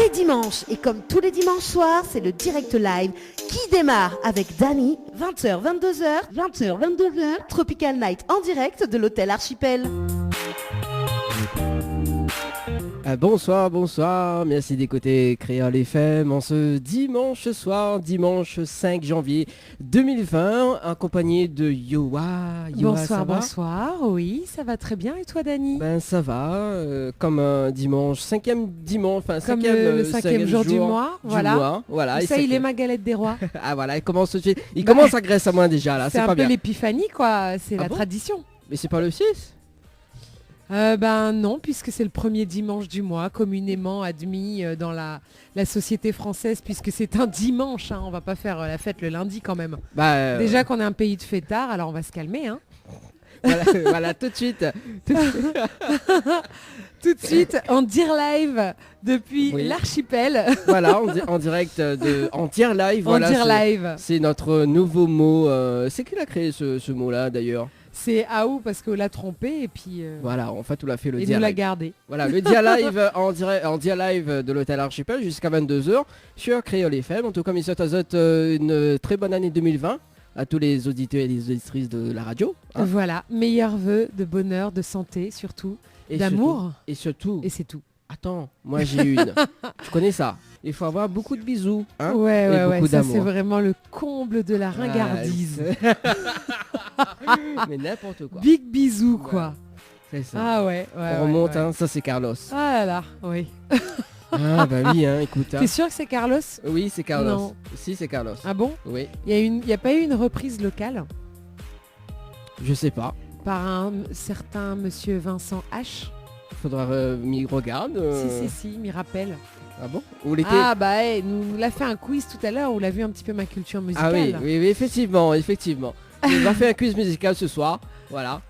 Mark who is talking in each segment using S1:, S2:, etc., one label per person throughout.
S1: C'est dimanche et comme tous les dimanches soirs, c'est le direct live qui démarre avec Dany, 20h, 22h, 20h, 22h, Tropical Night en direct de l'hôtel Archipel.
S2: Bonsoir, merci d'écouter Créole FM en ce dimanche soir, dimanche 5 janvier 2020, accompagné de Yoa.
S3: Bonsoir, oui, ça va très bien, et toi Dany?
S2: Ben ça va, comme un dimanche, cinquième dimanche, enfin
S3: comme le cinquième jour du mois, voilà.
S2: Et
S3: ça, il est ma galette des rois.
S2: Ah voilà, il commence tout de suite, il commence à graisser à moi déjà là, c'est pas bien.
S3: C'est un peu l'épiphanie quoi, c'est la tradition.
S2: Mais c'est pas le 6?
S3: Ben non, puisque c'est le premier dimanche du mois, communément admis dans la société française, puisque c'est un dimanche, hein, on va pas faire la fête le lundi quand même. Déjà qu'on est un pays de fêtards, alors on va se calmer. Hein.
S2: Voilà, tout de suite.
S3: Tout de suite, en dire live depuis l'Archipel.
S2: Voilà, en direct en dire live.
S3: En dire live.
S2: C'est notre nouveau mot. C'est qui l'a créé ce mot-là d'ailleurs?
S3: C'est Aou parce qu'on l'a trompé et puis...
S2: Voilà, en fait on l'a fait le
S3: dia live. Et nous l'a gardé.
S2: Voilà, le dia live en dia live de l'hôtel Archipel jusqu'à 22h sur Créole FM. En tout cas, il souhaite une très bonne année 2020 à tous les auditeurs et les auditrices de la radio. Hein.
S3: Voilà, meilleurs vœux de bonheur, de santé surtout, et d'amour.
S2: Et surtout.
S3: Et c'est tout.
S2: Attends, moi j'ai une. Tu connais ça? Il faut avoir beaucoup de bisous. Hein,
S3: ouais, ça c'est vraiment le comble de la ringardise.
S2: Mais n'importe quoi.
S3: Big bisous quoi.
S2: C'est ça.
S3: Ah ouais.
S2: On remonte, hein, ça c'est Carlos.
S3: Ah là là, oui.
S2: Ah bah oui, hein, écoute.
S3: T'es sûr que c'est Carlos?
S2: Oui, c'est Carlos.
S3: Non.
S2: Si, c'est Carlos.
S3: Ah bon?
S2: Oui.
S3: Il y a pas eu une reprise locale?
S2: Je sais pas.
S3: Par un certain monsieur Vincent H.
S2: Faudra m'y regarde.
S3: Si, m'y rappelle.
S2: Ah bon?
S3: Nous l'a fait un quiz tout à l'heure, on l'a vu un petit peu ma culture musicale.
S2: Ah oui, effectivement. Il va faire un quiz musical ce soir. Voilà.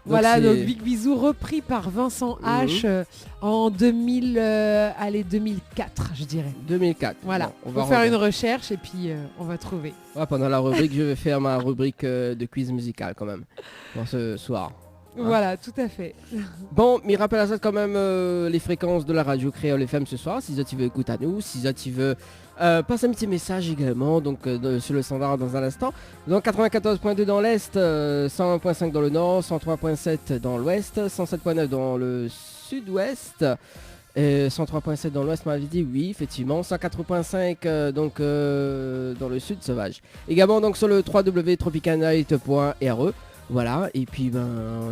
S3: Donc Big Bisou repris par Vincent H en 2004, je dirais.
S2: 2004.
S3: Voilà.
S2: Bon,
S3: on va faire une recherche et puis on va trouver.
S2: Ouais, pendant la rubrique, je vais faire ma rubrique de quiz musical quand même pour ce soir.
S3: Hein. Voilà, tout à fait.
S2: Bon, mais rappelle à ça quand même les fréquences de la radio Créole FM ce soir. Si tu veux écouter à nous, si tu veux passer un petit message également, donc sur le standard dans un instant. Donc 94.2 dans l'Est, 101.5 dans le Nord, 103.7 dans l'Ouest, 107.9 dans le Sud-Ouest. 103.7 dans l'Ouest, m'avait dit oui, effectivement. 104.5 donc dans le Sud sauvage. Également donc sur le www.tropicalnight.re. Voilà, et puis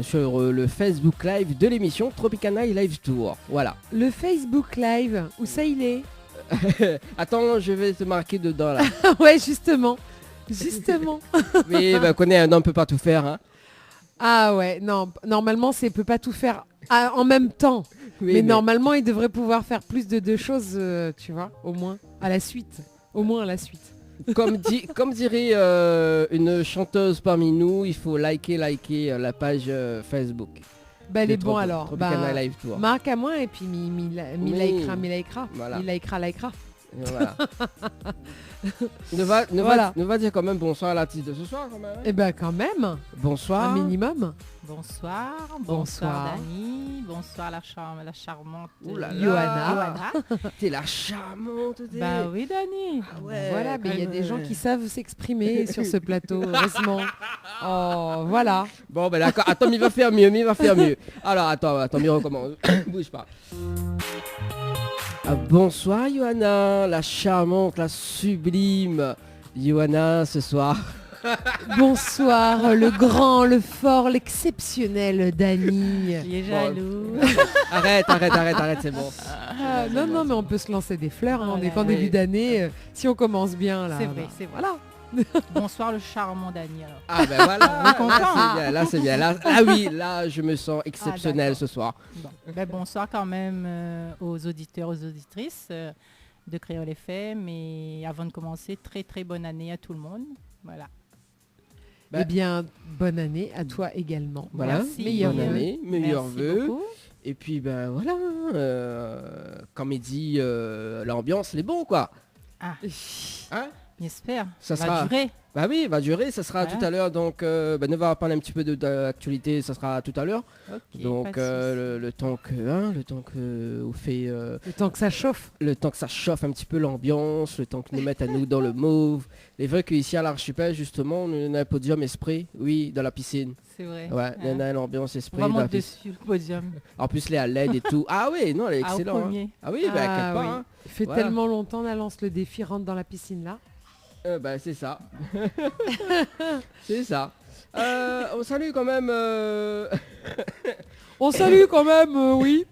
S2: sur le Facebook Live de l'émission Tropical Night Live Tour. Voilà.
S3: Le Facebook Live, où ça il est?
S2: Attends, je vais te marquer dedans là.
S3: Ouais, justement.
S2: Mais connaît un homme peut pas tout faire. Hein.
S3: Ah ouais, non, normalement c'est peut pas tout faire en même temps. Oui, mais normalement il devrait pouvoir faire plus de deux choses, tu vois, au moins à la suite. Comme
S2: dirait une chanteuse parmi nous, il faut liker la page Facebook.
S3: Elle est bon alors.
S2: Live Tour.
S3: Marque à moi et puis mi likera.
S2: Voilà.
S3: Mi likera.
S2: Voilà. ne va dire quand même bonsoir à l'artiste de ce soir quand même.
S3: Eh ben quand même.
S2: Bonsoir.
S3: Un minimum.
S4: Bonsoir Dany, bonsoir la charmante
S3: Johanna.
S2: T'es la charmante.
S4: Bah oui Dany.
S3: Ah ouais, voilà, mais il y a des gens qui savent s'exprimer sur ce plateau, heureusement. Oh, voilà.
S2: Bon ben d'accord, attends, il va faire mieux. Alors attends, il recommence. Bouge pas. Bonsoir Johanna, la charmante, la sublime Johanna ce soir.
S3: Bonsoir, le grand, le fort, l'exceptionnel Dany.
S4: Il est jaloux.
S2: Arrête, c'est bon.
S3: Non, mais on peut se lancer des fleurs, hein, on est qu'en début d'année, si on commence bien là.
S4: C'est vrai.
S3: Voilà.
S4: Bonsoir le charmant Dany alors.
S2: Ah ben voilà, là c'est bien. Là je me sens exceptionnel ce soir.
S4: Bon. Bonsoir quand même aux auditeurs, aux auditrices de Créole FM. Et avant de commencer, très très bonne année à tout le monde. Voilà.
S3: Eh bien, bonne année à toi également.
S2: Voilà, meilleurs vœux. Et puis voilà, comme il dit, l'ambiance, elle est bon quoi.
S4: Ah.
S2: Hein?
S4: J'espère.
S2: Ça
S4: va durer.
S2: Bah oui, va durer, ça sera tout à l'heure, donc ne va parler un petit peu d'actualité, ça sera tout à l'heure.
S4: Okay,
S2: donc le temps que on fait...
S3: le temps que ça chauffe.
S2: Le temps que ça chauffe un petit peu l'ambiance, le temps que nous mette à nous dans le mauve. Il est vrai qu'ici à l'archipel, justement, on a un podium esprit, oui, dans la piscine.
S4: C'est vrai.
S2: Ouais, on a l'ambiance esprit.
S4: On va monter dessus le podium.
S2: En plus, les à LED et tout. Ah oui, non, elle est excellente.
S4: Ah
S2: oui, quelque part. Hein.
S3: Il fait tellement longtemps, on lance le défi, rentre dans la piscine là.
S2: C'est ça. C'est ça. On salue quand même...
S3: On salue quand même, oui.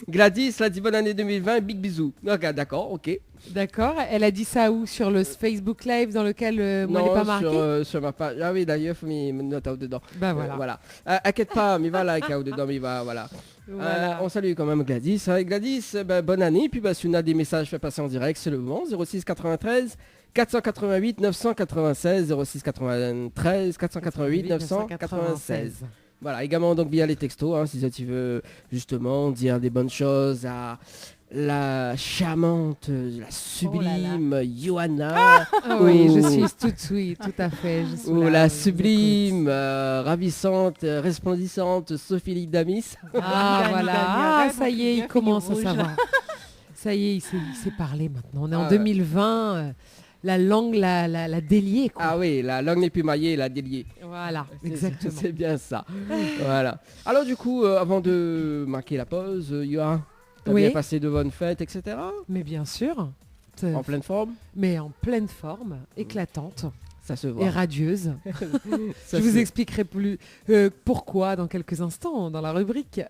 S2: Gladys, la dit bonne année 2020, big bisous. Ok, d'accord, ok.
S3: D'accord, elle a dit ça où? Sur le Facebook Live dans lequel moi, il n'est pas marqué
S2: sur ma page. Ah oui, d'ailleurs, il faut me noter dedans.
S3: Bah voilà.
S2: Inquiète pas, mais va like dedans, mais va, voilà. On salue quand même Gladys. Avec Gladys, bonne année. Puis si on a des messages, fait passer en direct, c'est le moment. 06 93 488 996 06 93 488 996. Voilà, également donc via les textos, si tu veux justement dire des bonnes choses à la charmante, la sublime Johanna.
S3: Oui, je suis tout à fait.
S2: Ou la sublime, ravissante, resplendissante Sophie Damis.
S3: Voilà, ça y est, il commence à savoir. Ça y est, il sait parler maintenant. On est en 2020. La langue la déliée, quoi.
S2: Ah oui, la langue n'est plus maillée, la déliée.
S3: Voilà, exactement.
S2: C'est bien ça. Voilà. Alors du coup, avant de marquer la pause, Johan, t'as bien passé de bonnes fêtes, etc.
S3: Mais bien sûr.
S2: En pleine forme.
S3: Mais en pleine forme, éclatante.
S2: Ça se voit.
S3: Et radieuse. Je vous expliquerai plus pourquoi dans quelques instants dans la rubrique.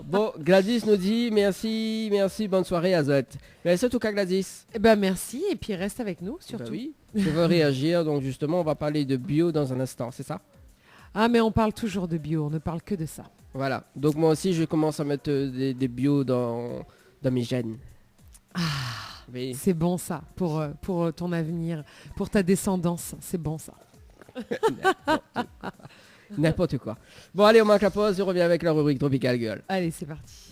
S2: Bon, Gladys nous dit merci, bonne soirée Azette. Merci en tout cas Gladys.
S3: Merci et puis reste avec nous surtout.
S2: Oui, je veux réagir, donc justement on va parler de bio dans un instant, c'est ça?
S3: Ah mais on parle toujours de bio, on ne parle que de ça.
S2: Voilà, donc moi aussi je commence à mettre des bio dans mes gènes. Oui.
S3: C'est bon ça, pour ton avenir, pour ta descendance, c'est bon ça.
S2: N'importe quoi. Bon allez, on marque la pause, je reviens avec la rubrique Tropical Girl.
S3: Allez, c'est parti.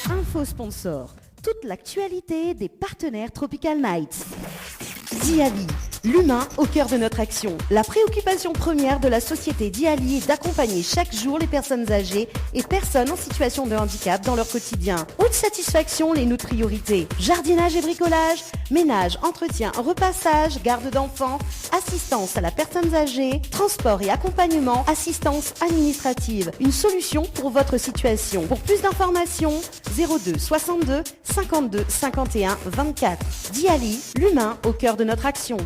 S1: Info sponsor, toute l'actualité des partenaires Tropical Nights. Diali, l'humain au cœur de notre action. La préoccupation première de la société Diali est d'accompagner chaque jour les personnes âgées et personnes en situation de handicap dans leur quotidien. Haute satisfaction, les notre priorité. Jardinage et bricolage, ménage, entretien, repassage, garde d'enfants, assistance à la personne âgée, transport et accompagnement, assistance administrative. Une solution pour votre situation. Pour plus d'informations, 02 62 52 51 24. Diali, l'humain au cœur de notre action.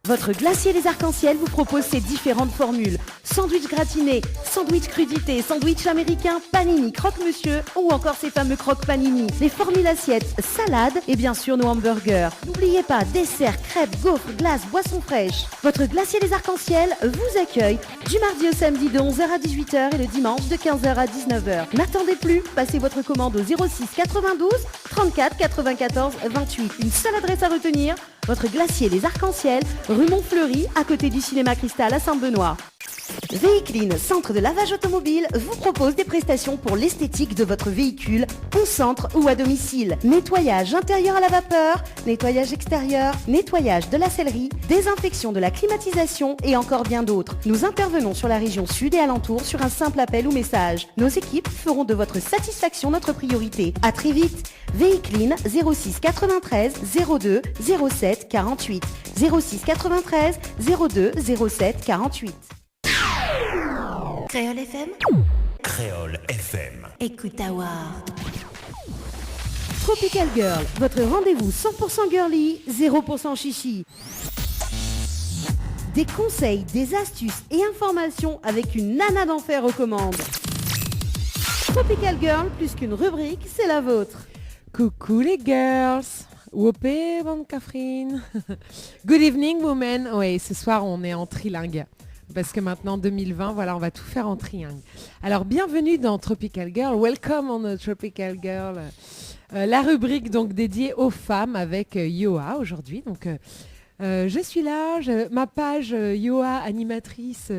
S1: Votre glacier des arcs-en-ciel vous propose ses différentes formules. Sandwich gratiné, sandwich crudité, sandwich américain, panini, croque-monsieur ou encore ces fameux croque-panini. Les formules assiettes, salades et bien sûr nos hamburgers. N'oubliez pas, dessert, crêpes, gaufres, glaces, boissons fraîches. Votre glacier des arcs-en-ciel vous accueille du mardi au samedi de 11h à 18h et le dimanche de 15h à 19h. N'attendez plus, passez votre commande au 06 92 34 94 28. Une seule adresse à retenir, votre glacier des arcs-en-ciel, rue Montfleury, à côté du cinéma Cristal à Saint-Benoît. Véhicline, centre de lavage automobile, vous propose des prestations pour l'esthétique de votre véhicule, au centre ou à domicile. Nettoyage intérieur à la vapeur, nettoyage extérieur, nettoyage de la sellerie, désinfection de la climatisation et encore bien d'autres. Nous intervenons sur la région sud et alentour sur un simple appel ou message. Nos équipes feront de votre satisfaction notre priorité. À très vite. Véhicline 06 93 02 07 48 06 93 02 07 48. Créole FM.
S5: Créole FM.
S1: Écoute Awa. Tropical Girl, votre rendez-vous 100% girly, 0% chichi. Des conseils, des astuces et informations avec une nana d'enfer aux commandes. Tropical Girl, plus qu'une rubrique, c'est la vôtre.
S3: Coucou les girls. Wopé, bonne Catherine. Good evening, women. Oui, ce soir, on est en trilingue. Parce que maintenant, 2020, voilà, on va tout faire en triangle. Alors, bienvenue dans Tropical Girl. Welcome on Tropical Girl. La rubrique donc dédiée aux femmes avec Yoa aujourd'hui. Donc, je suis là, ma page Yoa animatrice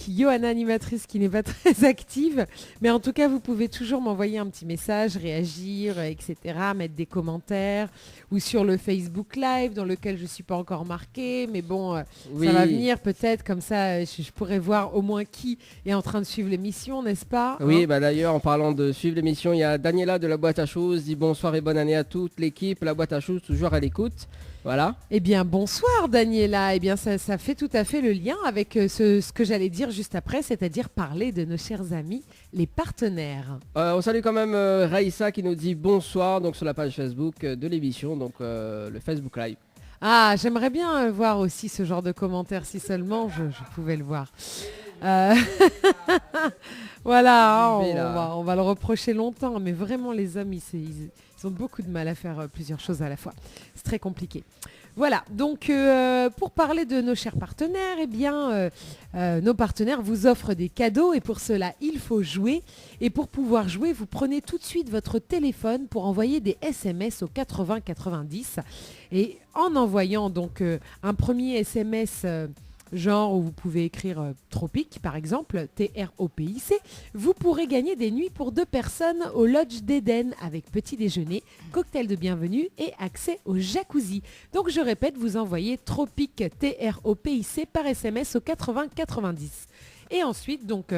S3: Johanna animatrice qui n'est pas très active. Mais en tout cas, vous pouvez toujours m'envoyer un petit message, réagir, etc., mettre des commentaires ou sur le Facebook Live dans lequel je ne suis pas encore marquée. Mais bon, ça va venir peut-être. Comme ça, je pourrais voir au moins qui est en train de suivre l'émission, n'est-ce pas?
S2: Oui, d'ailleurs, en parlant de suivre l'émission, il y a Daniela de la boîte à choses, dit bonsoir et bonne année à toute l'équipe. La boîte à choses, toujours à l'écoute. Voilà.
S3: Eh bien, bonsoir Daniela. Eh bien, ça fait tout à fait le lien avec ce que j'allais dire juste après, c'est-à-dire parler de nos chers amis, les partenaires.
S2: On salue quand même Raïssa qui nous dit bonsoir donc sur la page Facebook de l'émission, donc le Facebook Live.
S3: Ah, j'aimerais bien voir aussi ce genre de commentaires, si seulement je pouvais le voir. Voilà, on va le reprocher longtemps, mais vraiment les hommes, ils ont beaucoup de mal à faire plusieurs choses à la fois. C'est très compliqué. Voilà, donc pour parler de nos chers partenaires, eh bien, nos partenaires vous offrent des cadeaux et pour cela, il faut jouer. Et pour pouvoir jouer, vous prenez tout de suite votre téléphone pour envoyer des SMS au 80 90. Et en envoyant donc un premier SMS... genre où vous pouvez écrire Tropic par exemple, TROPIC, vous pourrez gagner des nuits pour 2 personnes au Lodge d'Éden avec petit déjeuner, cocktail de bienvenue et accès au jacuzzi. Donc je répète, vous envoyez Tropic TROPIC par SMS au 80 90. Et ensuite donc...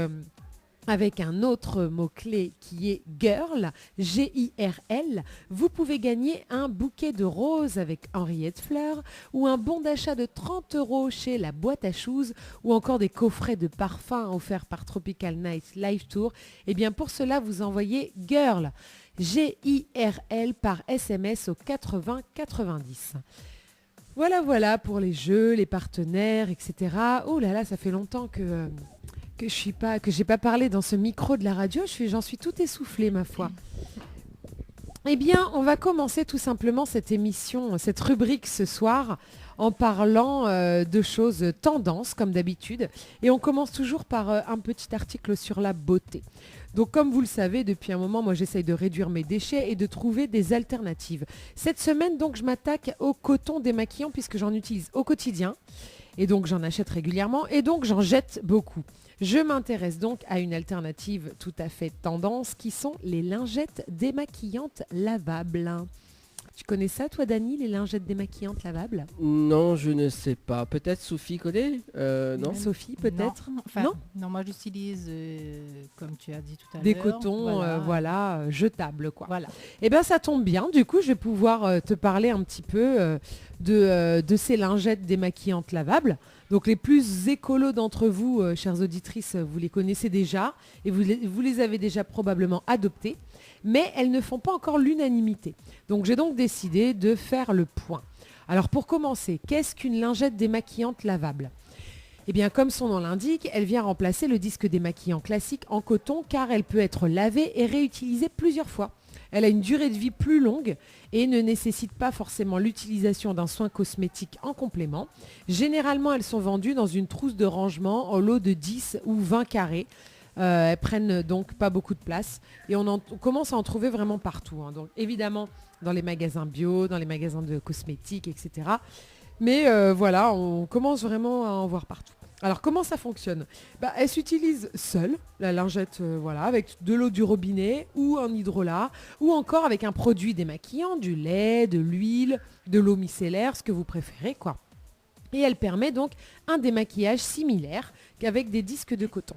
S3: avec un autre mot-clé qui est girl, G-I-R-L, vous pouvez gagner un bouquet de roses avec Henriette Fleur ou un bon d'achat de 30 € chez la boîte à shoes ou encore des coffrets de parfums offerts par Tropical Night Live Tour. Et bien pour cela, vous envoyez girl, G-I-R-L par SMS au 80 90. Voilà pour les jeux, les partenaires, etc. Oh là là, ça fait longtemps que j'ai pas parlé dans ce micro de la radio, j'en suis tout essoufflée ma foi. Eh bien, on va commencer tout simplement cette émission, cette rubrique ce soir, en parlant de choses tendances comme d'habitude. Et on commence toujours par un petit article sur la beauté. Donc comme vous le savez, depuis un moment, moi j'essaye de réduire mes déchets et de trouver des alternatives. Cette semaine, donc, je m'attaque au coton démaquillant puisque j'en utilise au quotidien. Et donc j'en achète régulièrement et donc j'en jette beaucoup. Je m'intéresse donc à une alternative tout à fait tendance qui sont les lingettes démaquillantes lavables. Tu connais ça toi Dani, les lingettes démaquillantes lavables?
S2: Non, je ne sais pas. Peut-être Sophie connaît non
S3: Sophie peut-être?
S4: Non, moi j'utilise, comme tu as dit tout à l'heure.
S3: Des cotons, jetables quoi. Voilà. Et bien ça tombe bien, du coup je vais pouvoir te parler un petit peu de ces lingettes démaquillantes lavables. Donc les plus écolos d'entre vous, chères auditrices, vous les connaissez déjà et vous les avez déjà probablement adoptées, mais elles ne font pas encore l'unanimité. Donc j'ai donc décidé de faire le point. Alors pour commencer, qu'est-ce qu'une lingette démaquillante lavable ? Eh bien comme son nom l'indique, elle vient remplacer le disque démaquillant classique en coton car elle peut être lavée et réutilisée plusieurs fois. Elle a une durée de vie plus longue et ne nécessite pas forcément l'utilisation d'un soin cosmétique en complément. Généralement, elles sont vendues dans une trousse de rangement en lot de 10 ou 20 carrés. Elles prennent donc pas beaucoup de place et on commence à en trouver vraiment partout. Donc évidemment, dans les magasins bio, dans les magasins de cosmétiques, etc. Mais on commence vraiment à en voir partout. Alors comment ça fonctionne ? Elle s'utilise seule, la lingette, avec de l'eau du robinet ou un hydrolat, ou encore avec un produit démaquillant, du lait, de l'huile, de l'eau micellaire, ce que vous préférez, quoi. Et elle permet donc un démaquillage similaire qu'avec des disques de coton.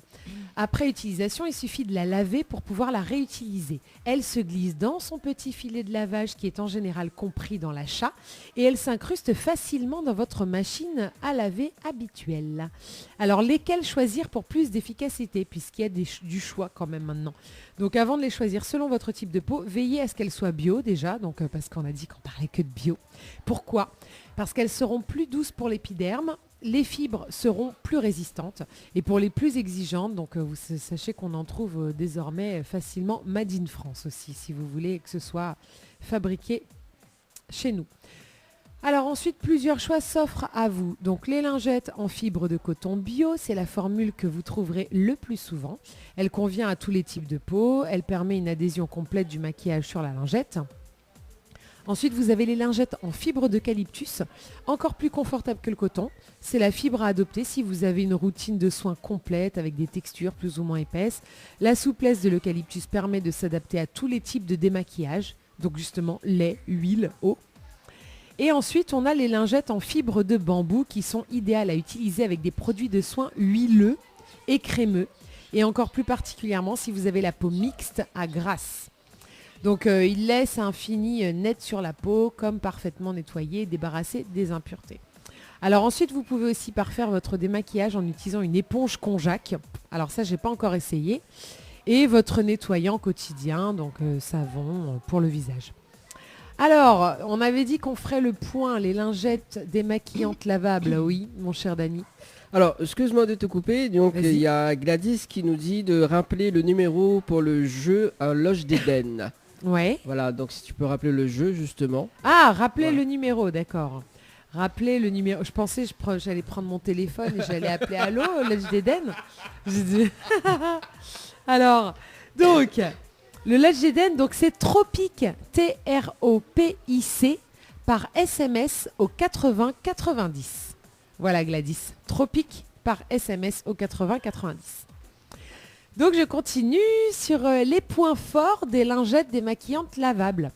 S3: Après utilisation, il suffit de la laver pour pouvoir la réutiliser. Elle se glisse dans son petit filet de lavage qui est en général compris dans l'achat et elle s'incruste facilement dans votre machine à laver habituelle. Alors lesquelles choisir pour plus d'efficacité puisqu'il y a du choix quand même maintenant. Donc avant de les choisir selon votre type de peau, veillez à ce qu'elles soient bio déjà, donc parce qu'on a dit qu'on parlait que de bio. Pourquoi ? Parce qu'elles seront plus douces pour l'épiderme, les fibres seront plus résistantes et pour les plus exigeantes, donc vous sachez qu'on en trouve désormais facilement Made in France aussi, si vous voulez que ce soit fabriqué chez nous. Alors ensuite, plusieurs choix s'offrent à vous. Donc les lingettes en fibre de coton bio, c'est la formule que vous trouverez le plus souvent. Elle convient à tous les types de peau, elle permet une adhésion complète du maquillage sur la lingette. Ensuite, vous avez les lingettes en fibre d'eucalyptus, encore plus confortable que le coton. C'est la fibre à adopter si vous avez une routine de soins complète avec des textures plus ou moins épaisses. La souplesse de l'eucalyptus permet de s'adapter à tous les types de démaquillage, donc justement lait, huile, eau. Et ensuite, on a les lingettes en fibre de bambou qui sont idéales à utiliser avec des produits de soins huileux et crémeux, et encore plus particulièrement si vous avez la peau mixte à grasse. Donc il laisse un fini net sur la peau, comme parfaitement nettoyé et débarrassé des impuretés. Alors ensuite, vous pouvez aussi parfaire votre démaquillage en utilisant une éponge konjac. Alors ça, j'ai pas encore essayé. Et votre nettoyant quotidien, donc savon pour le visage. Alors, on avait dit qu'on ferait le point, les lingettes démaquillantes lavables. Oui, mon cher Dany.
S2: Alors, excuse-moi de te couper, donc il y a Gladys qui nous dit de rappeler le numéro pour le jeu à Loge d'Éden.
S3: Ouais.
S2: Voilà, donc si tu peux rappeler le jeu justement.
S3: Ah, rappeler le numéro, d'accord. Rappeler le numéro. Je pensais j'allais prendre mon téléphone et j'allais appeler Allô, Loge d'Éden. Alors, donc, le Loge d'Éden, donc c'est Tropic, TROPIC, par SMS au 80 90. Voilà Gladys, Tropic par SMS au 80 90. Donc je continue sur les points forts des lingettes démaquillantes lavables.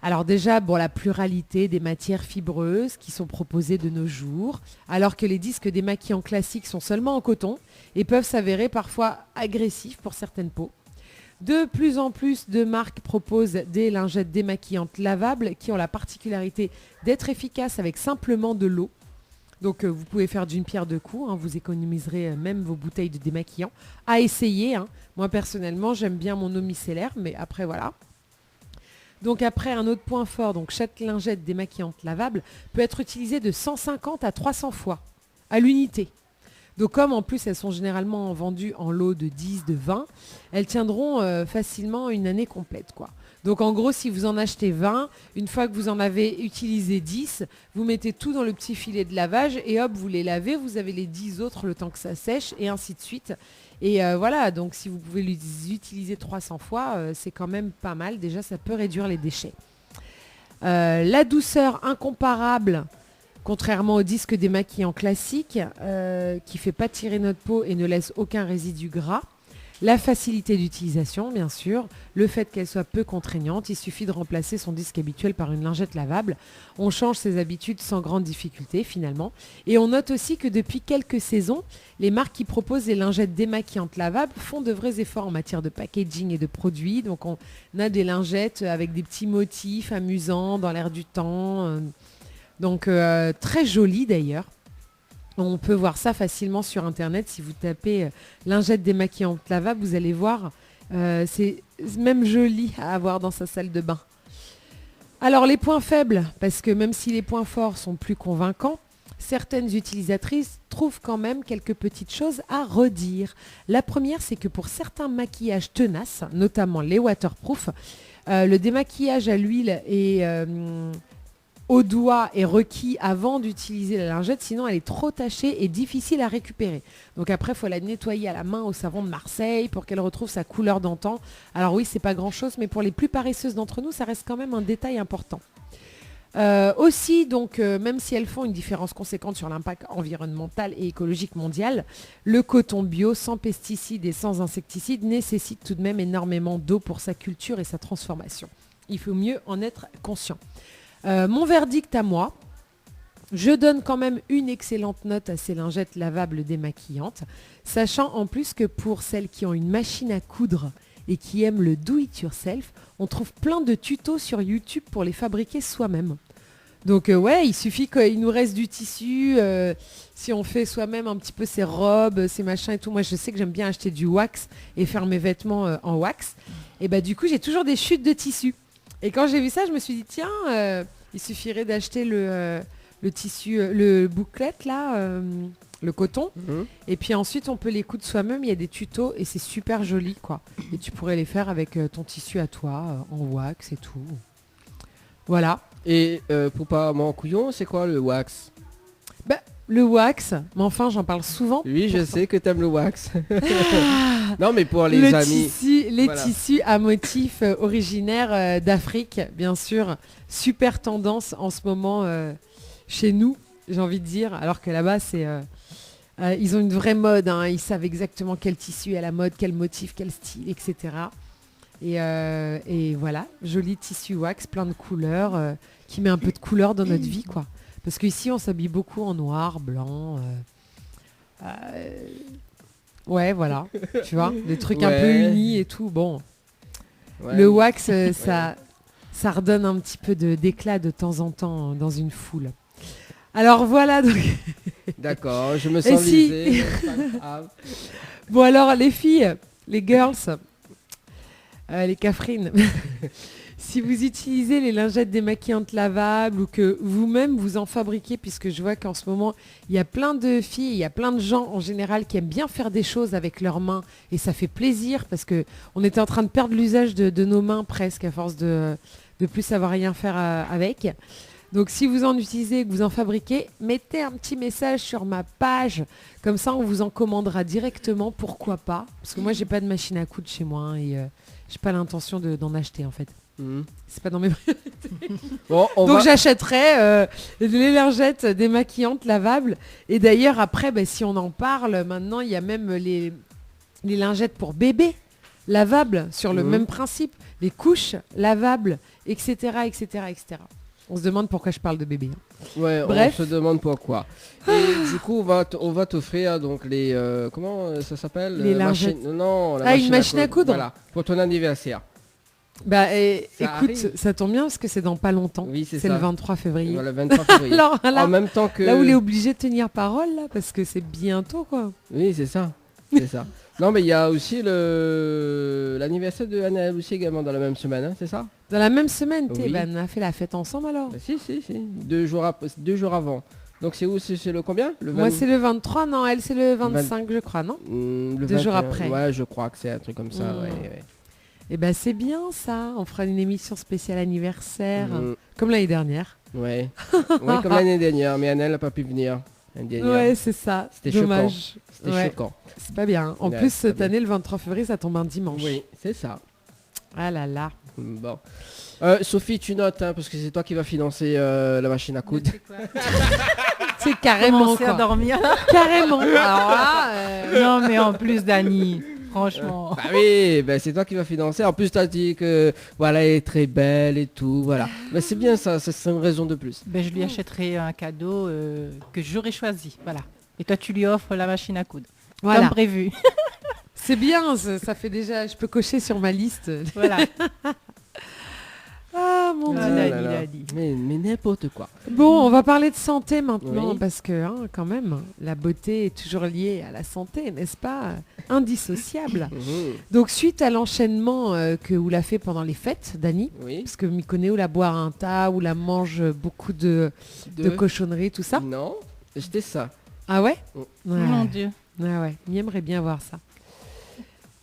S3: Alors déjà, la pluralité des matières fibreuses qui sont proposées de nos jours, alors que les disques démaquillants classiques sont seulement en coton et peuvent s'avérer parfois agressifs pour certaines peaux. De plus en plus de marques proposent des lingettes démaquillantes lavables qui ont la particularité d'être efficaces avec simplement de l'eau. Donc vous pouvez faire d'une pierre deux coups, vous économiserez même vos bouteilles de démaquillant. À essayer, moi personnellement j'aime bien mon eau micellaire, mais après voilà. Donc après un autre point fort, donc chaque lingette démaquillante lavable peut être utilisée de 150 à 300 fois à l'unité. Donc comme en plus elles sont généralement vendues en lots de 10, de 20, elles tiendront facilement une année complète quoi. Donc en gros, si vous en achetez 20, une fois que vous en avez utilisé 10, vous mettez tout dans le petit filet de lavage et hop, vous les lavez, vous avez les 10 autres le temps que ça sèche et ainsi de suite. Et voilà, donc si vous pouvez les utiliser 300 fois, c'est quand même pas mal. Déjà, ça peut réduire les déchets. La douceur incomparable, contrairement au disque démaquillant classique, qui ne fait pas tirer notre peau et ne laisse aucun résidu gras. La facilité d'utilisation, bien sûr, le fait qu'elle soit peu contraignante, il suffit de remplacer son disque habituel par une lingette lavable. On change ses habitudes sans grande difficulté finalement. Et on note aussi que depuis quelques saisons, les marques qui proposent des lingettes démaquillantes lavables font de vrais efforts en matière de packaging et de produits. Donc on a des lingettes avec des petits motifs amusants dans l'air du temps. Donc très jolies d'ailleurs. On peut voir ça facilement sur internet. Si vous tapez lingette démaquillante lavable, vous allez voir, c'est même joli à avoir dans sa salle de bain. Alors les points faibles, parce que même si les points forts sont plus convaincants, certaines utilisatrices trouvent quand même quelques petites choses à redire. La première, c'est que pour certains maquillages tenaces, notamment les waterproof, le démaquillage à l'huile et au doigt est requis avant d'utiliser la lingette, sinon elle est trop tachée et difficile à récupérer. Donc après, il faut la nettoyer à la main au savon de Marseille pour qu'elle retrouve sa couleur d'antan. Alors oui, c'est pas grand-chose, mais pour les plus paresseuses d'entre nous, ça reste quand même un détail important. Aussi, donc, même si elles font une différence conséquente sur l'impact environnemental et écologique mondial, le coton bio sans pesticides et sans insecticides nécessite tout de même énormément d'eau pour sa culture et sa transformation. Il faut mieux en être conscient. Mon verdict à moi, je donne quand même une excellente note à ces lingettes lavables démaquillantes, sachant en plus que pour celles qui ont une machine à coudre et qui aiment le do-it-yourself, on trouve plein de tutos sur YouTube pour les fabriquer soi-même. Donc ouais, il suffit qu'il nous reste du tissu, si on fait soi-même un petit peu ses robes, ses machins et tout. Moi je sais que j'aime bien acheter du wax et faire mes vêtements en wax. Et bah du coup j'ai toujours des chutes de tissu. Et quand j'ai vu ça, je me suis dit, tiens, il suffirait d'acheter le tissu, le bouclette, là, le coton. Et puis ensuite, on peut les coudre soi-même. Il y a des tutos et c'est super joli, quoi. Et tu pourrais les faire avec ton tissu à toi, en wax et tout. Voilà.
S2: Et pour pas en couillon, c'est quoi le wax?
S3: Le wax, mais enfin, j'en parle souvent.
S2: Oui, je sais que t'aimes le wax. Non, mais pour les amis.
S3: Les
S2: Voilà.
S3: tissus à motifs originaires d'Afrique, bien sûr. Super tendance en ce moment chez nous, j'ai envie de dire. Alors que là-bas, ils ont une vraie mode. Hein. Ils savent exactement quel tissu est à la mode, quel motif, quel style, etc. Et voilà, joli tissu wax, plein de couleurs, qui met un peu de couleur dans notre vie, quoi. Parce qu'ici, on s'habille beaucoup en noir, blanc. Ouais, voilà. Tu vois, des trucs un peu unis et tout. Bon,
S2: Ouais.
S3: le wax, ça redonne un petit peu d'éclat de temps en temps dans une foule. Alors voilà, donc...
S2: D'accord, je me sens
S3: si-
S2: visé. Pas grave.
S3: Bon alors, les filles, les girls, les cafrines, si vous utilisez les lingettes démaquillantes lavables ou que vous-même vous en fabriquez, puisque je vois qu'en ce moment, il y a plein de filles, il y a plein de gens en général qui aiment bien faire des choses avec leurs mains et ça fait plaisir parce qu'on était en train de perdre l'usage de nos mains presque à force de plus savoir rien faire avec. Donc si vous en utilisez et que vous en fabriquez, mettez un petit message sur ma page, comme ça on vous en commandera directement, pourquoi pas. Parce que moi j'ai pas de machine à coudre chez moi hein, et j'ai pas l'intention d'en acheter en fait. C'est pas dans mes
S2: Bon,
S3: donc j'achèterai les lingettes démaquillantes lavables. Et d'ailleurs après, si on en parle, maintenant il y a même les lingettes pour bébé lavables sur le même principe, les couches lavables, etc., etc., etc. On se demande pourquoi je parle de bébé. Hein.
S2: Ouais,
S3: Bref.
S2: on se demande pourquoi. Et du coup, on va t'offrir donc les... comment ça s'appelle
S3: Les lingettes.
S2: Non, la
S3: une machine à coudre.
S2: Voilà, pour ton anniversaire.
S3: Écoute,
S2: arrive.
S3: ça tombe bien parce que c'est dans pas longtemps.
S2: Oui, c'est
S3: le
S2: ça.
S3: 23 février.
S2: Voilà, le 23 février.
S3: Alors là,
S2: En même temps que...
S3: là où il est obligé de tenir parole, là, parce que c'est bientôt, quoi.
S2: Oui, c'est ça. C'est ça. Non, mais il y a aussi l'anniversaire de Anaël aussi également dans la même semaine, hein, c'est ça?
S3: Dans la même semaine,
S2: Oui.
S3: on a fait la fête ensemble alors.
S2: Bah, si. 2 jours avant. Donc c'est où? C'est le combien?
S3: Moi, c'est le 23, non, elle, c'est le 25, je crois, non?
S2: le
S3: 2 jours
S2: 21.
S3: après.
S2: Ouais, je crois que c'est un truc comme ça,
S3: Mm.
S2: ouais.
S3: Eh ben, c'est bien, ça. On fera une émission spéciale anniversaire,
S2: Mm.
S3: comme l'année dernière.
S2: Ouais. Ouais, comme l'année dernière, mais Anaël n'a pas pu venir. L'année dernière.
S3: Ouais, c'est ça.
S2: C'était
S3: Dommage.
S2: C'était
S3: Ouais,
S2: choquant.
S3: c'est pas bien. En
S2: Ouais,
S3: plus,
S2: c'est pas
S3: cette année, le 23 février, ça tombe un dimanche.
S2: Oui, c'est ça.
S3: Ah là là.
S2: Bon. Sophie, tu notes, hein, parce que c'est toi qui vas financer la machine à coudre.
S3: C'est carrément,
S4: Commencer à
S3: quoi.
S4: dormir.
S3: Carrément. Alors là,
S4: Non, mais en plus, Dani, franchement.
S2: Bah oui, bah c'est toi qui vas financer. En plus, tu as dit que voilà, elle est très belle et tout, voilà. Mais c'est bien ça, c'est une raison de plus.
S4: Je lui achèterai un cadeau que j'aurais choisi. Voilà. Et toi, tu lui offres la machine à coudre.
S3: voilà.
S4: Comme prévu.
S3: C'est bien, ça fait déjà, je peux cocher sur ma liste.
S4: Voilà.
S3: Ah mon
S4: Ah
S3: dieu.
S4: là
S2: là
S4: là.
S2: là. Mais n'importe quoi.
S3: Bon, on va parler de santé maintenant,
S2: Oui.
S3: parce que quand même, la beauté est toujours liée à la santé, n'est-ce pas? Indissociable. Donc suite à l'enchaînement que Oula fait pendant les fêtes, Dani,
S2: Oui.
S3: parce que Mykone Oula boit un tas, Oula mange beaucoup de cochonneries, tout ça.
S2: Non, j'étais ça.
S3: Ah ouais?
S2: Mm.
S3: Ouais.
S4: Mon Dieu.
S3: Ouais. Il aimerait bien voir ça.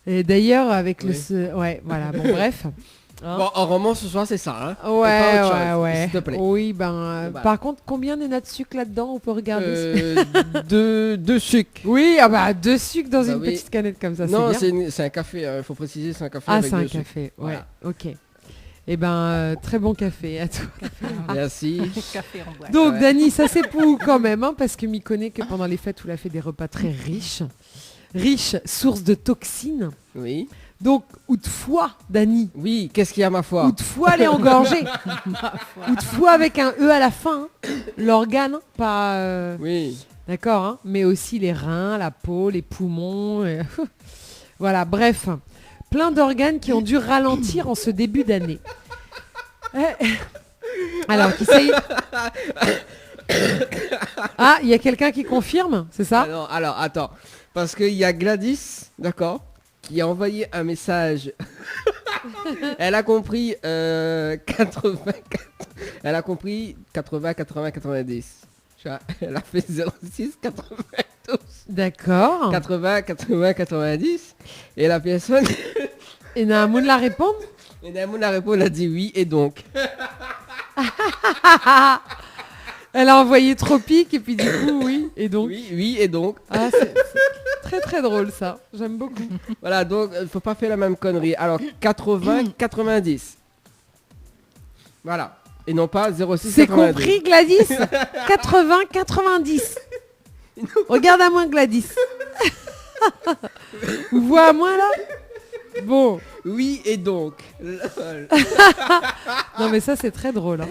S3: Et d'ailleurs, avec
S2: Oui.
S3: Ouais, voilà, bon, bref. Hein.
S2: Bon, en roman ce soir, c'est ça. Hein.
S3: Ouais,
S2: Et pas autre chose,
S3: ouais.
S2: S'il te plaît.
S3: Oui,
S2: Voilà.
S3: par contre, combien de nattes de sucre là-dedans? On peut regarder.
S2: Deux sucres.
S3: Oui, 2 sucres dans
S2: Bah
S3: une
S2: oui.
S3: petite canette comme ça,
S2: Non,
S3: c'est bien.
S2: c'est un café, il faut préciser, c'est un café
S3: Ah,
S2: avec
S3: c'est un
S2: deux sucres.
S3: café, ouais,
S2: Voilà.
S3: ok. Eh très bon café à toi.
S2: Merci.
S4: Café en boîte.
S3: Donc,
S2: Ouais.
S3: Dani, ça c'est pour quand même, hein, parce que Mykone, que pendant les fêtes, où il a fait des repas très riches. Riches, source de toxines.
S2: Oui.
S3: Donc, ou de foie, Dani.
S2: Oui, qu'est-ce qu'il y a ma foi?
S3: Ou de foie, les engorgés. Ou de foie avec un E à la fin. Hein. L'organe, pas...
S2: Oui.
S3: D'accord, hein, mais aussi les reins, la peau, les poumons. Voilà, bref. Plein d'organes qui ont dû ralentir en ce début d'année. Alors, qui sait... Ah, il y a quelqu'un qui confirme, c'est ça?
S2: Alors, attends. Parce qu'il y a Gladys, d'accord, qui a envoyé un message. Elle a compris 84. Elle a compris 80, 80, 90. Tu vois, elle a fait 06, 92.
S3: D'accord.
S2: 80, 80, 90. Et la personne...
S3: Et Nahamoun la répond?
S2: Et Namoun a répondu, elle a dit oui, et donc. Elle
S3: a envoyé tropique et puis du coup oui et donc.
S2: Oui, et donc.
S3: Ah, c'est très très drôle ça. J'aime beaucoup.
S2: Voilà, donc il faut pas faire la même connerie. Alors 80-90. Voilà. Et non pas 06-92.
S3: C'est compris Gladys. 80-90. Regarde à moi Gladys. Vous voyez à moi là. Bon.
S2: Oui et donc.
S3: Non mais ça c'est très drôle. Hein.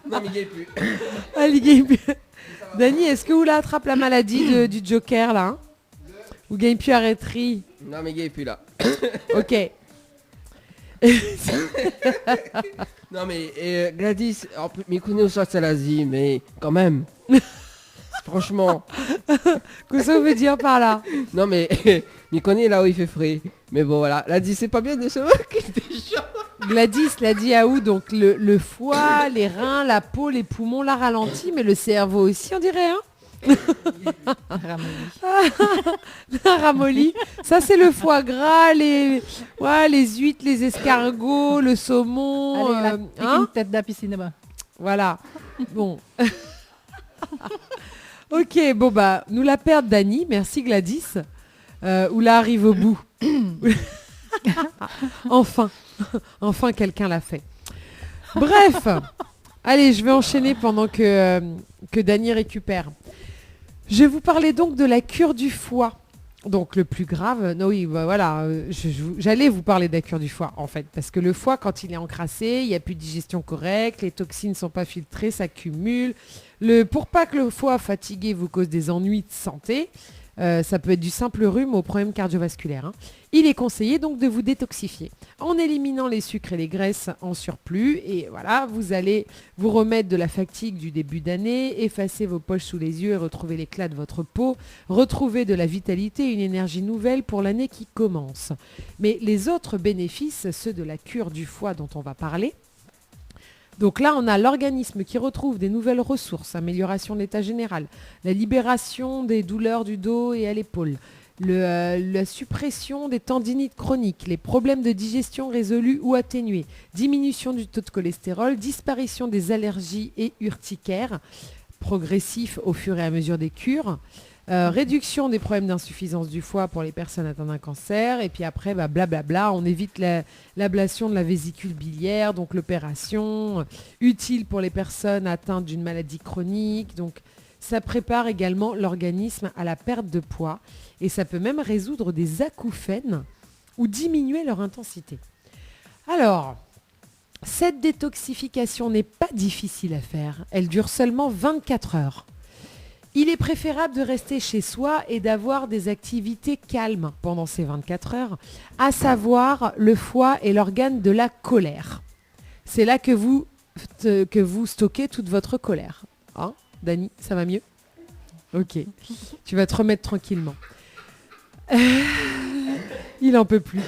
S2: Non mais il n'y est plus.
S3: Dany, est-ce que vous la attrape la maladie du Joker là hein. Vous gagnez plus arrêterie.
S2: Non mais il n'y est plus là.
S3: Ok.
S2: Non mais Gladys, mais connais ça c'est l'Asie, mais quand même. Franchement.
S3: Qu'est-ce que ça veut dire par là?
S2: Non mais m'y connais là où il fait frais. Mais bon voilà, Gladys c'est pas bien de se moquer des gens.
S3: Gladys l'a dit à où? Donc le foie, les reins, la peau, les poumons, la ralentit, mais le cerveau aussi on dirait hein. Ramolli. Ça c'est le foie gras, les huîtres, les escargots, le saumon.
S4: Allez, une tête de la piscine bas.
S3: Voilà. Bon. Ok, bon bah nous la perdre Dany, merci Gladys. Où là arrive au bout. Enfin quelqu'un l'a fait. Bref, allez, je vais enchaîner pendant que Dany récupère. Je vais vous parler donc de la cure du foie. Donc le plus grave, non oui, bah, voilà, j'allais vous parler de la cure du foie en fait, parce que le foie quand il est encrassé, il n'y a plus de digestion correcte, les toxines ne sont pas filtrées, ça cumule. Pour pas que le foie fatigué vous cause des ennuis de santé, ça peut être du simple rhume au problème cardiovasculaire. Hein. Il est conseillé donc de vous détoxifier en éliminant les sucres et les graisses en surplus. Et voilà, vous allez vous remettre de la fatigue du début d'année, effacer vos poches sous les yeux et retrouver l'éclat de votre peau, retrouver de la vitalité et une énergie nouvelle pour l'année qui commence. Mais les autres bénéfices, ceux de la cure du foie dont on va parler, donc là, on a l'organisme qui retrouve des nouvelles ressources, amélioration de l'état général, la libération des douleurs du dos et à l'épaule, la suppression des tendinites chroniques, les problèmes de digestion résolus ou atténués, diminution du taux de cholestérol, disparition des allergies et urticaires, progressif au fur et à mesure des cures, réduction des problèmes d'insuffisance du foie pour les personnes atteintes d'un cancer, et puis après, blablabla, on évite l'ablation de la vésicule biliaire, donc l'opération, utile pour les personnes atteintes d'une maladie chronique, donc ça prépare également l'organisme à la perte de poids, et ça peut même résoudre des acouphènes ou diminuer leur intensité. Alors, cette détoxification n'est pas difficile à faire, elle dure seulement 24 heures. Il est préférable de rester chez soi et d'avoir des activités calmes pendant ces 24 heures, à savoir le foie et l'organe de la colère. C'est là que vous stockez toute votre colère. Hein, Dany, ça va mieux? Ok, tu vas te remettre tranquillement. Il en peut plus.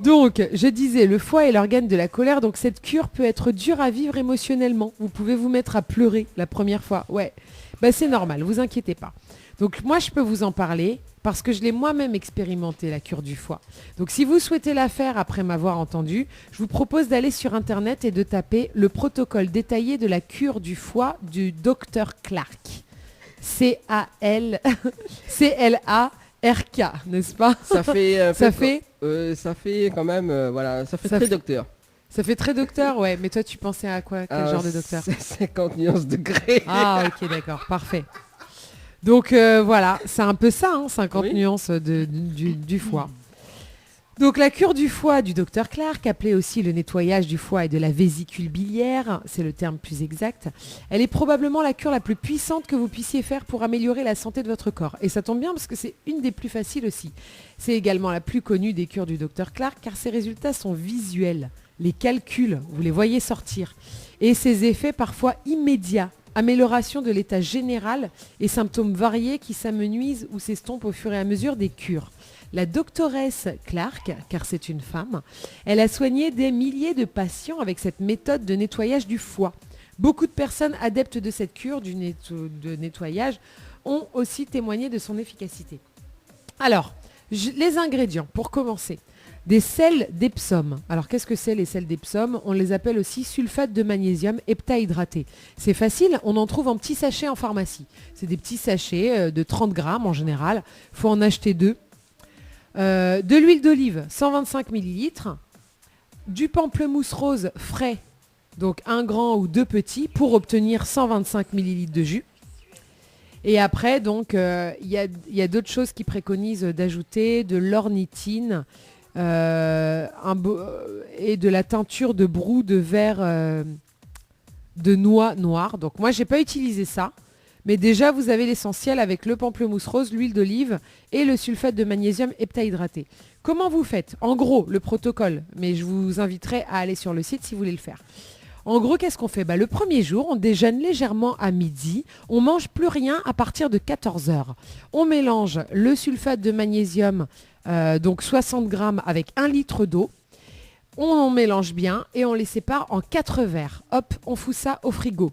S3: Donc, je disais, le foie est l'organe de la colère, donc cette cure peut être dure à vivre émotionnellement. Vous pouvez vous mettre à pleurer la première fois. Ouais, c'est normal, vous inquiétez pas. Donc moi, je peux vous en parler parce que je l'ai moi-même expérimenté, la cure du foie. Donc si vous souhaitez la faire après m'avoir entendu, je vous propose d'aller sur Internet et de taper le protocole détaillé de la cure du foie du Dr Clark. C-A-L-C-L-A. RK, n'est-ce pas?
S2: Ça fait
S3: ça fait
S2: quand même ça fait très docteur.
S3: Ça fait très docteur, ouais, mais toi tu pensais à quoi? Quel genre de docteur?
S2: C'est 50 nuances degrés.
S3: Ah ok, d'accord, parfait. Donc voilà, c'est un peu ça, 50 nuances du foie. Donc la cure du foie du Dr Clark, appelée aussi le nettoyage du foie et de la vésicule biliaire, c'est le terme plus exact, elle est probablement la cure la plus puissante que vous puissiez faire pour améliorer la santé de votre corps. Et ça tombe bien parce que c'est une des plus faciles aussi. C'est également la plus connue des cures du Dr Clark car ses résultats sont visuels. Les calculs, vous les voyez sortir. Et ses effets parfois immédiats. Amélioration de l'état général et symptômes variés qui s'amenuisent ou s'estompent au fur et à mesure des cures. La doctoresse Clark, car c'est une femme, elle a soigné des milliers de patients avec cette méthode de nettoyage du foie. Beaucoup de personnes adeptes de cette cure de nettoyage ont aussi témoigné de son efficacité. Alors, les ingrédients, pour commencer. des sels d'Epsom. Alors qu'est-ce que c'est les sels d'Epsom? On les appelle aussi sulfate de magnésium heptahydraté. C'est facile, on en trouve en petits sachets en pharmacie. C'est des petits sachets de 30 grammes en général. Il faut en acheter 2. De l'huile d'olive, 125 millilitres. Du pamplemousse rose frais, donc 1 grand ou 2 petits, pour obtenir 125 millilitres de jus. Et après, donc, il y a d'autres choses qui préconisent d'ajouter, de l'ornithine et de la teinture de brou de verre de noix noire. Donc moi, j'ai pas utilisé ça. Mais déjà, vous avez l'essentiel avec le pamplemousse rose, l'huile d'olive et le sulfate de magnésium heptahydraté. Comment vous faites? En gros, le protocole, mais je vous inviterai à aller sur le site si vous voulez le faire. En gros, qu'est-ce qu'on fait? Le premier jour, on déjeune légèrement à midi. On mange plus rien à partir de 14h. On mélange le sulfate de magnésium, donc 60 grammes avec 1 litre d'eau. On mélange bien et on les sépare en 4 verres. Hop, on fout ça au frigo.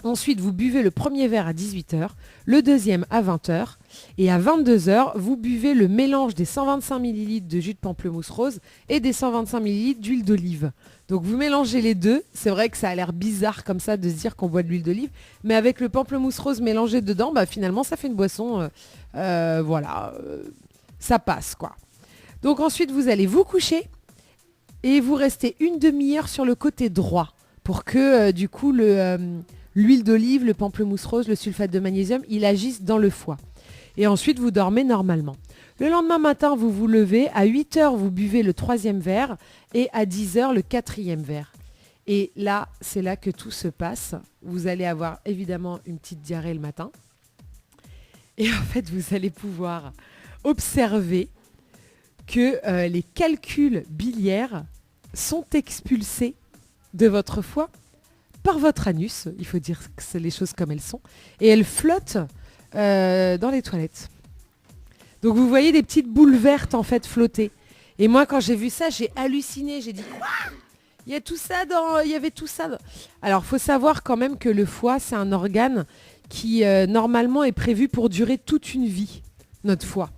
S3: Ensuite, vous buvez le premier verre à 18h, le deuxième à 20h. Et à 22h, vous buvez le mélange des 125 ml de jus de pamplemousse rose et des 125 ml d'huile d'olive. Donc vous mélangez les deux. C'est vrai que ça a l'air bizarre comme ça de se dire qu'on boit de l'huile d'olive. Mais avec le pamplemousse rose mélangé dedans, finalement, ça fait une boisson. Ça passe, quoi. Donc ensuite, vous allez vous coucher et vous restez une demi-heure sur le côté droit pour que, du coup, l'huile d'olive, le pamplemousse rose, le sulfate de magnésium, il agisse dans le foie. Et ensuite, vous dormez normalement. Le lendemain matin, vous vous levez. À 8h, vous buvez le 3e verre. Et à 10h, le 4e verre. Et là, c'est là que tout se passe. Vous allez avoir évidemment une petite diarrhée le matin. Et en fait, vous allez pouvoir observer que les calculs biliaires sont expulsés de votre foie par votre anus. Il faut dire que c'est les choses comme elles sont. Et elles flottent dans les toilettes. Donc vous voyez des petites boules vertes en fait flotter. Et moi quand j'ai vu ça, j'ai halluciné. J'ai dit quoi? Il y avait tout ça. Alors il faut savoir quand même que le foie, c'est un organe qui normalement est prévu pour durer toute une vie, notre foie.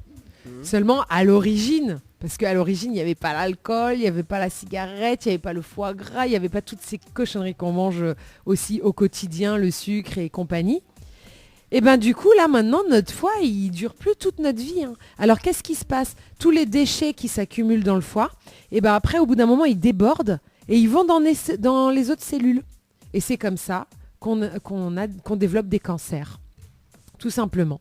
S3: Seulement à l'origine, parce qu'à l'origine, il n'y avait pas l'alcool, il n'y avait pas la cigarette, il n'y avait pas le foie gras, il n'y avait pas toutes ces cochonneries qu'on mange aussi au quotidien, le sucre et compagnie. Et du coup, là maintenant, notre foie, il dure plus toute notre vie. Alors qu'est-ce qui se passe? Tous les déchets qui s'accumulent dans le foie, après, au bout d'un moment, ils débordent et ils vont dans les autres cellules. Et c'est comme ça qu'on développe des cancers, tout simplement.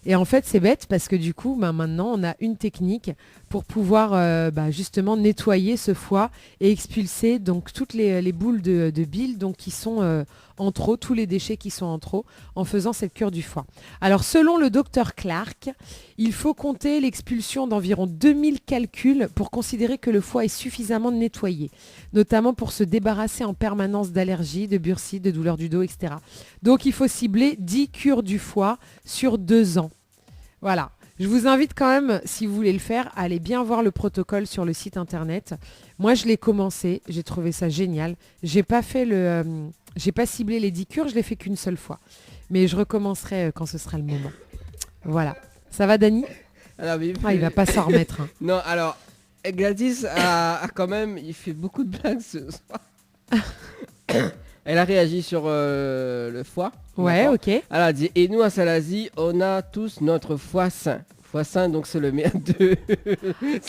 S3: Et en fait, c'est bête parce que du coup, maintenant, on a une technique pour pouvoir justement nettoyer ce foie et expulser donc toutes les boules de bile donc, qui sont en trop, tous les déchets qui sont en trop, en faisant cette cure du foie. Alors, selon le docteur Clark, il faut compter l'expulsion d'environ 2000 calculs pour considérer que le foie est suffisamment nettoyé, notamment pour se débarrasser en permanence d'allergies, de bursites, de douleurs du dos, etc. Donc, il faut cibler 10 cures du foie sur 2 ans. Voilà. Je vous invite quand même, si vous voulez le faire, à aller bien voir le protocole sur le site internet. Moi, je l'ai commencé, j'ai trouvé ça génial. J'ai pas ciblé les 10 cures, je l'ai fait qu'une seule fois. Mais je recommencerai quand ce sera le moment. Voilà. Ça va, Dany?
S2: Alors, oui,
S3: il va pas s'en remettre.
S2: Non, alors, Gladys a quand même, il fait beaucoup de blagues ce soir. Elle a réagi sur le foie.
S3: Ouais, ok.
S2: Elle a dit, et nous à Salazie, on a tous notre foie sain. Foie sain, donc c'est le mien de...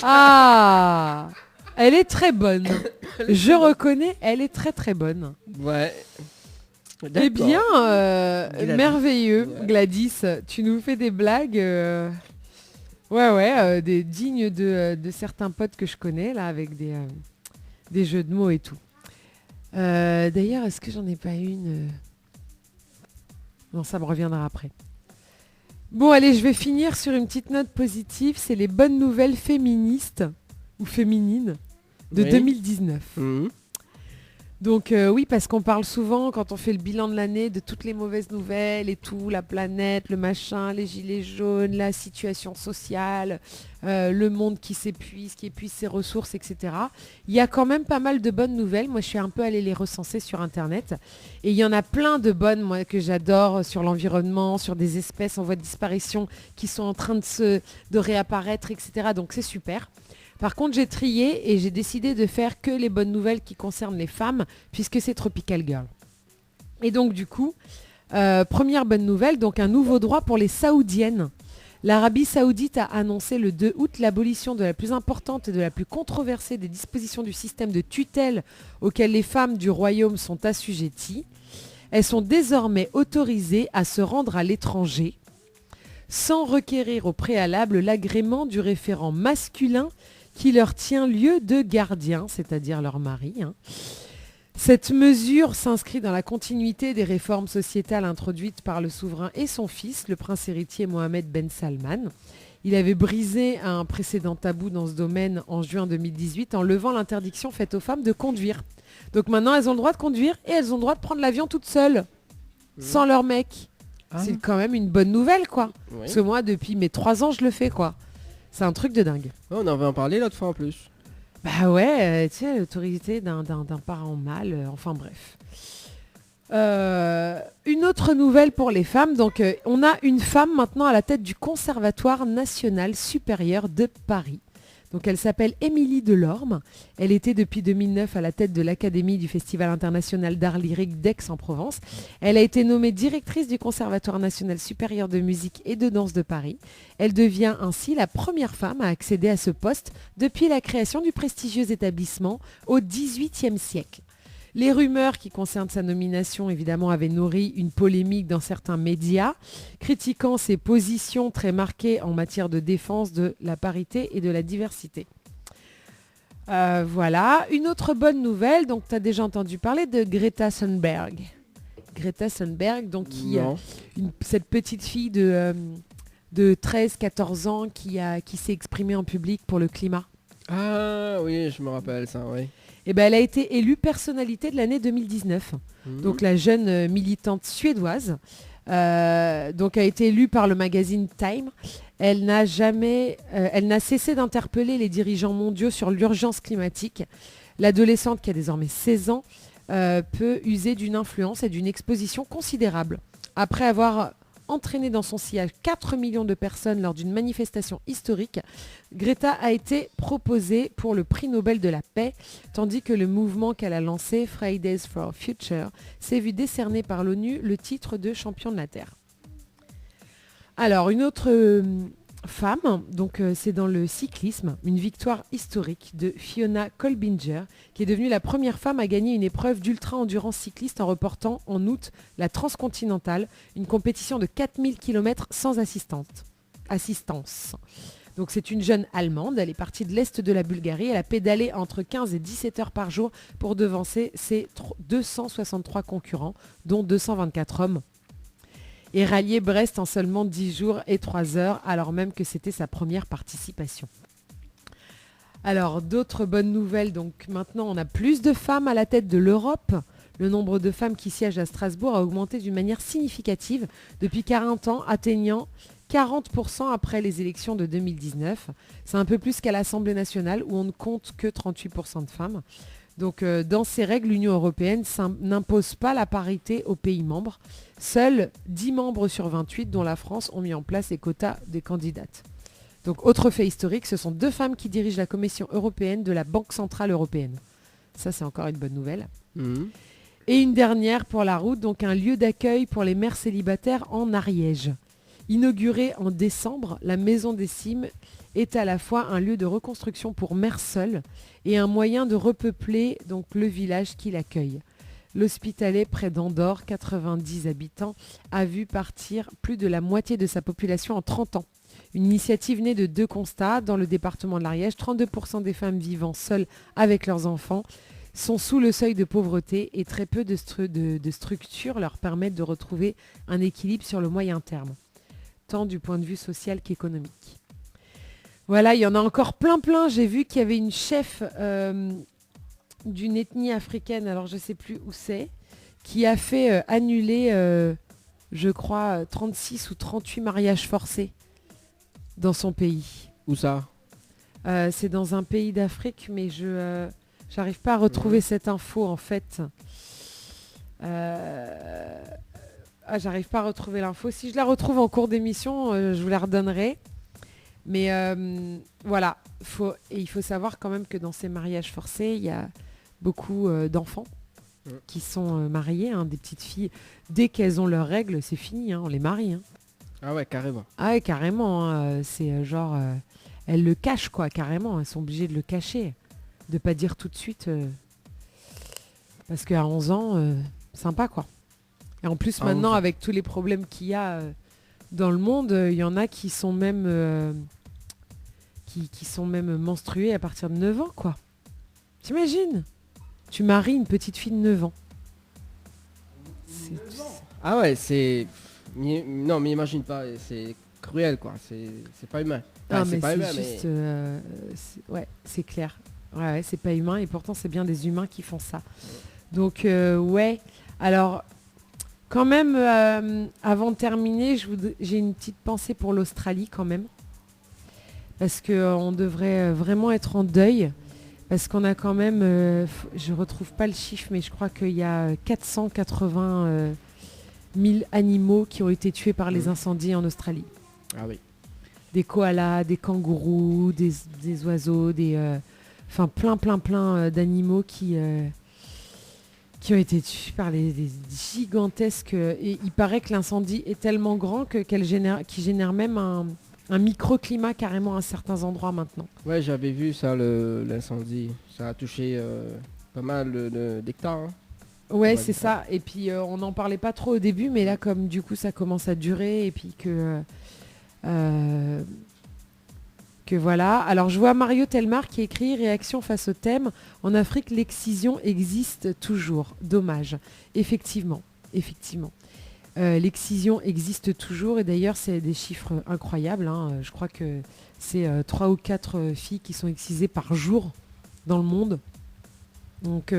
S3: Ah, elle est très bonne. Je reconnais, elle est très très bonne.
S2: Ouais.
S3: Eh bien, merveilleux,
S2: ouais.
S3: Gladys. Tu nous fais des blagues des dignes de certains potes que je connais, là, avec des jeux de mots et tout. D'ailleurs, est-ce que j'en ai pas une Non, ça me reviendra après. Bon, allez, je vais finir sur une petite note positive. C'est les bonnes nouvelles féministes ou féminines de 2019. Mmh. Donc oui, parce qu'on parle souvent, quand on fait le bilan de l'année, de toutes les mauvaises nouvelles et tout, la planète, le machin, les gilets jaunes, la situation sociale, le monde qui s'épuise, qui épuise ses ressources, etc. Il y a quand même pas mal de bonnes nouvelles. Moi, je suis un peu allée les recenser sur Internet. Et il y en a plein de bonnes, moi, que j'adore, sur l'environnement, sur des espèces en voie de disparition qui sont en train de réapparaître, etc. Donc c'est super. Par contre, j'ai trié et j'ai décidé de faire que les bonnes nouvelles qui concernent les femmes, puisque c'est Tropical Girl. Et donc du coup, première bonne nouvelle, donc un nouveau droit pour les Saoudiennes. L'Arabie Saoudite a annoncé le 2 août l'abolition de la plus importante et de la plus controversée des dispositions du système de tutelle auquel les femmes du royaume sont assujetties. Elles sont désormais autorisées à se rendre à l'étranger sans requérir au préalable l'agrément du référent masculin qui leur tient lieu de gardien, c'est-à-dire leur mari. Cette mesure s'inscrit dans la continuité des réformes sociétales introduites par le souverain et son fils, le prince héritier Mohamed Ben Salman. Il avait brisé un précédent tabou dans ce domaine en juin 2018 en levant l'interdiction faite aux femmes de conduire. Donc maintenant, elles ont le droit de conduire et elles ont le droit de prendre l'avion toutes seules, sans leur mec. C'est quand même une bonne nouvelle, quoi. Oui. Parce que moi, depuis mes 3 ans, je le fais, quoi. C'est un truc de dingue.
S2: Oh, on en avait en parlé l'autre fois en plus.
S3: Bah ouais, tu sais, l'autorité d'un parent mâle, enfin bref. Une autre nouvelle pour les femmes. Donc, on a une femme maintenant à la tête du Conservatoire national supérieur de Paris. Donc, elle s'appelle Émilie Delorme. Elle était depuis 2009 à la tête de l'Académie du Festival international d'art lyrique d'Aix-en-Provence. Elle a été nommée directrice du Conservatoire national supérieur de musique et de danse de Paris. Elle devient ainsi la première femme à accéder à ce poste depuis la création du prestigieux établissement au XVIIIe siècle. Les rumeurs qui concernent sa nomination, évidemment, avaient nourri une polémique dans certains médias, critiquant ses positions très marquées en matière de défense de la parité et de la diversité. Voilà. Une autre bonne nouvelle, donc tu as déjà entendu parler de Greta Thunberg. Greta Thunberg, donc cette petite fille de 13-14 ans qui s'est exprimée en public pour le climat.
S2: Ah oui, je me rappelle ça, oui.
S3: Eh ben, elle a été élue personnalité de l'année 2019. Donc la jeune militante suédoise donc a été élue par le magazine Time. Elle n'a cessé d'interpeller les dirigeants mondiaux sur l'urgence climatique. L'adolescente, qui a désormais 16 ans, peut user d'une influence et d'une exposition considérable. Après avoir entraîné dans son sillage 4 millions de personnes lors d'une manifestation historique, Greta a été proposée pour le prix Nobel de la paix, tandis que le mouvement qu'elle a lancé, Fridays for Future, s'est vu décerner par l'ONU le titre de champion de la Terre. Alors, une autre femme, donc c'est dans le cyclisme, une victoire historique de Fiona Kolbinger, qui est devenue la première femme à gagner une épreuve d'ultra-endurance cycliste en reportant en août la Transcontinentale, une compétition de 4000 km sans assistance. Donc c'est une jeune Allemande, elle est partie de l'Est de la Bulgarie, elle a pédalé entre 15 et 17 heures par jour pour devancer ses 263 concurrents, dont 224 hommes. Et rallier Brest en seulement 10 jours et 3 heures, alors même que c'était sa première participation. Alors, d'autres bonnes nouvelles. Donc maintenant, on a plus de femmes à la tête de l'Europe. Le nombre de femmes qui siègent à Strasbourg a augmenté d'une manière significative depuis 40 ans, atteignant 40% après les élections de 2019. C'est un peu plus qu'à l'Assemblée nationale, où on ne compte que 38% de femmes. Donc, dans ces règles, l'Union européenne n'impose pas la parité aux pays membres. Seuls 10 membres sur 28, dont la France, ont mis en place les quotas des candidates. Donc, autre fait historique, ce sont 2 femmes qui dirigent la Commission européenne de la Banque centrale européenne. Ça, c'est encore une bonne nouvelle. Et une dernière pour la route, donc un lieu d'accueil pour les mères célibataires en Ariège. Inaugurée en décembre, la Maison des Cimes est à la fois un lieu de reconstruction pour mères seules et un moyen de repeupler donc le village qui l'accueille. L'Hospitalet, près d'Andorre, 90 habitants, a vu partir plus de la moitié de sa population en 30 ans. Une initiative née de 2 constats. Dans le département de l'Ariège, 32% des femmes vivant seules avec leurs enfants sont sous le seuil de pauvreté et très peu de structures leur permettent de retrouver un équilibre sur le moyen terme, tant du point de vue social qu'économique. Voilà, il y en a encore plein. J'ai vu qu'il y avait une chef d'une ethnie africaine, alors je ne sais plus où c'est, qui a fait annuler, je crois, 36 ou 38 mariages forcés dans son pays.
S2: Où ça ?
S3: C'est dans un pays d'Afrique, mais je n'arrive pas à retrouver cette info en fait. J'arrive pas à retrouver l'info. Si je la retrouve en cours d'émission, je vous la redonnerai. Mais voilà, il faut savoir quand même que dans ces mariages forcés, il y a beaucoup d'enfants qui sont mariés, hein, des petites filles. Dès qu'elles ont leurs règles, c'est fini, hein, on les marie. Hein.
S2: Ah ouais, carrément.
S3: Ah ouais, carrément. Hein, c'est genre, elles le cachent, quoi, carrément. Elles sont obligées de le cacher, de pas dire tout de suite. Parce qu'à 11 ans, sympa, quoi. Et en plus, maintenant, avec tous les problèmes qu'il y a dans le monde, il y en a qui sont même qui sont même menstruées à partir de 9 ans, quoi. T'imagines ? Tu maries une petite fille de 9 ans.
S2: Ah ouais, c'est... Non, mais imagine pas, c'est cruel, quoi. C'est pas humain.
S3: Enfin, mais c'est humain, juste... Ouais, c'est clair. Ouais, c'est pas humain et pourtant, c'est bien des humains qui font ça. Donc, ouais. Alors... Quand même, avant de terminer, j'ai une petite pensée pour l'Australie quand même. Parce qu'on devrait vraiment être en deuil. Parce qu'on a quand même, je ne retrouve pas le chiffre, mais je crois qu'il y a 480 000 animaux qui ont été tués par les incendies en Australie.
S2: Ah oui.
S3: Des koalas, des kangourous, des oiseaux, enfin plein d'animaux qui ont été tués par des gigantesques... Et il paraît que l'incendie est tellement grand qu'il génère même un microclimat carrément à certains endroits maintenant.
S2: Ouais, j'avais vu ça, l'incendie. Ça a touché pas mal d'hectares. Hein.
S3: Ouais, c'est ça. Et puis on n'en parlait pas trop au début, mais là, comme du coup ça commence à durer, et puis que voilà. Alors je vois Mario Telmar qui écrit réaction face au thème. En Afrique, l'excision existe toujours. Dommage. Effectivement. L'excision existe toujours et d'ailleurs c'est des chiffres incroyables. Hein. Je crois que c'est 3 ou 4 filles qui sont excisées par jour dans le monde. Donc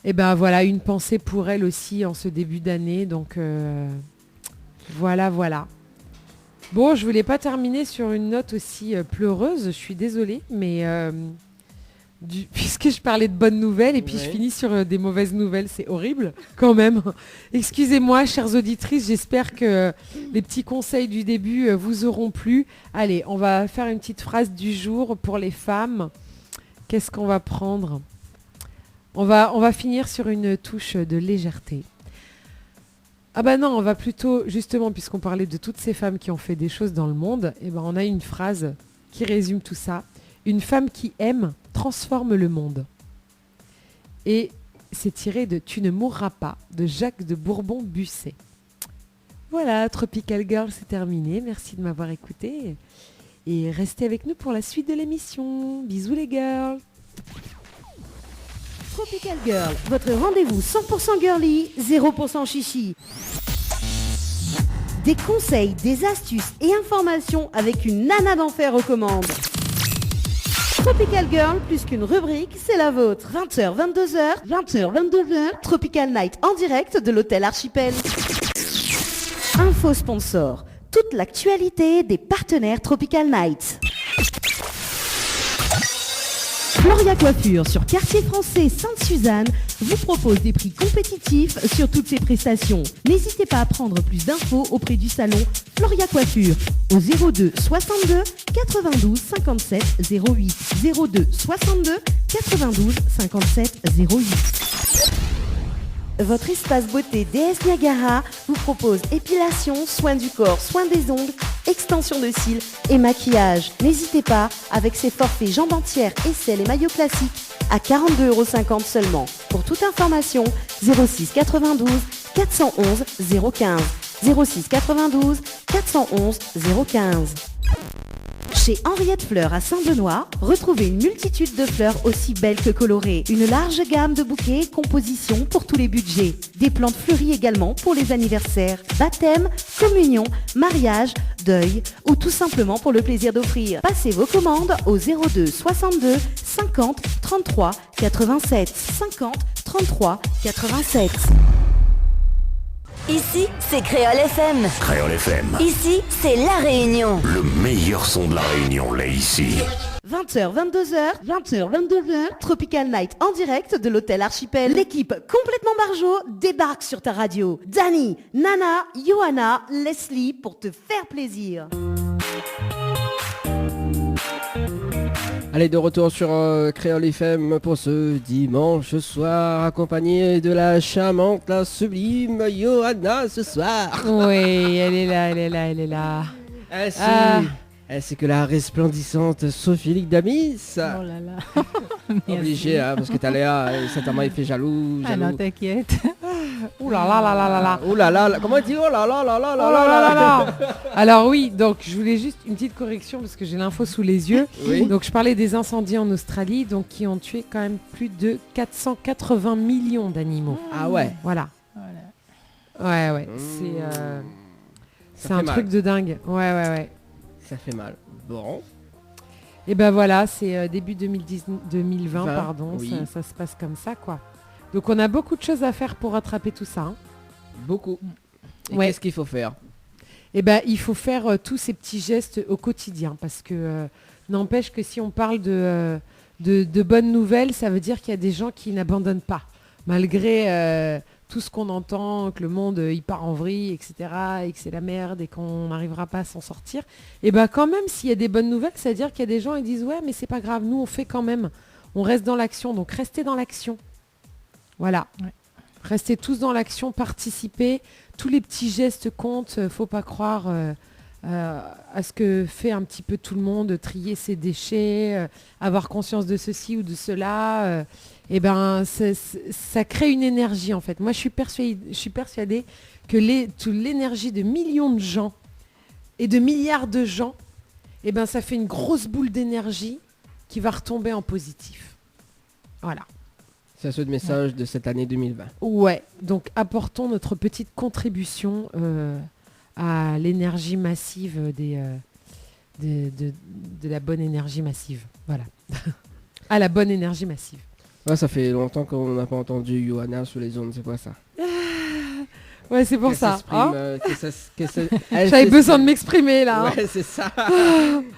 S3: et ben voilà, une pensée pour elles aussi en ce début d'année. Donc voilà. Bon, je voulais pas terminer sur une note aussi pleureuse, je suis désolée, mais puisque je parlais de bonnes nouvelles et puis je finis sur des mauvaises nouvelles, c'est horrible quand même. Excusez-moi, chères auditrices, j'espère que les petits conseils du début vous auront plu. Allez, on va faire une petite phrase du jour pour les femmes. Qu'est-ce qu'on va prendre ? On va finir sur une touche de légèreté. Ah bah non, on va plutôt, justement, puisqu'on parlait de toutes ces femmes qui ont fait des choses dans le monde, et ben on a une phrase qui résume tout ça. Une femme qui aime transforme le monde. Et c'est tiré de Tu ne mourras pas de Jacques de Bourbon-Busset. Voilà, Tropical Girl, c'est terminé. Merci de m'avoir écouté. Et restez avec nous pour la suite de l'émission. Bisous les girls.
S1: Tropical Girl, votre rendez-vous 100% girly, 0% chichi. Des conseils, des astuces et informations avec une nana d'enfer aux commandes. Tropical Girl, plus qu'une rubrique, c'est la vôtre. 20h, 22h, Tropical Night en direct de l'hôtel Archipel. Info sponsor, toute l'actualité des partenaires Tropical Night. Floria Coiffure sur Quartier Français Sainte-Suzanne vous propose des prix compétitifs sur toutes ses prestations. N'hésitez pas à prendre plus d'infos auprès du salon Floria Coiffure au 02 62 92 57 08 02 62 92 57 08. Votre espace beauté DS Niagara vous propose épilation, soins du corps, soins des ongles, extension de cils et maquillage. N'hésitez pas avec ses forfaits jambes entières, aisselles et maillots classiques à 42,50 € seulement. Pour toute information, 06 92 411 015. 06 92 411 015. Chez Henriette Fleurs à Saint-Benoît, retrouvez une multitude de fleurs aussi belles que colorées. Une large gamme de bouquets et compositions pour tous les budgets. Des plantes fleuries également pour les anniversaires, baptême, communion, mariage, deuil ou tout simplement pour le plaisir d'offrir. Passez vos commandes au 02 62 50 33 87. 50 33 87.
S6: Ici, c'est Créole FM.
S5: Créole FM.
S6: Ici, c'est La Réunion.
S5: Le meilleur son de la Réunion, là, ici.
S1: 20h, 22h, 20h, 22h, Tropical Night en direct de l'hôtel Archipel. L'équipe complètement barjo débarque sur ta radio. Dani, Nana, Johanna, Leslie pour te faire plaisir.
S2: Allez, de retour sur Créole FM pour ce dimanche soir, accompagné de la charmante, la sublime Johanna ce soir.
S3: Oui, elle est là, elle est là, elle est là.
S2: Ainsi que la resplendissante Sophie Damis.
S4: Oh là là.
S2: Obligé, hein, parce que t'as Léa, certainement il fait jaloux.
S4: Ah non, t'inquiète.
S3: Ouh là là là là là là.
S2: Ouh là là, comment il dit oh là là là là
S3: Oh
S2: là
S3: là
S2: là
S3: là là. Alors oui, donc je voulais juste une petite correction parce que j'ai l'info sous les yeux.
S2: Oui.
S3: Donc je parlais des incendies en Australie, donc qui ont tué quand même plus de 480 millions d'animaux.
S2: Ah ouais.
S3: Voilà.
S4: Voilà.
S3: Ouais.
S2: Ça
S3: C'est un
S2: fait mal.
S3: truc de dingue. Ouais.
S2: Ça fait mal. Bon.
S3: Et ben voilà, c'est début 2020,
S2: 20,
S3: pardon.
S2: oui.
S3: Ça se passe comme ça, quoi. Donc on a beaucoup de choses à faire pour rattraper tout ça. Hein.
S2: Beaucoup. Et
S3: Ouais.
S2: qu'est-ce qu'il faut faire?
S3: Eh ben, il faut faire tous ces petits gestes au quotidien parce que n'empêche que si on parle de bonnes nouvelles, ça veut dire qu'il y a des gens qui n'abandonnent pas. Malgré tout ce qu'on entend, que le monde il part en vrille, etc., et que c'est la merde et qu'on n'arrivera pas à s'en sortir, et ben quand même, s'il y a des bonnes nouvelles, ça veut dire qu'il y a des gens qui disent « Ouais, mais c'est pas grave, nous on fait quand même. On reste dans l'action, donc restez dans l'action. » Voilà.
S4: Ouais.
S3: Restez tous dans l'action, participez. Tous les petits gestes comptent. Faut pas croire à ce que fait un petit peu tout le monde, trier ses déchets, avoir conscience de ceci ou de cela. Et ben, ça crée une énergie en fait. Moi, je suis persuadée que toute l'énergie de millions de gens et de milliards de gens, et ben, ça fait une grosse boule d'énergie qui va retomber en positif. Voilà.
S2: C'est ce message de cette année 2020.
S3: Ouais, donc apportons notre petite contribution à l'énergie massive de la bonne énergie massive. Voilà. À la bonne énergie massive.
S2: Ouais, ça fait longtemps qu'on n'a pas entendu Johanna sur les ondes, c'est quoi ça?
S3: Ouais, c'est pour
S2: Qu'elle
S3: ça.
S2: s'exprime,
S3: Hein
S2: J'avais
S3: besoin de m'exprimer là.
S2: Ouais, c'est ça.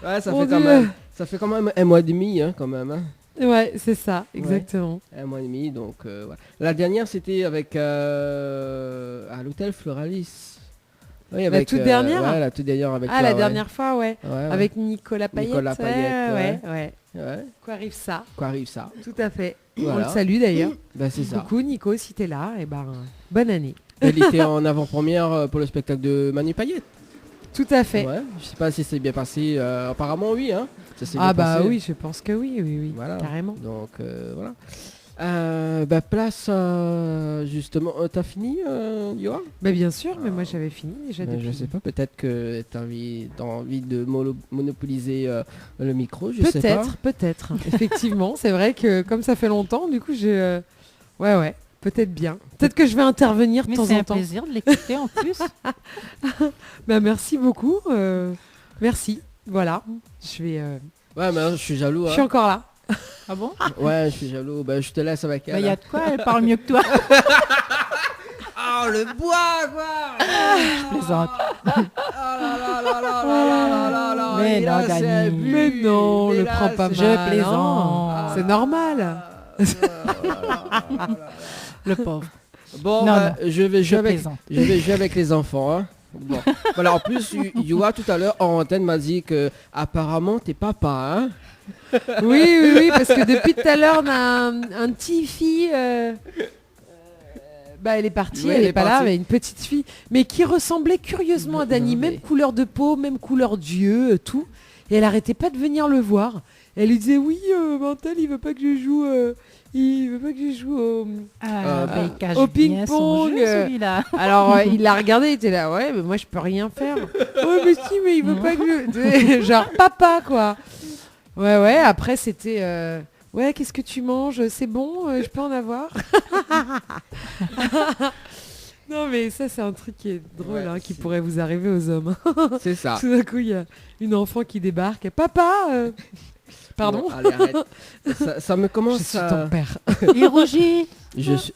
S2: Ouais, ça
S3: Mon
S2: fait quand
S3: Dieu.
S2: même. Ça fait quand même un mois et demi, hein, quand même. Hein.
S3: Ouais, c'est ça, exactement.
S2: Un mois et demi, donc voilà. La dernière, c'était avec à l'hôtel Floralis. Oui, avec,
S3: toute dernière
S2: ouais, la toute dernière avec
S3: Ah,
S2: toi,
S3: la
S2: ouais.
S3: dernière fois, ouais.
S2: Ouais, ouais.
S3: Avec Nicolas Payette.
S2: Nicolas Payette,
S3: ouais.
S2: Ouais.
S3: Quoi arrive ça?
S2: Quoi arrive ça?
S3: Tout à fait.
S2: Voilà.
S3: On le salue d'ailleurs.
S2: Ben, c'est ça.
S3: Coucou Nico, si t'es là, et ben bonne année.
S2: Elle était en avant-première pour le spectacle de Manu Payette.
S3: Tout à fait.
S2: Ouais. Je sais pas si c'est bien passé. Apparemment, oui. Hein. Ça s'est
S3: Ah
S2: bien
S3: bah
S2: passé.
S3: oui, je pense que oui,
S2: Voilà.
S3: carrément.
S2: Donc voilà. Place justement. T'as fini, Yoa?
S3: Bah bien sûr, mais moi j'avais fini déjà
S2: Je
S3: depuis.
S2: sais pas, peut-être que t'as envie de monopoliser le micro, je sais pas.
S3: Peut-être. Effectivement, c'est vrai que comme ça fait longtemps, du coup j'ai... Ouais, peut-être bien. Peut-être que je vais intervenir de
S4: Mais
S3: temps
S4: c'est
S3: en
S4: un
S3: temps.
S4: plaisir de l'écouter en plus.
S3: Bah merci beaucoup. Merci. Voilà. Je vais...
S2: Ouais, mais je suis jaloux.
S3: Je suis
S2: Hein.
S3: encore là.
S4: Ah bon?
S2: Ouais, je suis jaloux. Bah, je te laisse avec elle.
S4: Il y a de quoi, elle parle mieux que toi.
S2: Oh, le bois, quoi.
S4: Je plaisante. Mais
S2: Et
S4: non,
S2: là, c'est
S4: Dani.
S2: bu.
S3: Mais non,
S2: Et
S3: le
S2: là,
S3: prends pas mal.
S2: c'est-
S4: Je plaisante.
S3: hein. C'est normal.
S4: Le pauvre.
S2: Bon,
S4: Non,
S2: bah, je vais
S4: Je
S2: jouer avec
S4: plaisante.
S2: Je vais jouer avec les enfants. Hein. Bon. Voilà, en plus, Yoa tout à l'heure en antenne m'a dit que apparemment t'es papa. Hein.
S3: Oui, parce que depuis tout à l'heure, on a un petit fille. Bah, elle est partie,
S2: Oui,
S3: elle
S2: elle
S3: est
S2: est
S3: pas là,
S2: partie.
S3: mais une petite fille, mais qui ressemblait curieusement à Dani, même couleur de peau, même couleur d'yeux, tout. Et elle arrêtait pas de venir le voir. Elle lui disait oui, Mantel, il veut pas que je joue. Il veut pas que je joue au...
S4: Il cache
S3: au
S4: bien son
S3: ping-pong,
S4: jeu, celui-là.
S3: Alors il l'a regardé, il était là, ouais, mais moi je peux rien faire. Ouais, mais si, mais il veut pas que je... Genre papa, quoi. Ouais, après c'était... Ouais, qu'est-ce que tu manges? C'est bon, je peux en avoir? Non, mais ça, c'est un truc qui est drôle,
S2: Ouais,
S3: hein, qui
S2: c'est-
S3: pourrait vous arriver aux hommes.
S2: C'est ça.
S3: Tout d'un coup, il y a une enfant qui débarque. Papa Pardon?
S2: Bon, allez, arrête. Ça me
S3: Je
S2: commence
S3: suis
S2: à...
S3: ton père.
S4: Il rougit.
S2: Je suis...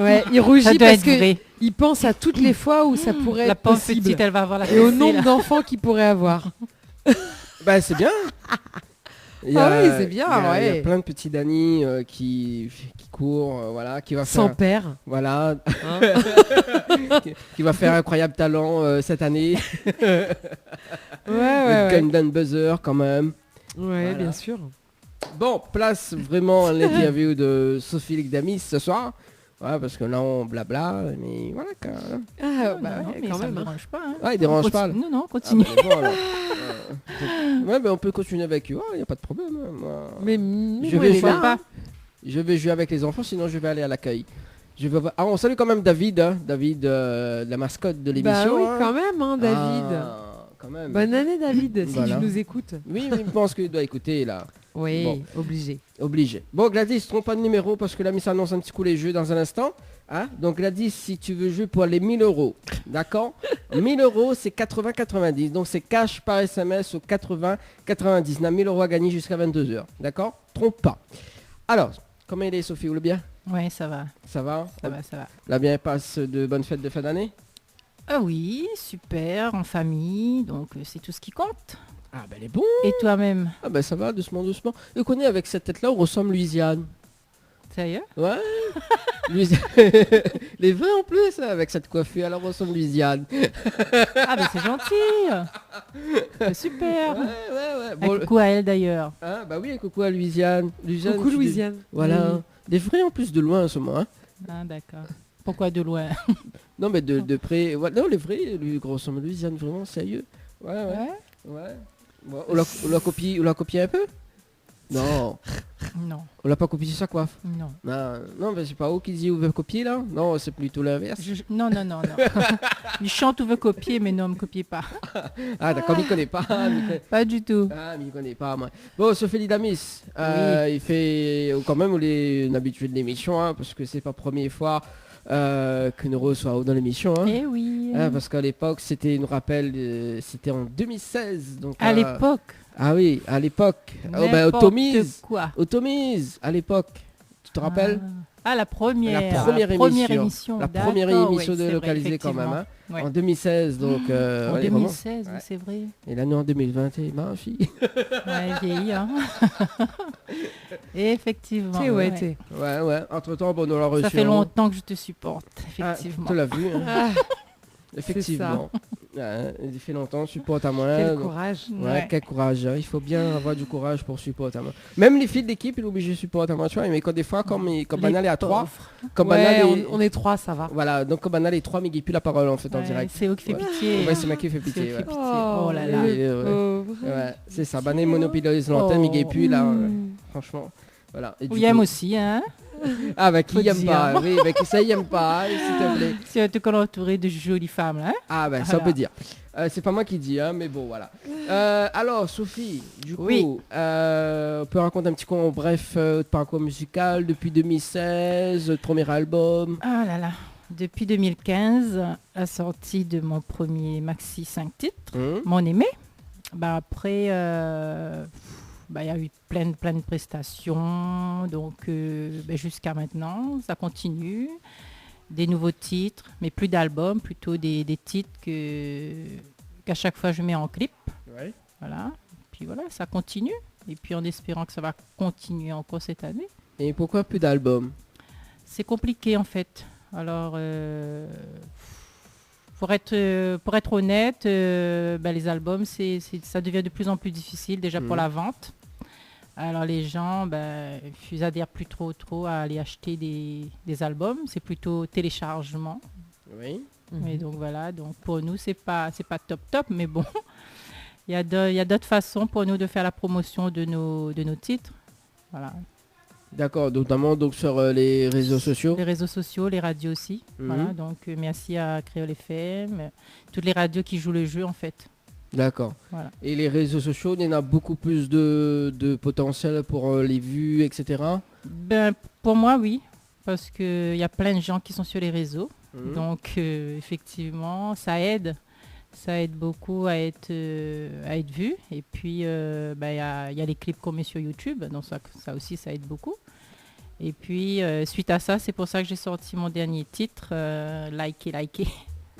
S3: Ouais, il
S4: Ça
S3: rougit
S4: doit
S3: parce
S4: être
S3: que
S4: vrai.
S3: il pense à toutes les fois où ça pourrait
S4: La
S3: être
S4: pauvre
S3: possible.
S4: petite, elle va avoir la
S3: Et au
S4: fessée,
S3: nombre
S4: là.
S3: d'enfants qu'il pourrait avoir.
S2: Bah c'est bien.
S3: Oui, c'est bien,
S2: Il y a plein de petits Dani qui courent, voilà, qui va
S3: Sans
S2: faire...
S3: père.
S2: Voilà.
S3: Hein.
S2: qui va faire incroyable talent cette année.
S3: Ouais.
S2: Gundan Buzzer quand même.
S3: Ouais,
S2: Voilà.
S3: bien sûr.
S2: Bon, place vraiment à l'interview de Sophie Ligdamis ce soir. Ouais, parce que là on blabla, mais voilà quand même.
S3: Ah,
S4: Non, mais
S3: quand
S4: ça
S3: même.
S4: me
S3: hein.
S4: dérange pas. Hein.
S2: Ah, il dérange pas. Là.
S4: Non, continue.
S2: Ah, bah, bon, alors. Ouais, mais on peut continuer avec eux, il n'y a pas de problème. Hein, moi.
S3: Mais
S2: Je
S3: ouais,
S2: vais
S3: mais
S2: jouer
S3: là,
S2: pas. Je vais jouer avec les enfants, sinon je vais aller à l'accueil. Ah, on salue quand même David, hein. David, la mascotte de l'émission.
S3: Bah oui,
S2: hein.
S3: quand même, hein, David.
S2: Ah, quand même.
S3: Bonne année, David, si
S2: Voilà.
S3: tu nous écoutes.
S2: Oui, mais je pense qu'il doit écouter là.
S3: Oui,
S2: Bon.
S3: obligé.
S2: Obligé. Bon, Gladys, trompe pas de numéro parce que l'ami s'annonce un petit coup les jeux dans un instant. Hein, donc Gladys, si tu veux jouer pour les 1000 €, d'accord. 1000 €, c'est 80-90. Donc c'est cash par SMS au 80-90. On a 1000 € à gagner jusqu'à 22h. D'accord. Trompe pas. Alors, comment il est, Sophie, ou le bien?
S4: Ouais, ça va.
S2: Ça va?
S4: Ça va.
S2: La bien passe de bonnes fêtes de fin d'année?
S4: Ah oui, super, en famille, donc c'est tout ce qui compte.
S2: Ah ben elle est bon.
S4: Et toi-même,
S2: Ah ben ça va, doucement. Et qu'on est avec cette tête-là, on ressemble Louisiane.
S4: sérieux?
S2: Ouais. Les vins en plus, hein, avec cette coiffure, alors on ressemble Louisiane.
S4: Ah ben c'est gentil. C'est super.
S2: Ouais.
S4: Un coucou à elle d'ailleurs.
S2: Ah, bah oui, coucou à Louisiane.
S3: Coucou, Louisiane.
S2: Voilà.
S3: Oui.
S2: Des vrais en plus de loin en ce moment. Hein.
S4: Ah d'accord. Pourquoi de loin?
S2: Non, mais de près. Ouais, non, les vrais, grosso modo, Louisiane, vraiment sérieux. Ouais. Bon, on l'a copié un peu? Non.
S4: Non,
S2: On l'a pas copié sa coiffe.
S4: non.
S2: Non, mais c'est pas où qui dit où veut copier là? Non, c'est plutôt l'inverse.
S4: Non. Il chante ou veut copier, mais non, me copiez pas.
S2: Ah, d'accord, il connaît pas.
S4: Pas du tout.
S2: Ah, mais il connaît pas, moi. Bon, Sophie Lidamis, il fait quand même une habituée de l'émission, hein, parce que c'est pas la première fois que nous reçoit dans l'émission. Hein.
S4: Eh oui.
S2: Parce qu'à l'époque, c'était, nous rappelle, c'était en 2016. Donc,
S4: À l'époque.
S2: Ah oui, à l'époque.
S4: N'importe
S2: Automise.
S4: quoi.
S2: Automise, à l'époque. Tu te rappelles?
S4: La première émission.
S2: La première
S4: D'accord,
S2: émission
S4: oui, c'est
S2: délocalisée
S4: vrai,
S2: quand même. Hein.
S4: Ouais.
S2: En 2016, donc...
S4: En
S2: ouais,
S4: 2016,
S2: vraiment.
S4: oui, c'est vrai.
S2: Et là, nous en 2021, ma fille.
S4: Ouais, vieilli, hein. Effectivement.
S3: C'est
S4: ouais.
S3: t'es.
S2: Ouais. Entre-temps, bon, on l'a reçu.
S4: Ça fait longtemps que je te supporte, effectivement.
S2: Tu l'as vu, hein.
S3: Ah,
S2: Effectivement. Il fait longtemps, supporte à moi.
S3: quel
S2: donc-
S3: courage.
S2: Ouais, quel courage. Hein. Il faut bien avoir du courage pour supporter à moi. Même les filles d'équipe, ils sont obligés de supporter à moi, tu vois. Mais quand des fois, quand Banal est à 3, quand
S3: Ouais,
S2: Banal est...
S3: on est 3, ça va.
S2: Voilà, donc quand Banal est 3, mais il plus la parole en fait en
S4: Ouais,
S2: direct.
S4: c'est eux qui fait
S2: Ouais.
S4: pitié.
S2: Ouais, c'est moi qui fait
S4: C'est eux
S2: pitié.
S4: qui
S2: Ouais.
S4: fait pitié. Oh là là.
S2: Ouais, c'est ça. Banal monopolise l'antenne, mais il plus là. Franchement. Voilà. Et du
S4: Oui, aime
S2: coup-
S4: aussi, hein.
S2: Ah, bah qui
S4: Faut
S2: aime
S4: dire.
S2: pas. Oui, bah qui ça y aime pas, s'il te plaît.
S4: Si tu es entouré de jolies femmes, là. Hein.
S2: Ah ben ça
S4: Voilà.
S2: on peut dire. C'est pas moi qui dis, hein, mais bon voilà. Alors Sophie, du coup,
S4: Oui.
S2: on peut raconter un petit coup en bref de parcours musical depuis 2016, le premier album.
S4: Ah là là. Depuis 2015, la sortie de mon premier maxi 5 titres, Mon aimé. Bah après, il y a eu plein de prestations, donc jusqu'à maintenant, ça continue. Des nouveaux titres, mais plus d'albums, plutôt des titres qu'à chaque fois je mets en clip.
S2: Ouais.
S4: Voilà. Puis voilà, ça continue. Et puis en espérant que ça va continuer encore cette année.
S2: Et pourquoi plus d'albums?
S4: C'est compliqué en fait. Alors, pour être honnête, les albums, ça devient de plus en plus difficile déjà pour la vente. Alors les gens, ils adhèrent plus trop à aller acheter des albums. C'est plutôt téléchargement.
S2: Oui.
S4: Et donc voilà, donc pour nous, c'est pas top, mais bon. Il y a d'autres façons pour nous de faire la promotion de nos titres. Voilà.
S2: D'accord, notamment donc sur les réseaux sociaux.
S4: Les réseaux sociaux, les radios aussi. Voilà, donc merci à Créole FM, toutes les radios qui jouent le jeu en fait.
S2: D'accord.
S4: Voilà.
S2: Et les réseaux sociaux, il y en a beaucoup plus de potentiel pour les vues, etc.
S4: Pour moi, oui, parce qu'il y a plein de gens qui sont sur les réseaux. Donc effectivement, ça aide beaucoup à être vu. Et puis, il y a les clips qu'on met sur YouTube, donc ça aussi, ça aide beaucoup. Et puis, suite à ça, c'est pour ça que j'ai sorti mon dernier titre, Liker,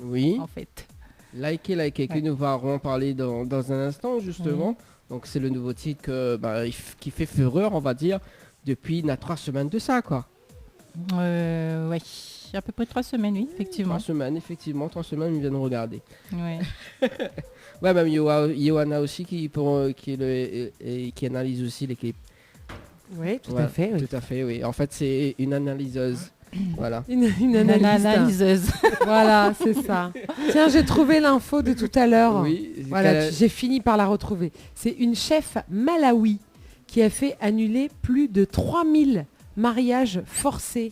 S2: Oui.
S4: en fait.
S2: Liker, que nous allons parler dans un instant, justement. Donc c'est le nouveau titre qui fait fureur, on va dire, depuis 3 semaines de ça, quoi.
S4: Ouais, à peu près 3 semaines, oui, effectivement.
S2: 3 semaines, effectivement, 3 semaines, ils viennent regarder.
S4: Ouais.
S2: Ouais, même Johanna aussi qui analyse aussi les clips.
S3: Oui, tout à fait. Oui.
S2: Tout à fait, oui. En fait, c'est une analyseuse. Voilà.
S3: Une analyseuse. Voilà, c'est ça. Tiens, j'ai trouvé l'info de tout à l'heure.
S2: Oui.
S3: Voilà, j'ai fini par la retrouver. C'est une chef malawi qui a fait annuler plus de 3000 mariages forcés.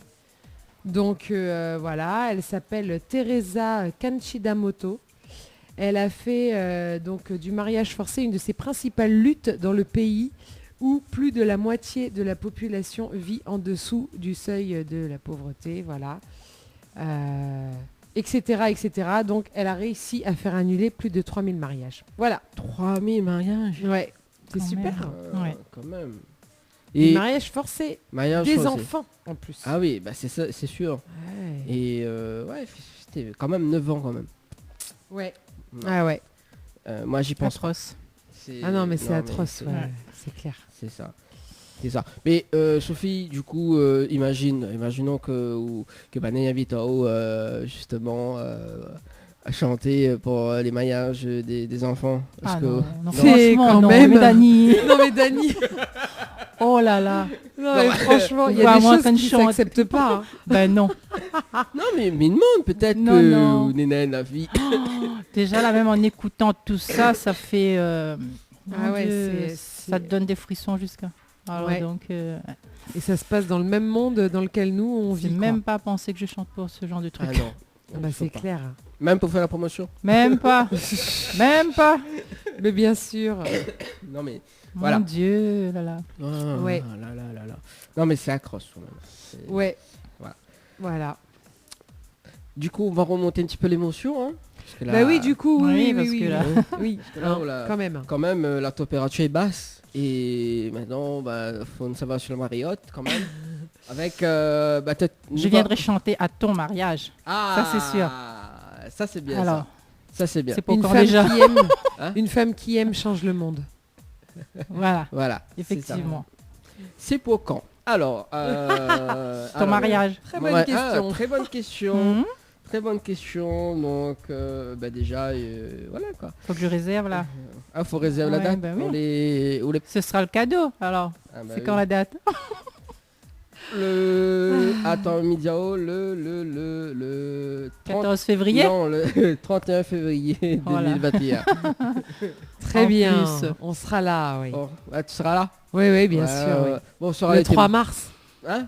S3: Donc voilà, elle s'appelle Teresa Kanchidamoto. Elle a fait donc du mariage forcé une de ses principales luttes dans le pays où plus de la moitié de la population vit en dessous du seuil de la pauvreté, voilà, etc., etc. Donc elle a réussi à faire annuler plus de 3000 mariages. Voilà.
S2: 3000 mariages.
S3: Ouais, c'est
S4: Quand
S3: super.
S4: même. Ouais.
S2: Quand même.
S3: Et mariage forcé.
S2: Mariage
S3: des
S2: forcé.
S3: enfants en plus.
S2: Ah oui, bah c'est ça, c'est sûr.
S3: Ouais.
S2: Et ouais, c'était quand même 9 ans quand même.
S3: Ouais.
S2: Non.
S3: Ah ouais.
S2: Moi j'y pense.
S4: Atroce.
S3: Ah non mais c'est atroce,
S2: mais
S3: ouais. C'est clair.
S2: C'est ça. C'est ça. Mais Sophie, du coup, imaginons que Bané invite justement à chanter pour les mariages des enfants. Parce que
S4: non,
S3: c'est
S4: franchement,
S3: quand même.
S4: mais Dani.
S3: Non mais Dani.
S4: Oh là là.
S3: Non mais franchement, il y a
S4: Bah,
S3: des
S4: moi,
S3: choses
S4: quand
S3: qui
S4: je chante-
S3: s'acceptent pas. Hein.
S4: Ben non.
S2: non, mais demande peut-être
S4: Non,
S2: que
S4: non.
S2: Nénène, la vie.
S4: Déjà là, même en écoutant tout ça, ça fait...
S3: Ah ouais,
S4: ça te donne des frissons jusqu'à... Alors
S3: Ouais.
S4: donc,
S3: Et ça se passe dans le même monde dans lequel nous on
S4: j'ai
S3: vit.
S4: même pas pensé que je chante pour ce genre de truc.
S2: Ah non.
S3: Ah bah,
S2: Il faut
S3: c'est
S2: pas.
S3: clair.
S2: Même pour faire la promotion.
S4: Même pas. Même pas.
S3: Mais bien sûr.
S2: Non mais.
S4: Mon
S2: Voilà.
S4: Dieu, là là.
S2: Ah,
S3: Ouais.
S2: là. Non mais c'est atroce quand même. C'est-
S3: Ouais.
S2: Voilà.
S3: Voilà.
S2: Du coup, on va remonter un petit peu l'émotion. Hein, parce que là,
S3: Bah oui, du coup,
S4: Oui,
S3: oui,
S4: parce
S3: oui,
S4: que
S3: oui.
S4: là-
S3: Oui,
S2: là,
S3: hein,
S2: on l'a-
S3: quand même.
S2: Quand même, la température est basse. Et maintenant, faut une savoir sur le Marriott quand même. Avec.
S4: Je viendrai chanter à ton mariage.
S2: Ah,
S4: Ça, c'est sûr.
S2: Ça, c'est bien.
S4: Alors,
S2: ça c'est bien.
S4: c'est pour
S3: Une
S4: quand
S3: femme,
S4: déjà.
S3: qui aime,
S2: Hein
S3: une femme qui aime change le monde.
S4: Voilà,
S2: Voilà. c'est ça.
S4: effectivement.
S2: C'est pour quand? Alors.
S4: Ton mariage.
S3: Très bonne question.
S2: Très bonne question.
S4: Mhm.
S2: Très bonne question. Donc, déjà, voilà quoi.
S4: Faut que je réserve là.
S2: Ah, faut réserver la
S4: Ouais,
S2: date.
S4: bah oui.
S2: On les...
S4: Ce sera le cadeau. Alors,
S2: Ah, bah
S4: c'est
S2: oui.
S4: quand la date?
S2: Attends, Midiao, le 30...
S4: 14 février.
S2: Non, le 31 février
S4: Voilà.
S2: 2021.
S3: Très
S4: En
S3: bien.
S4: plus.
S3: On sera là, oui.
S2: Bon, tu seras là?
S3: Oui, oui, bien
S2: Ouais,
S3: sûr.
S2: ouais.
S3: oui.
S2: Bon, on sera
S3: Le
S2: les
S3: 3 mars.
S2: Hein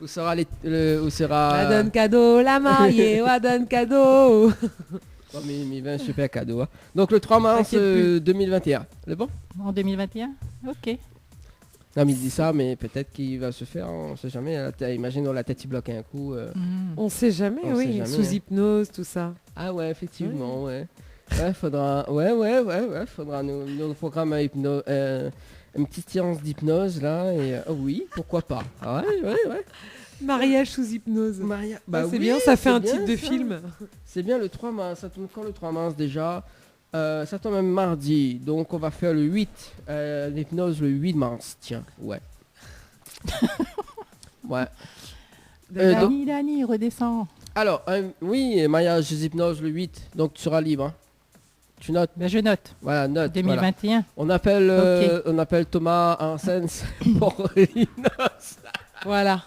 S2: Où sera
S3: La donne cadeau, la mariée, la donne cadeau.
S2: Oh, mais il va un super cadeau. Hein. Donc le 3 mars
S3: T'inquiète plus.
S2: 2021. C'est bon?
S4: En 2021. Ok.
S2: Non, mais il dit ça, mais peut-être qu'il va se faire, on sait jamais. Imagine dans la tête, il bloque un coup.
S4: Mhm.
S3: On sait jamais,
S2: On
S3: oui.
S2: sait jamais,
S3: Sous
S2: hein.
S3: hypnose, tout ça.
S2: Ah ouais, effectivement, ouais. Ouais, faudra, ouais, faudra nous programme une petite séance d'hypnose là et oui, pourquoi pas. Ah ouais.
S3: Mariage sous hypnose.
S2: Maria,
S3: Ah, c'est
S2: oui,
S3: bien, ça fait
S2: c'est
S3: un
S2: bien,
S3: titre de
S2: ça.
S3: film.
S2: C'est bien le 3 mars, ça tombe quand le 3 mars déjà ça tombe même mardi, donc on va faire le 8, l'hypnose le 8 mars, tiens, ouais. Ouais. Donc-
S4: Dani, redescends.
S2: Alors, oui, mariage des hypnoses le 8, donc tu seras libre. Hein. Tu notes,
S4: Ben, je note.
S2: voilà, note. Voilà.
S4: 2021.
S2: On appelle Thomas Hansens pour l'hypnose.
S3: Voilà.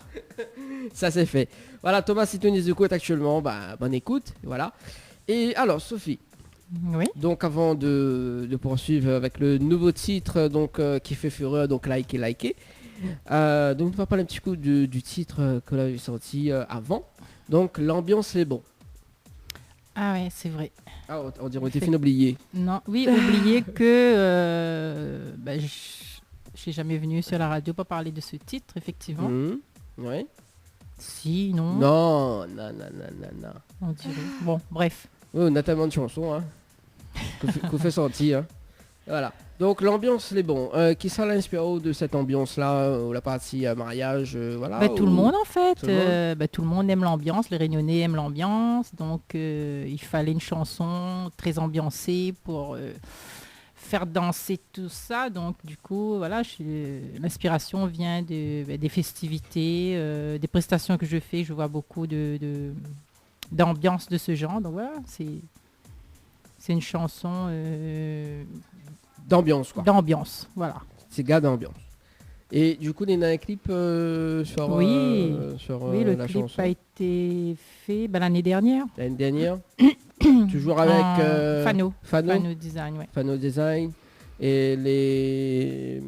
S2: Ça c'est fait. Voilà, Thomas, si tu nous écoutes actuellement, bonne écoute, voilà. Et alors, Sophie,
S4: Oui.
S2: donc avant de poursuivre avec le nouveau titre donc qui fait fureur, donc liker. Donc on va parler un petit coup du titre que l'on avait sorti avant. Donc l'ambiance est bon.
S4: Ah ouais, c'est vrai.
S2: Ah, on dirait que t'es fin oublié.
S4: Non, oui, oubliez que je suis jamais venu sur la radio pour parler de ce titre, effectivement.
S2: Ouais.
S4: Si, non,
S2: Non.
S4: on dirait. Bon, bref.
S2: Oui, on a tellement de chansons hein, qu'on fait sortir. Hein. Voilà. Donc l'ambiance est bon. Qui sera l'inspiré de cette ambiance-là, la partie mariage, voilà.
S4: Bah, tout le monde en fait.
S2: Tout le monde
S4: Tout le monde aime l'ambiance, les Réunionnais aiment l'ambiance. Donc il fallait une chanson très ambiancée pour faire danser tout ça. Donc du coup, voilà, l'inspiration vient des festivités, des prestations que je fais. Je vois beaucoup d'ambiance de ce genre. Donc voilà, c'est une chanson
S2: d'ambiance, quoi.
S4: D'ambiance, voilà.
S2: C'est gars d'ambiance. Et du coup, il y a un clip sur,
S4: oui, le
S2: la
S4: clip
S2: chanson.
S4: a été fait l'année dernière.
S2: L'année dernière. Toujours avec
S4: Fano
S2: Design,
S4: ouais.
S2: Fano Design. Et les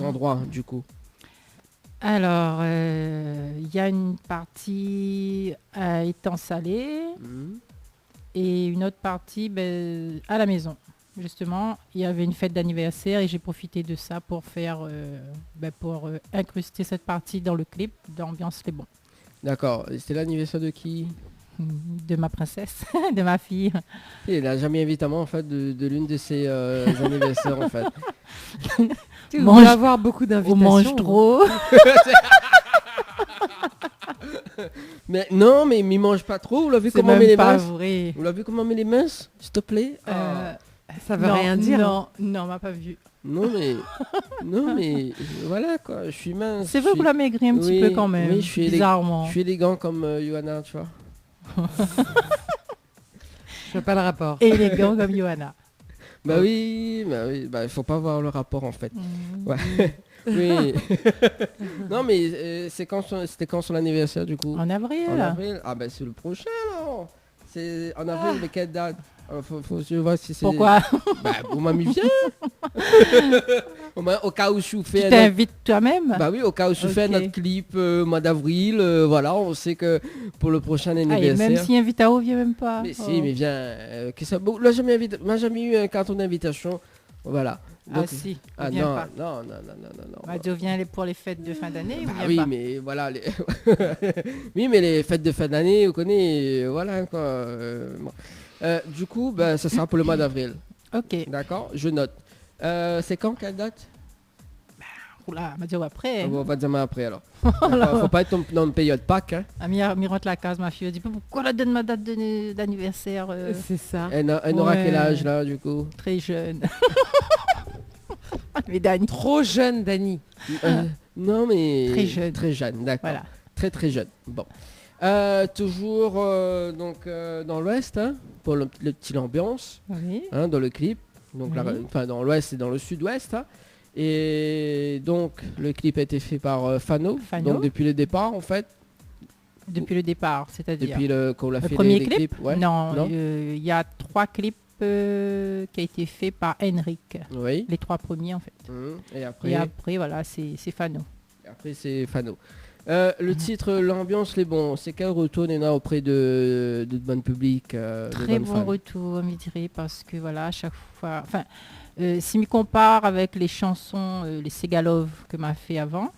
S2: endroits, du coup.
S4: Alors, il y a une partie à Étang Salé et une autre partie à la maison. Justement, il y avait une fête d'anniversaire et j'ai profité de ça pour faire, pour incruster cette partie dans le clip d'Ambiance Les Bons.
S2: D'accord. Et c'était l'anniversaire de qui?
S4: De ma princesse, de ma fille.
S2: Et il n'a jamais invité à moi, en fait, de l'une de ses anniversaires, en fait.
S3: Tu dois avoir beaucoup d'invitations.
S4: On mange trop.
S2: Mais non, mais il mange pas trop. Vous l'avez vu comment met les minces? Vous l'avez vu comment met les minces, s'il te plaît?
S3: Ça veut rien dire.
S4: Non, on m'a pas vu.
S2: Non mais voilà quoi, je suis mince.
S4: C'est vrai que vous la maigrez un petit peu quand même.
S2: Oui, bizarrement. Je suis élégant comme Johanna, tu vois.
S3: Je vois pas le rapport.
S4: Élégant comme Johanna.
S2: Bah oui, il faut pas voir le rapport en fait. Ouais. Oui. Non mais c'était quand son anniversaire du coup?
S4: En avril.
S2: Ah ben c'est le prochain là. C'est en avril, mais quelle date? Faut je vois si c'est...
S4: Pourquoi?
S2: Bon, mamie vient. Au cas où je fais...
S4: Tu t'invites toi-même?
S2: Bah oui, au cas où je fais notre clip mois d'avril, voilà, on sait que pour le prochain anniversaire...
S4: même si Invitao vient même pas.
S2: Mais si, mais viens. Là, j'ai jamais eu un carton d'invitation. Voilà.
S4: Donc, si,
S2: non.
S4: Radio vient pour les fêtes de fin d'année.
S2: Oui, pas. Mais voilà. Oui, mais les fêtes de fin d'année, vous connaissez, voilà quoi. Du coup, ça sera pour le mois d'avril.
S4: Ok.
S2: D'accord, je note. C'est quand, quelle date?
S4: Oula, on va dire après.
S2: On va dire après alors. Faut pas être dans une période Pâques. Hein.
S4: Ami rentre la case, ma fille. Elle dit pourquoi la donne ma date d'anniversaire
S3: C'est ça.
S2: Elle aura quel âge là du coup?
S4: Très jeune. Mais Dani.
S3: Trop jeune, Dani.
S2: Non mais
S4: très jeune.
S2: Très jeune, d'accord. Voilà. Très jeune. Bon. Toujours dans l'ouest, hein, pour le petit ambiance,
S4: oui.
S2: Hein, dans le clip. Donc
S4: oui.
S2: Dans l'ouest et dans le sud-ouest. Hein. Et donc le clip a été fait par Fano. Donc depuis le départ en fait.
S4: Depuis le départ, c'est-à-dire.
S2: Depuis qu'on l'a fait
S4: premier
S2: les
S4: clip.
S2: Ouais.
S4: Non, il y a 3 clips qui a été fait par Henrik.
S2: Oui.
S4: Les 3 premiers en fait.
S2: Et
S4: après voilà, c'est Fano.
S2: Et après c'est Fano. Le titre L'ambiance les bons, c'est quel retour Néna auprès de bonne public?
S4: Très bon retour, on me dirait, parce que voilà, à chaque fois, si je compare avec les chansons, les Segalov que m'a fait avant,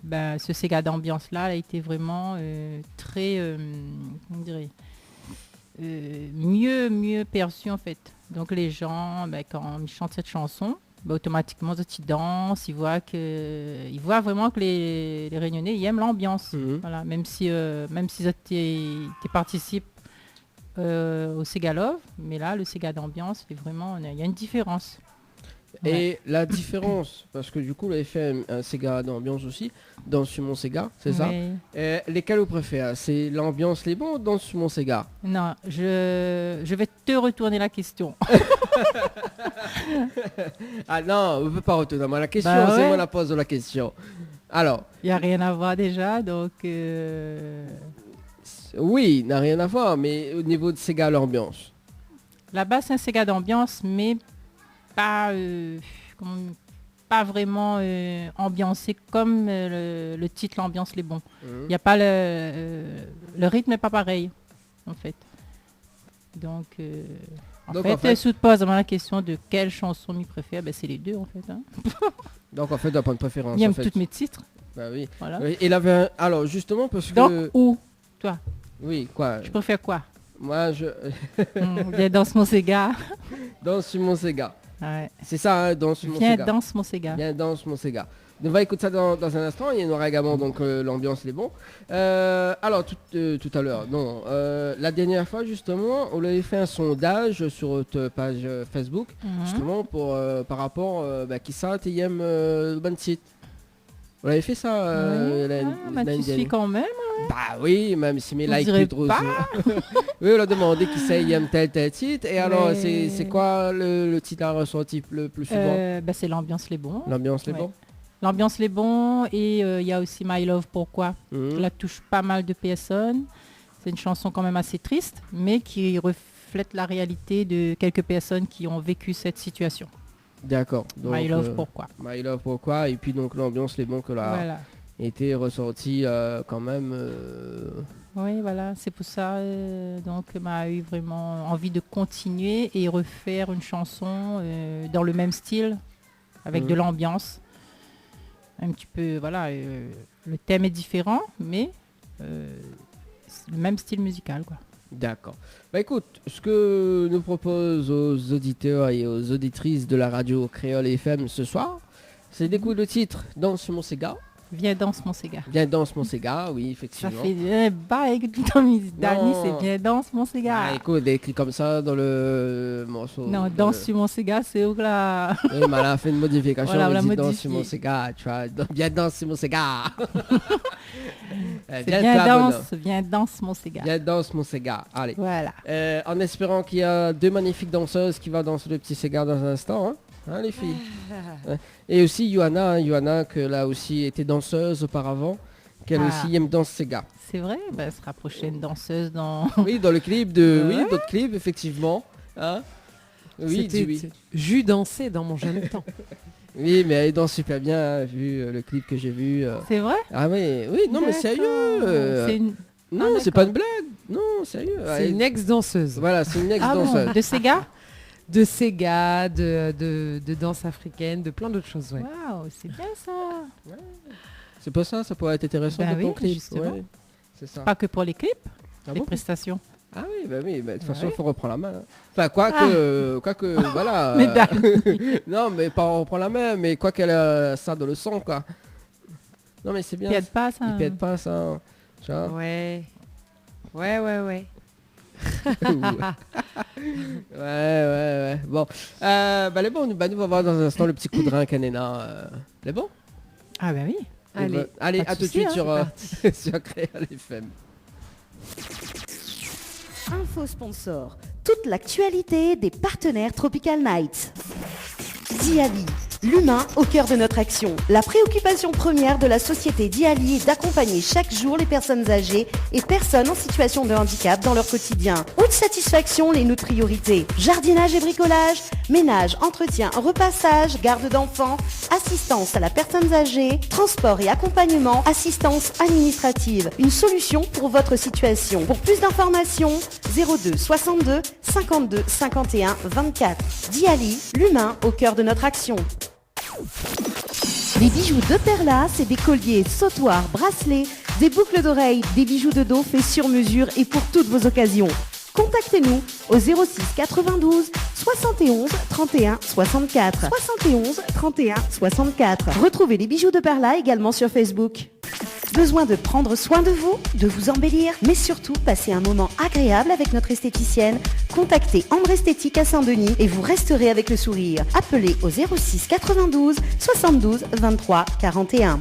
S4: ce Sega d'ambiance là a été vraiment très, comment dirais, mieux perçu en fait. Donc les gens, quand ils chantent cette chanson, automatiquement ils dansent, ils voient vraiment que les Réunionnais ils aiment l'ambiance. Voilà, même si tu participes au Segalov, mais là le Sega d'ambiance, il y a une différence.
S2: Et ouais. La différence, parce que du coup vous avez fait un Sega d'ambiance aussi, dans sur mon Sega, c'est ça? Lesquels vous préférez? C'est l'ambiance les bons ou dans sur mon Sega?
S4: Non, je vais te retourner la question.
S2: Ah non, on ne peut pas retourner la question,
S4: ouais.
S2: C'est moi la pose de la question. Alors.
S4: Il n'y a rien à voir déjà, donc...
S2: Oui, il n'a rien à voir, mais au niveau de Sega l'ambiance.
S4: Là-bas c'est un Sega d'ambiance, mais pas vraiment ambiancé comme le titre L'ambiance les bons. Il n'y a pas le rythme n'est pas pareil en fait. Donc en fait sous pose la question de quelle chanson m'y préfère, c'est les deux en fait. Hein.
S2: Donc en fait il n'y a pas de préférence.
S4: Il aime tous mes titres.
S2: Bah oui.
S4: Voilà.
S2: Oui, il avait alors justement parce que.
S4: Donc où toi?
S2: Oui, quoi?
S4: Je préfère quoi?
S2: Moi je.
S4: Dans mon Sega.
S2: Dans sur mon Sega.
S4: Ouais.
S2: C'est ça, hein, danse mon
S4: Viens,
S2: Sega.
S4: danse mon Sega.
S2: Viens, danse mon Sega. On va écouter ça dans un instant. Il y aura également donc l'ambiance, les bons. Alors tout à l'heure, non. La dernière fois justement, on avait fait un sondage sur notre page Facebook, justement pour par rapport qui ça t'aime le bon site. On avait fait ça.
S4: Tu suis quand même.
S2: Bah oui, même si mes
S4: On
S2: likes
S4: dirait
S2: plus trop.
S4: pas.
S2: Oui, on a demandé qui ça aime tel titre. Et alors, c'est quoi le titre à ressorti le plus souvent
S4: C'est l'ambiance les bons.
S2: L'ambiance les bons.
S4: L'ambiance les bons et il y a aussi My Love Pourquoi. La touche pas mal de personnes. C'est une chanson quand même assez triste, mais qui reflète la réalité de quelques personnes qui ont vécu cette situation.
S2: D'accord. Donc,
S4: My Love Pourquoi.
S2: My Love Pourquoi. Et puis donc l'ambiance les bons que là était ressorti quand même.
S4: Oui, voilà, c'est pour ça donc m'a eu vraiment envie de continuer et refaire une chanson dans le même style, avec de l'ambiance. Un petit peu, voilà, le thème est différent, mais c'est le même style musical, quoi.
S2: D'accord. Bah écoute, ce que nous propose aux auditeurs et aux auditrices de la radio Créole FM ce soir, c'est d'écouter le titre Danse mon Sega.
S4: Viens danse mon Sega.
S2: Viens danse mon Sega, oui, effectivement.
S4: Ça fait bail que tout le temps Dani, c'est bien danse mon Sega.
S2: Ah, écoute, des clics comme ça dans le morceau.
S4: Non, danse sur mon Sega, c'est où là.
S2: Oui, mais elle a fait une modification,
S4: voilà,
S2: on dit danse sur mon Sega, tu vois, viens danse sur mon Sega.
S4: Viens danse mon Sega.
S2: Viens danse mon Sega, allez.
S4: Voilà.
S2: En espérant qu'il y a deux magnifiques danseuses qui vont danser le petit Sega dans un instant, hein, les filles. Et aussi Johanna, que là aussi était danseuse auparavant, qu'elle aussi aime danse Sega.
S4: C'est vrai, elle sera prochaine danseuse dans...
S2: Oui, dans le clip oui, d'autres clips, effectivement. Hein, oui,
S3: oui. J'eus dansé dans mon jeune temps.
S2: Oui, mais elle danse super bien, hein, vu le clip que j'ai vu.
S4: C'est vrai?
S2: Ah oui, non, mais sérieux. Non, c'est pas une blague. Non, sérieux.
S3: C'est une ex-danseuse.
S2: Voilà, c'est une ex-danseuse.
S4: Bon, de Sega?
S3: De Sega, de danse africaine, de plein d'autres choses. Ouais.
S4: Waouh, c'est bien ça.
S2: Ouais. C'est pas ça pourrait être intéressant pour ton clip.
S4: Justement.
S2: C'est ça.
S4: Pas que pour les clips, les prestations.
S2: Ah oui, de toute façon, il faut reprendre la main. Hein. Enfin, quoique, voilà. Non, mais pas on reprend la main, mais quoi qu'elle a ça dans le sang, quoi. Non, mais c'est bien.
S4: Il pète pas ça.
S2: Il pète pas ça. Tu vois.
S3: Ouais.
S2: ouais. Bon. Les bons, nous va voir dans un instant le petit coup de rein Canena. Les bons.
S4: Ah oui.
S2: Allez, à tout de suite sur Créole FM.
S1: Info sponsor. Toute l'actualité des partenaires Tropical Nights. Diali, l'humain au cœur de notre action. La préoccupation première de la société Diali est d'accompagner chaque jour les personnes âgées et personnes en situation de handicap dans leur quotidien. Haute satisfaction, les notre priorité. Jardinage et bricolage, ménage, entretien, repassage, garde d'enfants, assistance à la personne âgée, transport et accompagnement, assistance administrative. Une solution pour votre situation. Pour plus d'informations, 02 62 52 51 24. Diali, l'humain au cœur de notre action. Les bijoux de Perla, c'est des colliers, sautoirs, bracelets, des boucles d'oreilles, des bijoux de dos faits sur mesure et pour toutes vos occasions. Contactez-nous au 06 92 71 31 64. 71 31 64. Retrouvez les bijoux de Perla également sur Facebook. Besoin de prendre soin de vous, de vous embellir, mais surtout passer un moment agréable avec notre esthéticienne? Contactez Ambre Esthétique à Saint-Denis et vous resterez avec le sourire. Appelez au 06 92 72 23 41.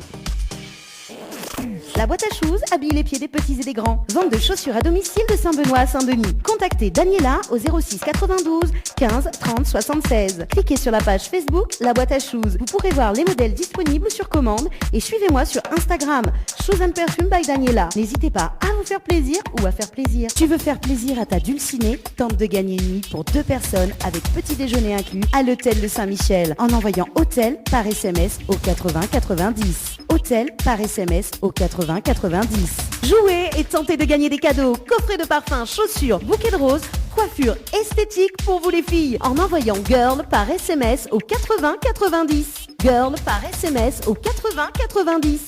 S1: La boîte à shoes habille les pieds des petits et des grands. Vente de chaussures à domicile de Saint-Benoît à Saint-Denis. Contactez Daniela au 06 92 15 30 76. Cliquez sur la page Facebook La Boîte à Shoes. Vous pourrez voir les modèles disponibles sur commande et suivez-moi sur Instagram Shoes and Perfume by Daniela. N'hésitez pas à vous faire plaisir ou à faire plaisir. Tu veux faire plaisir à ta dulcinée? Tente de gagner une nuit pour 2 personnes avec petit déjeuner inclus à l'hôtel de Saint-Michel en envoyant hôtel par SMS au 80 90. Hôtel par SMS au 80 90. Jouez et tentez de gagner des cadeaux, coffrets de parfums, chaussures, bouquets de roses, coiffure esthétique pour vous les filles en envoyant girl par SMS au 80 90. Girl par SMS au 80 90.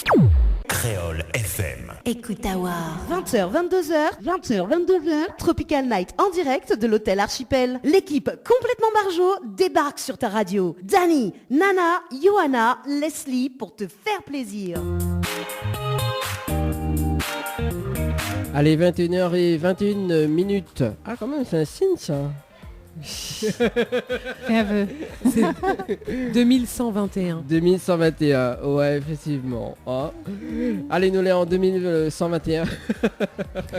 S5: Créole FM.
S6: Écoute Awa.
S1: 20h, 22h, Tropical Night en direct de l'hôtel Archipel. L'équipe complètement barjo débarque sur ta radio. Dani, Nana, Johanna, Leslie pour te faire plaisir.
S2: Allez, 21h21. Ah, quand même, c'est un signe, ça.
S4: Un vœu.
S3: C'est 2121.
S2: 2121, ouais, effectivement. Oh. Allez, nous l'est en 2121.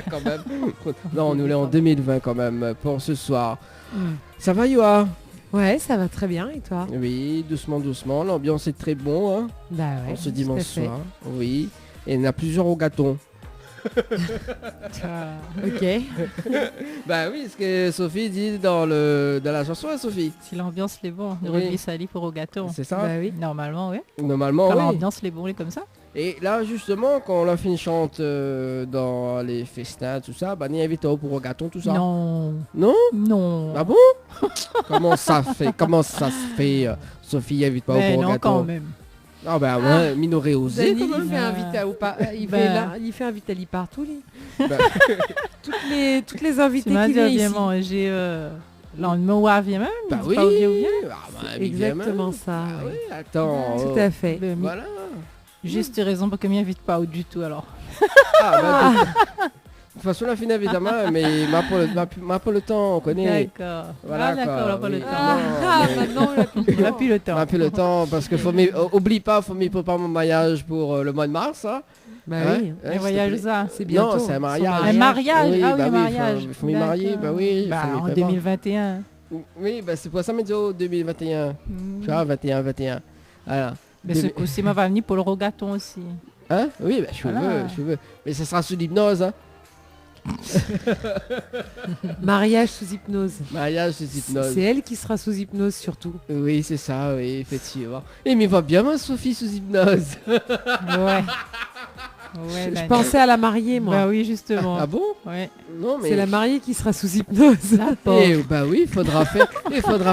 S2: Quand même. Non, nous l'est en 2020 quand même, pour ce soir. Ça va, Yoa?
S3: Ouais, ça va très bien, et toi?
S2: Oui, doucement, doucement. L'ambiance est très bon, hein,
S3: Bah ouais,
S2: ce dimanche soir. Oui, et il y en a plusieurs au gâteau.
S3: Ok.
S2: Bah oui, ce que Sophie dit dans la chanson, hein, Sophie.
S4: Si l'ambiance l'est bon,
S2: Oui.
S4: nous relis sali pour au gâteau.
S2: C'est ça?
S3: Bah oui.
S4: Normalement, oui.
S2: Normalement,
S4: Quand
S2: oui.
S4: l'ambiance l'est bon, elle est comme ça.
S2: Et là, justement, quand la fille chante dans les festins, tout ça, bah, n'y invite pour au gâteau, tout ça.
S4: Non.
S2: Non?
S4: Non.
S2: Ah bon? Comment ça se fait, Sophie invite pas
S4: Mais
S2: au
S4: non,
S2: gâteau?
S4: quand même.
S2: Ah bah ouais, Minoré osé.
S3: Dani,
S2: quand même.
S3: il fait un Vita ou pas il fait un Vitali partout, lui.
S2: Bah,
S3: toutes les invités
S4: Tu m'as
S3: qui
S4: dit,
S3: viennent
S4: viens
S3: ici.
S4: manger l'endemain ou vient même.
S2: bah
S4: il dit
S2: oui.
S4: pas où vient ou vient.
S2: Ah bah, évidemment.
S3: Exactement ça.
S2: Ah
S3: oui.
S2: oui, attends.
S3: Tout à fait.
S4: Mais
S2: Voilà.
S4: juste raison pour que m'y invite pas ou du tout alors.
S2: Ah, bah, de toute façon, la finale, évidemment, mais m'a pas le temps, on connaît.
S4: D'accord.
S2: Voilà,
S4: Ah d'accord,
S2: quoi,
S4: on n'a pas
S2: oui.
S4: le temps.
S2: mais-
S3: Maintenant, il a plus
S4: On n'a plus le temps.
S2: On a plus le temps parce que oublie pas, faut m'y préparer mon mariage pour le mois de mars. Hein.
S3: Bah
S2: Ouais,
S3: oui.
S2: ouais,
S4: Un voyage ça.
S3: C'est bientôt.
S2: Non, c'est un mariage.
S3: Son
S4: Un mariage.
S2: Oui,
S4: Ah oui,
S2: bah
S4: un
S2: oui,
S4: mariage.
S2: faut m'y marier, bah oui.
S4: Bah,
S2: faut m'y
S4: en
S2: préparer.
S4: 2021.
S2: Oui, bah c'est pour ça, mais 2021. Tu vois, 21. Voilà.
S4: Mais ce coup-ci, moi, va venir pour le rogaton aussi.
S2: Hein? Oui, bah,
S4: Voilà.
S2: je veux. Mais ça sera sous l'hypnose. Hein.
S3: Mariage sous hypnose.
S2: Mariage sous hypnose.
S3: C'est elle qui sera sous hypnose surtout.
S2: Oui, c'est ça, oui, effectivement. Et mais va bien, ma Sophie, sous hypnose.
S4: Ouais. Ouais,
S3: Je pensais à la mariée, moi.
S4: Bah oui, justement.
S2: Ah bon?
S4: Ouais.
S2: Non, mais...
S3: C'est la mariée qui sera sous hypnose.
S2: Eh, bah oui, il faudra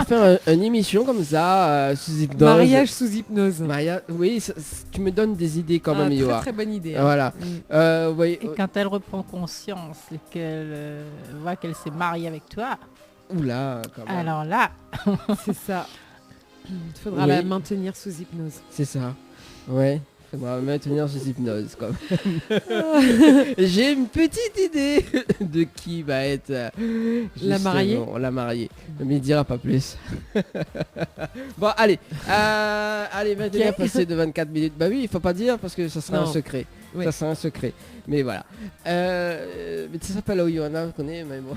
S2: faire une émission comme ça, sous hypnose.
S3: Mariage sous hypnose.
S2: Oui, tu me donnes des idées quand même,
S3: Très
S2: Yoa.
S3: très bonne idée. hein.
S2: Voilà. Oui,
S4: Et quand elle reprend conscience et qu'elle voit qu'elle s'est mariée avec toi,
S2: oula, quand même.
S4: alors là,
S3: C'est ça. Il faudra
S2: Oui.
S3: la maintenir sous hypnose.
S2: C'est ça. Ouais. Faudra me maintenir sous hypnose quand même. J'ai une petite idée de qui va être
S3: La mariée.
S2: justement, la mariée. Mais il dira pas plus. Bon, allez. Allez, 21 passé de 24 minutes. Bah oui, il faut pas dire parce que ça sera
S3: Non.
S2: un secret.
S3: Oui.
S2: Ça sera un secret. Mais voilà. Mais ça s'appelle Oyona, vous connaissez, mais bon.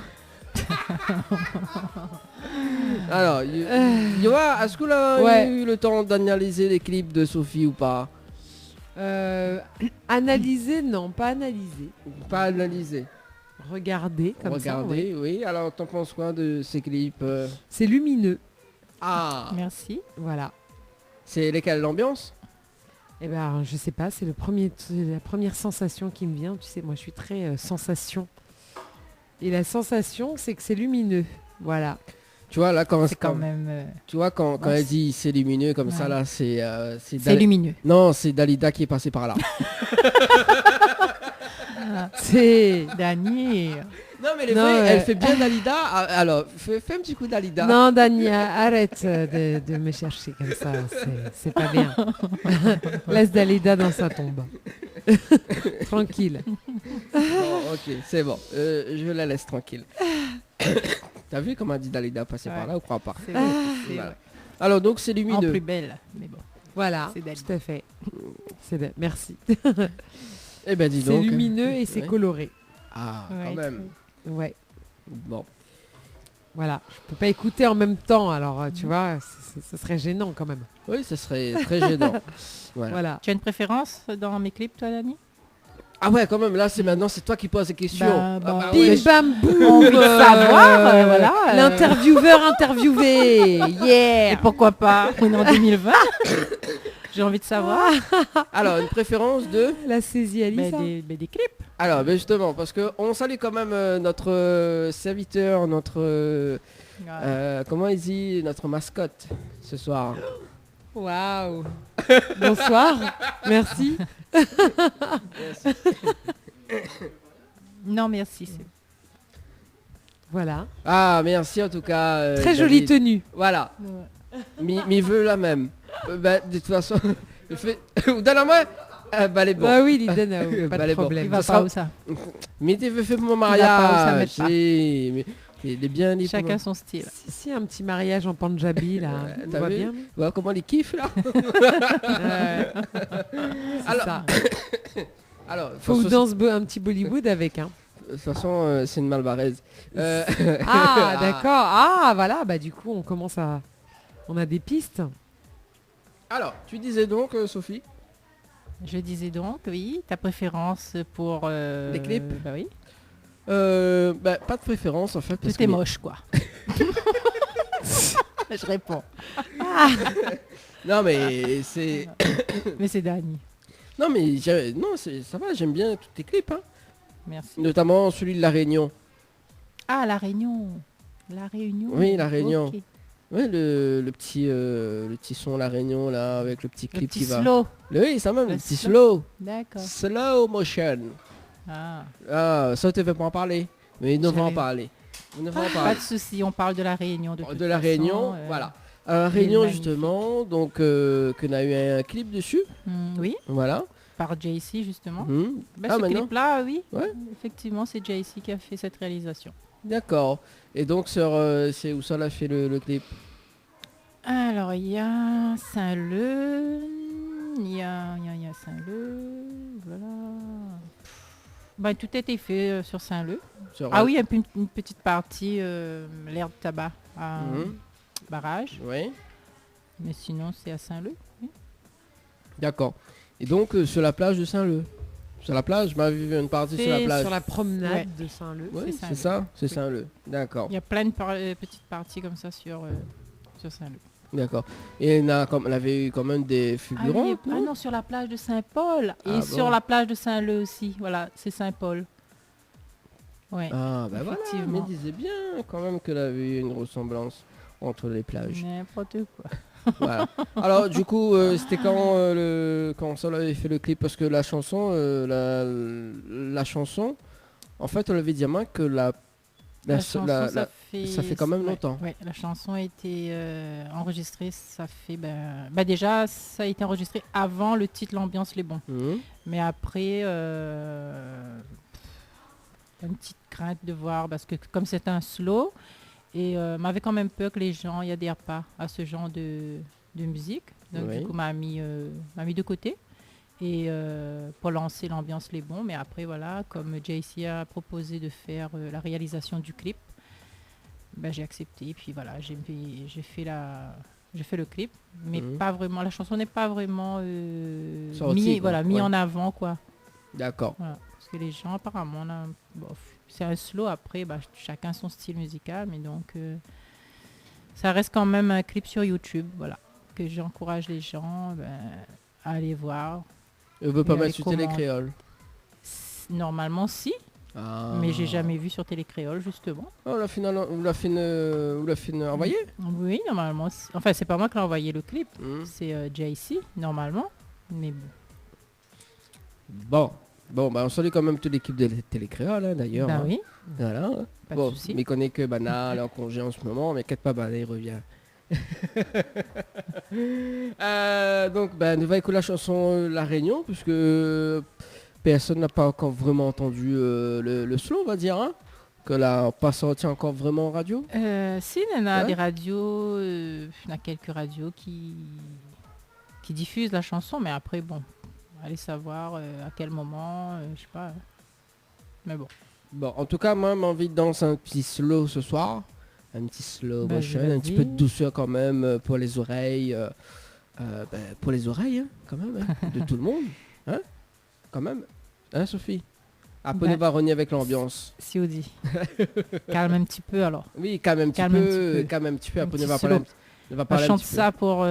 S2: Alors, Yoa, est-ce que là, il y a
S3: Ouais.
S2: eu le temps d'analyser les clips de Sophie ou pas?
S3: Analyser, non, pas analyser.
S2: Pas analysé.
S3: Regarder comme
S2: Regardez,
S3: ça.
S2: oui. Alors, t'en penses quoi de ces clips
S3: C'est lumineux.
S2: Ah,
S4: merci.
S3: Voilà.
S2: c'est lesquels? L'ambiance?
S3: Eh ben, je sais pas, c'est la première sensation qui me vient. Tu sais, moi, je suis très sensation. Et la sensation, c'est que c'est lumineux. Voilà.
S2: Tu vois, là,
S4: C'est quand même...
S2: tu vois, quand
S4: Ouais,
S2: elle dit c'est lumineux comme ça,
S4: Ouais.
S2: là, c'est
S4: c'est lumineux.
S2: Non, c'est Dalida qui est passé par là.
S3: C'est...
S4: Dany,
S2: Non, mais les
S3: Non,
S2: vrais,
S3: ouais.
S2: elle fait bien Dalida. Alors, fais un petit coup Dalida.
S3: Non, Dania, arrête de me chercher comme ça. C'est pas bien. Laisse Dalida dans sa tombe. Tranquille.
S2: Bon, ok, c'est bon. Je la laisse tranquille. T'as vu comment elle dit Dalida passer
S4: Ouais.
S2: par là ou crois pas?
S4: c'est vrai. c'est
S2: Voilà.
S4: vrai.
S2: Alors, donc, c'est
S4: En
S2: lumineux.
S4: plus belle, mais bon.
S3: Voilà,
S4: C'est Dali.
S3: tout à fait. C'est bien, merci.
S2: Eh ben, dis
S3: C'est
S2: donc.
S3: lumineux et c'est
S2: Ouais.
S3: coloré.
S2: Ah,
S4: Ouais,
S2: quand même.
S3: Ouais,
S2: Bon.
S3: voilà. Je peux pas écouter en même temps, alors tu vois, ce serait gênant quand même.
S2: Oui, ce serait très gênant. Voilà.
S3: Voilà.
S4: Tu as une préférence dans mes clips, toi, Dany?
S2: Ah ouais, quand même, là, c'est toi qui poses les questions.
S4: Bah,
S3: Bim
S4: ouais.
S3: bam boum.
S4: On veut savoir, voilà.
S3: L'intervieweur interviewé.
S4: Et
S3: Yeah.
S4: pourquoi pas? On est en 2020. J'ai envie de savoir.
S2: Alors, une préférence de...
S3: La saisie Alissa.
S4: Des clips.
S2: Alors, ben justement, parce que on salue quand même notre serviteur, notre... comment il dit? Notre mascotte, ce soir.
S3: Waouh. Bonsoir. Merci.
S4: Non, merci.
S3: Voilà.
S2: Ah, merci en tout cas.
S3: Très jolie tenue.
S2: Voilà. M'y veut la même. De toute façon, donne-la-moi. Bah, les bons.
S3: Bah oui, Lidenao, pas
S2: Bah,
S3: de
S2: les bons.
S3: problème.
S4: Il va pas où ça.
S2: Mais t'es fait pour mon
S4: va pas où ça
S2: mariage.
S4: met pas.
S2: Mais il est bien libre.
S4: Chacun son style.
S3: Si, un petit mariage en Panjabi, là.
S2: Ouais,
S3: On
S2: t'as
S3: voit
S2: vu
S3: bien.
S2: Voilà comment il kiffe là.
S3: Alors, ça.
S2: Alors,
S3: Faut que danse un petit Bollywood avec, hein.
S2: de toute façon, c'est une malbaraise.
S3: Ah, d'accord. Ah, voilà. Bah du coup, on commence à... On a des pistes.
S2: Alors, tu disais donc, Sophie.
S4: Je disais donc, oui, ta préférence pour...
S2: Les clips.
S4: Bah oui.
S2: Pas de préférence en fait. Parce
S4: C'était
S2: que
S4: moche, quoi. Je réponds.
S2: Non mais c'est.
S4: Mais c'est Dani.
S2: Non mais ça va, j'aime bien tous tes clips, hein.
S4: Merci.
S2: Notamment celui de La Réunion.
S4: Ah, La Réunion. La Réunion.
S2: Oui, La Réunion.
S4: Ok.
S2: Ouais, le petit son La Réunion là avec le petit
S4: Le
S2: clip
S4: petit
S2: qui va.
S4: slow.
S2: Oui, ça même,
S4: Le
S2: le petit
S4: slow.
S2: slow.
S4: D'accord.
S2: Slow motion.
S4: Ah.
S2: Ah, ça tu veux pas en parler. Mais nous devons en
S4: J'avais-
S2: parler. Nous devons en
S4: Pas
S2: parler.
S4: de souci, on parle de La Réunion. De toute
S2: De La
S4: façon,
S2: Réunion, voilà. Réunion
S4: magnifique.
S2: justement, donc qu'on a eu un clip dessus.
S4: Oui,
S2: Voilà.
S4: par JC justement. Bah,
S2: Ah,
S4: ce
S2: maintenant
S4: clip-là, oui.
S2: Ouais.
S4: Effectivement, c'est JC qui a fait cette réalisation.
S2: D'accord. Et donc c'est où ça l'a fait le clip?
S4: Alors, il y a Saint-Leu. Il y a Saint-Leu. Voilà. Bah, tout a été fait sur Saint-Leu. Ah oui, il y a une petite partie, l'air de tabac à barrage.
S2: Oui.
S4: Mais sinon, c'est à Saint-Leu. Oui.
S2: D'accord. Et donc sur la plage de Saint-Leu. Sur la plage, je m'avais vu une partie sur la
S3: C'est
S2: plage.
S3: sur la promenade
S4: Ouais.
S3: de Saint-Leu.
S2: Oui,
S4: c'est
S2: c'est ça, c'est Saint-Leu. D'accord.
S4: Il y a plein de petites parties comme ça sur Saint-Leu.
S2: D'accord. Et elle avait eu quand même des figurants.
S4: oui, non, sur la plage de Saint-Paul. Et
S2: Ah
S4: sur
S2: bon.
S4: la plage de Saint-Leu aussi. Voilà, c'est Saint-Paul. Ouais.
S2: Ah bah voilà, mais
S4: Effectivement.
S2: disait bien quand même qu'elle avait eu une ressemblance entre les plages.
S4: N'importe quoi.
S2: Voilà. Alors du coup, c'était quand ça avait fait le clip, parce que la chanson, la chanson, en fait, on avait dit à main que
S4: chanson,
S2: ça fait quand même longtemps.
S4: Ouais, la chanson a été enregistrée, ça fait... déjà, ça a été enregistré avant le titre L'ambiance les bons. Mais après, une petite crainte de voir, parce que comme c'est un slow, et m'avait quand même peur que les gens y adhèrent pas à ce genre de musique. Donc
S2: Oui.
S4: du coup, m'a mis de côté. Et pour lancer l'ambiance les bons, mais après voilà, comme JC a proposé de faire la réalisation du clip, j'ai accepté, et puis voilà, j'ai fait le clip, mais pas vraiment, la chanson n'est pas vraiment
S2: Sortie,
S4: mis
S2: ouais.
S4: en avant, quoi.
S2: D'accord.
S4: Voilà. Parce que les gens apparemment, c'est un slow, après chacun son style musical, mais donc ça reste quand même un clip sur YouTube, voilà, que j'encourage les gens à aller voir.
S2: Elle veut pas
S4: Mais
S2: mettre sur
S4: avec
S2: Télécréole.
S4: Normalement si,
S2: Ah.
S4: mais j'ai jamais vu sur Télécréole justement.
S2: Oh, vous l'a fait envoyer.
S4: Oui, normalement. Enfin, c'est pas moi qui l'ai envoyé le clip,
S2: Hmm.
S4: c'est JC normalement. Mais
S2: Bon, on salue quand même toute l'équipe de Télécréole, hein, d'ailleurs. hein.
S4: oui,
S2: Voilà.
S4: pas
S2: Bon,
S4: de souci.
S2: mais connaît que Bana, elle est en congé en ce moment, mais inquiète pas, Bana, il revient. Donc, on va écouter la chanson La Réunion, puisque personne n'a pas encore vraiment entendu le slow, on va dire, hein, que n'a pas sorti encore vraiment en radio.
S4: Si, il y en a
S2: Ouais.
S4: des radios, il y en a quelques radios qui diffusent la chanson, mais après, bon, allez savoir à quel moment, je sais pas. Mais bon.
S2: Bon, en tout cas, moi, j'ai envie de danser un petit slow ce soir. Un petit slow
S4: Vas-y,
S2: motion, un
S4: vas-y.
S2: petit peu de douceur quand même pour les oreilles. Pour les oreilles, hein, quand même, hein, de tout le monde. Hein, quand même. Hein, Sophie? Après,
S4: Ben,
S2: on va renier avec l'ambiance.
S4: Si on dit. Calme un petit peu alors.
S2: Oui, quand même un petit
S4: Calme un
S2: peu.
S4: petit peu.
S2: Quand même un petit peu.
S4: Un
S2: Après,
S4: petit
S2: on va parler,
S4: slow.
S2: on va
S4: On
S2: parler un
S4: chante
S2: petit peu.
S4: ça pour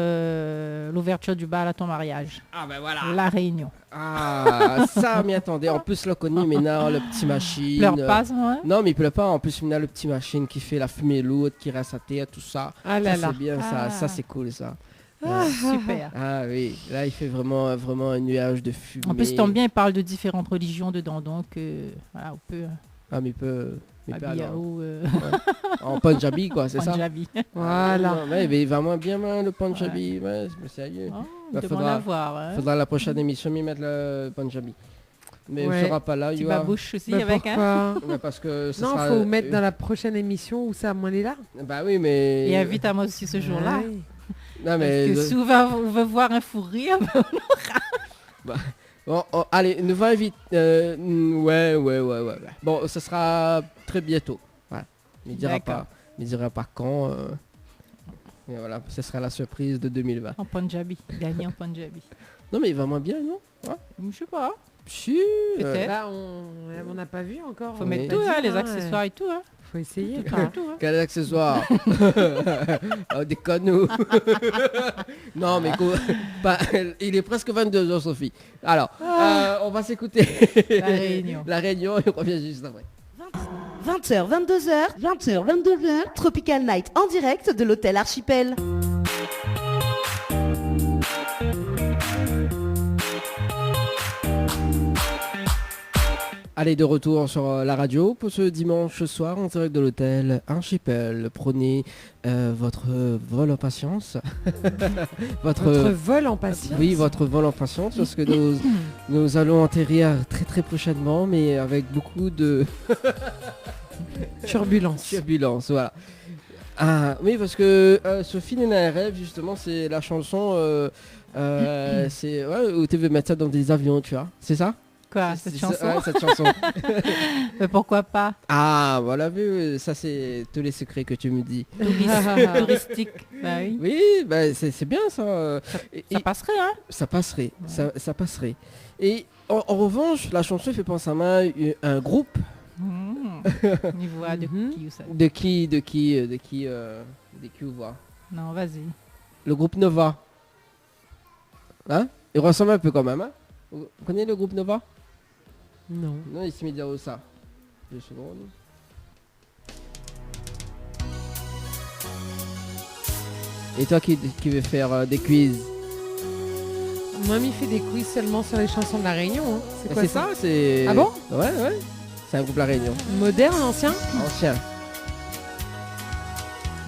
S4: l'ouverture du bal à ton mariage.
S2: Ah, ben voilà.
S4: La Réunion.
S2: Ah, ça, m'y attendez. En plus, là, connu, maintenant, le petit machine.
S4: Pleure pas, ça, hein?
S2: Non, mais il pleut pas. En plus, il a le petit machine qui fait la fumée lourde, qui reste à terre, tout ça.
S3: Ah là
S2: Ça,
S3: là.
S2: c'est bien, ça.
S4: Ah.
S2: Ça, c'est cool, ça.
S4: Super.
S2: Ah oui, là il fait vraiment un nuage de fumée.
S4: En plus, tant bien, il parle de différentes religions dedans, donc voilà, on peut...
S2: Ah mais il peut alors. En Punjabi quoi, c'est ça?
S4: Punjabi.
S3: Voilà.
S2: Mais vraiment bien le Punjabi, ouais, c'est sérieux.
S4: Oh,
S2: faudra la prochaine
S4: Mm-hmm.
S2: émission m'y mettre le Punjabi. Mais
S3: Ouais.
S2: il sera pas là,
S4: Tu
S2: Yoa.
S4: vas bouche aussi
S3: Bah,
S4: avec un...
S3: pourquoi
S2: Parce que ça
S3: Non,
S2: sera...
S3: faut mettre dans la prochaine émission où ça, moi, elle est là.
S2: Bah oui, mais...
S4: Et invite à moi aussi ce jour-là.
S3: Ouais.
S2: Non, mais...
S4: Parce que si on veut voir un fou rire,
S2: Bon, allez, nous va vite. Ouais. Bon, ça sera très bientôt. Voilà. Il dira pas quand. Et voilà, ce sera la surprise de 2020.
S4: en Punjabi, gagner en Punjabi.
S2: Non, mais il va moins bien, non?
S4: Je sais pas.
S2: Si.
S4: Peut-être.
S3: Bah, on n'a pas vu encore.
S4: Faut
S3: on
S4: mettre
S3: l'a
S4: tout,
S3: dit,
S4: hein, les
S3: hein,
S4: accessoires et tout. Hein.
S3: Faut essayer.
S4: Tout,
S3: quoi.
S4: tout, hein.
S2: Quel accessoire? Oh, déconne-nous. Non, mais il est presque 22h, Sophie. Alors, on va s'écouter
S4: La Réunion.
S2: La Réunion et on revient juste après.
S1: 20h, 22h, Tropical Night en direct de l'hôtel Archipel.
S2: Allez, de retour sur la radio pour ce dimanche soir en direct de l'hôtel Archipel. Prenez votre vol en patience.
S3: Votre vol en patience.
S2: Oui, votre vol en patience parce que nous allons atterrir très très prochainement, mais avec beaucoup de
S3: Turbulence.
S2: turbulence. Voilà. Ah, oui, parce que Sophie n'est un rêve, justement, c'est la chanson c'est, où tu veux mettre ça dans des avions, tu vois. C'est ça?
S4: Quoi, cette chanson?
S2: Ouais, cette chanson.
S4: Mais pourquoi pas?
S2: Ah, voilà, vu, ça c'est tous les secrets que tu me dis.
S4: Touristique. Bah oui.
S2: Oui, bah, c'est bien ça.
S4: Ça passerait, hein?
S2: Ça passerait, ça passerait. Et en revanche, la chanson fait penser à moi un groupe.
S4: Niveau A de qui ou ça?
S2: De qui vous voit?
S4: Non, vas-y.
S2: Le groupe Nova. Hein? Il ressemble un peu quand même, hein? Vous connaissez le groupe Nova?
S3: Non.
S2: Non, il se met dire ça. 2 secondes. Et toi qui veux faire des quiz?
S3: Moi, il fait des quiz seulement sur les chansons de la Réunion. Hein. C'est quoi
S2: C'est ça, c'est...
S3: Ah bon?
S2: Ouais. C'est un groupe La Réunion.
S3: Moderne, ancien?
S2: Ancien.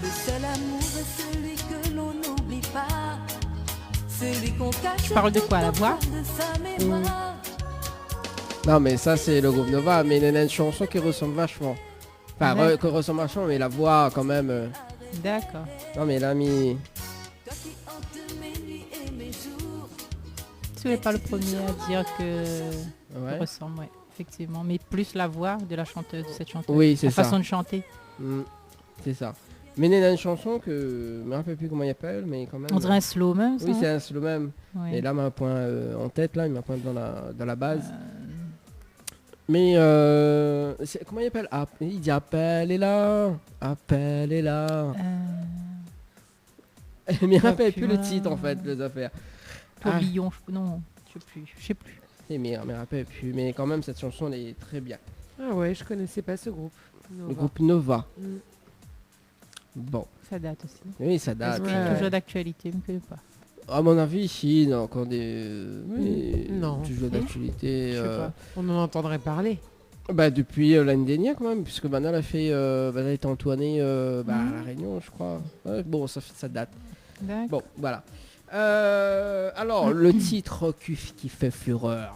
S7: Le seul amour est celui que l'on n'oublie pas. Celui qu'on cache.
S4: Tu parles de quoi, la voix?
S7: de sa mémoire.
S2: Non, mais ça, c'est le groupe Nova. Mais il y a une chanson qui ressemble vachement. Enfin,
S4: Ouais.
S2: qui ressemble vachement, mais la voix, quand même...
S4: D'accord.
S2: Non, mais elle a mis...
S7: Toi qui hantes mes nuits et mes jours.
S4: Tu n'es pas le premier à dire que
S2: Ouais.
S4: ça ressemble, ouais, effectivement. Mais plus la voix de la chanteuse, de cette chanteuse.
S2: Oui, c'est
S4: la
S2: ça.
S4: façon de chanter.
S2: C'est ça. Mais il y a une chanson que... Je me rappelle plus comment il appelle, mais quand même...
S4: On dirait un slow même, ça,
S2: Oui,
S4: hein?
S2: c'est un slow même.
S4: Ouais.
S2: Et là, m'a un point en tête, là, il m'a un point dans la base. Mais comment il appelle? Il dit appel est là. Mais il me rappelle plus le titre en fait, les affaires.
S4: Tourbillon, non, je sais plus.
S2: Mais il me rappelle plus. Mais quand même, cette chanson elle est très bien.
S3: Ah ouais, je connaissais pas ce groupe. Nova.
S2: Le groupe Nova.
S3: Mm.
S2: Bon.
S4: Ça date aussi.
S2: Oui, ça date.
S3: Ouais.
S4: Toujours d'actualité, je ne connais pas.
S2: À mon avis, ici, il y a encore des... Oui,
S3: Non.
S2: toujours d'actualité.
S3: Je sais pas. On en entendrait parler.
S2: Bah, depuis l'année dernière quand même, puisque maintenant elle a fait... elle a été entournée à La Réunion, je crois. Ouais, bon, ça date.
S4: D'accord.
S2: Bon, voilà. Alors, le titre qui fait fureur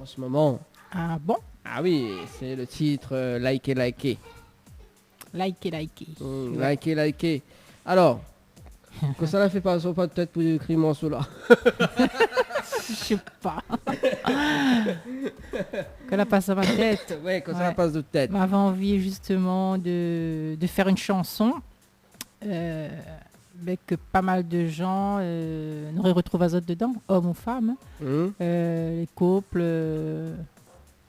S2: en ce moment.
S4: Ah bon?
S2: Ah oui, c'est le titre Liker.
S4: Liker.
S2: Liker. Alors, que ça ne fait pas de tête pour écrire mon morceau là.
S4: Je sais pas. Que la passe à ma tête.
S2: Ouais, que ça
S4: Ouais.
S2: passe de tête.
S4: M'avait envie justement de faire une chanson que pas mal de gens n'auraient retrouvé à autres dedans, hommes ou femmes. Les couples,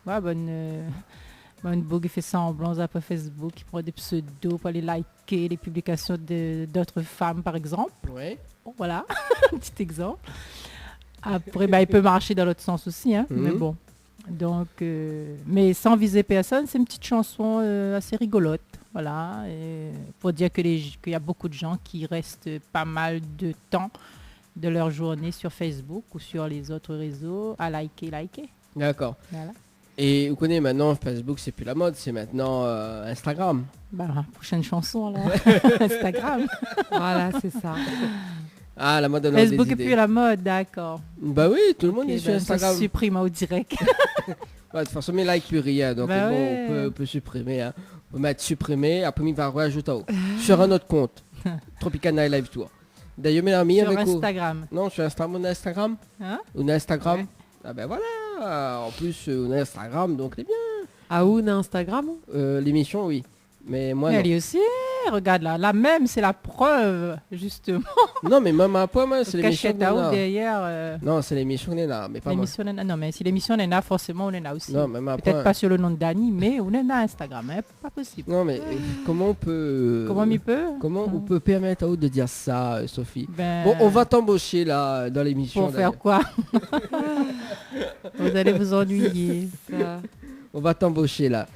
S4: bonne bogue fait semblant après Facebook, qui prend des pseudos pour aller liker les publications d'autres femmes par exemple.
S2: Ouais.
S4: Bon, voilà, un petit exemple. Après, il peut marcher dans l'autre sens aussi, hein, mais bon. Donc, mais sans viser personne, c'est une petite chanson assez rigolote. Voilà, et pour dire qu'il y a beaucoup de gens qui restent pas mal de temps de leur journée sur Facebook ou sur les autres réseaux à liker.
S2: D'accord.
S4: Voilà.
S2: Et vous connaissez maintenant, Facebook, c'est plus la mode, c'est maintenant Instagram.
S4: Bah, prochaine chanson alors. Instagram.
S3: Voilà, c'est ça.
S2: Ah, la mode de
S4: Facebook est plus la mode, d'accord.
S2: Bah oui, tout le monde est sur Instagram.
S4: Ça supprime au direct.
S2: Ouais, de toute façon, mes likes plus rien, donc
S4: Bah
S2: bon,
S4: ouais.
S2: on peut supprimer. Hein. On peut mettre supprimer, après il va rajouter sur un autre compte. Tropical Night Live Tour. D'ailleurs, mes amis,
S4: Sur
S2: avec vous.
S4: Instagram.
S2: Non, sur Instagram, on a Instagram.
S4: Hein?
S2: On a Instagram.
S4: Ouais.
S2: Ah ben voilà. En plus, on a Instagram, donc c'est bien.
S3: Ah, on a Instagram?
S2: L'émission, oui. Mais moi,
S4: Mais
S2: non.
S4: elle est aussi, regarde là, la même, c'est la preuve, justement.
S2: Non, mais même à point, moi, c'est l'émission
S4: Cachette à
S2: qu'on
S4: haut
S2: a.
S4: derrière.
S2: Non, c'est l'émission qu'on est là, mais pas moi.
S4: L'émission Nena. Non, mais si l'émission Nena, forcément, on en a aussi.
S2: Non, même à
S4: Peut-être
S2: point.
S4: pas sur le nom de Dani, mais on en a Instagram, hein, pas possible.
S2: Non, mais comment on peut...
S4: Comment m'y peut
S2: Comment on peut permettre à autre de dire ça, Sophie?
S4: Ben,
S2: Bon, on va t'embaucher là dans l'émission.
S4: pour
S2: d'ailleurs.
S4: faire quoi? Vous allez vous ennuyer.
S3: Ça.
S2: On va t'embaucher là.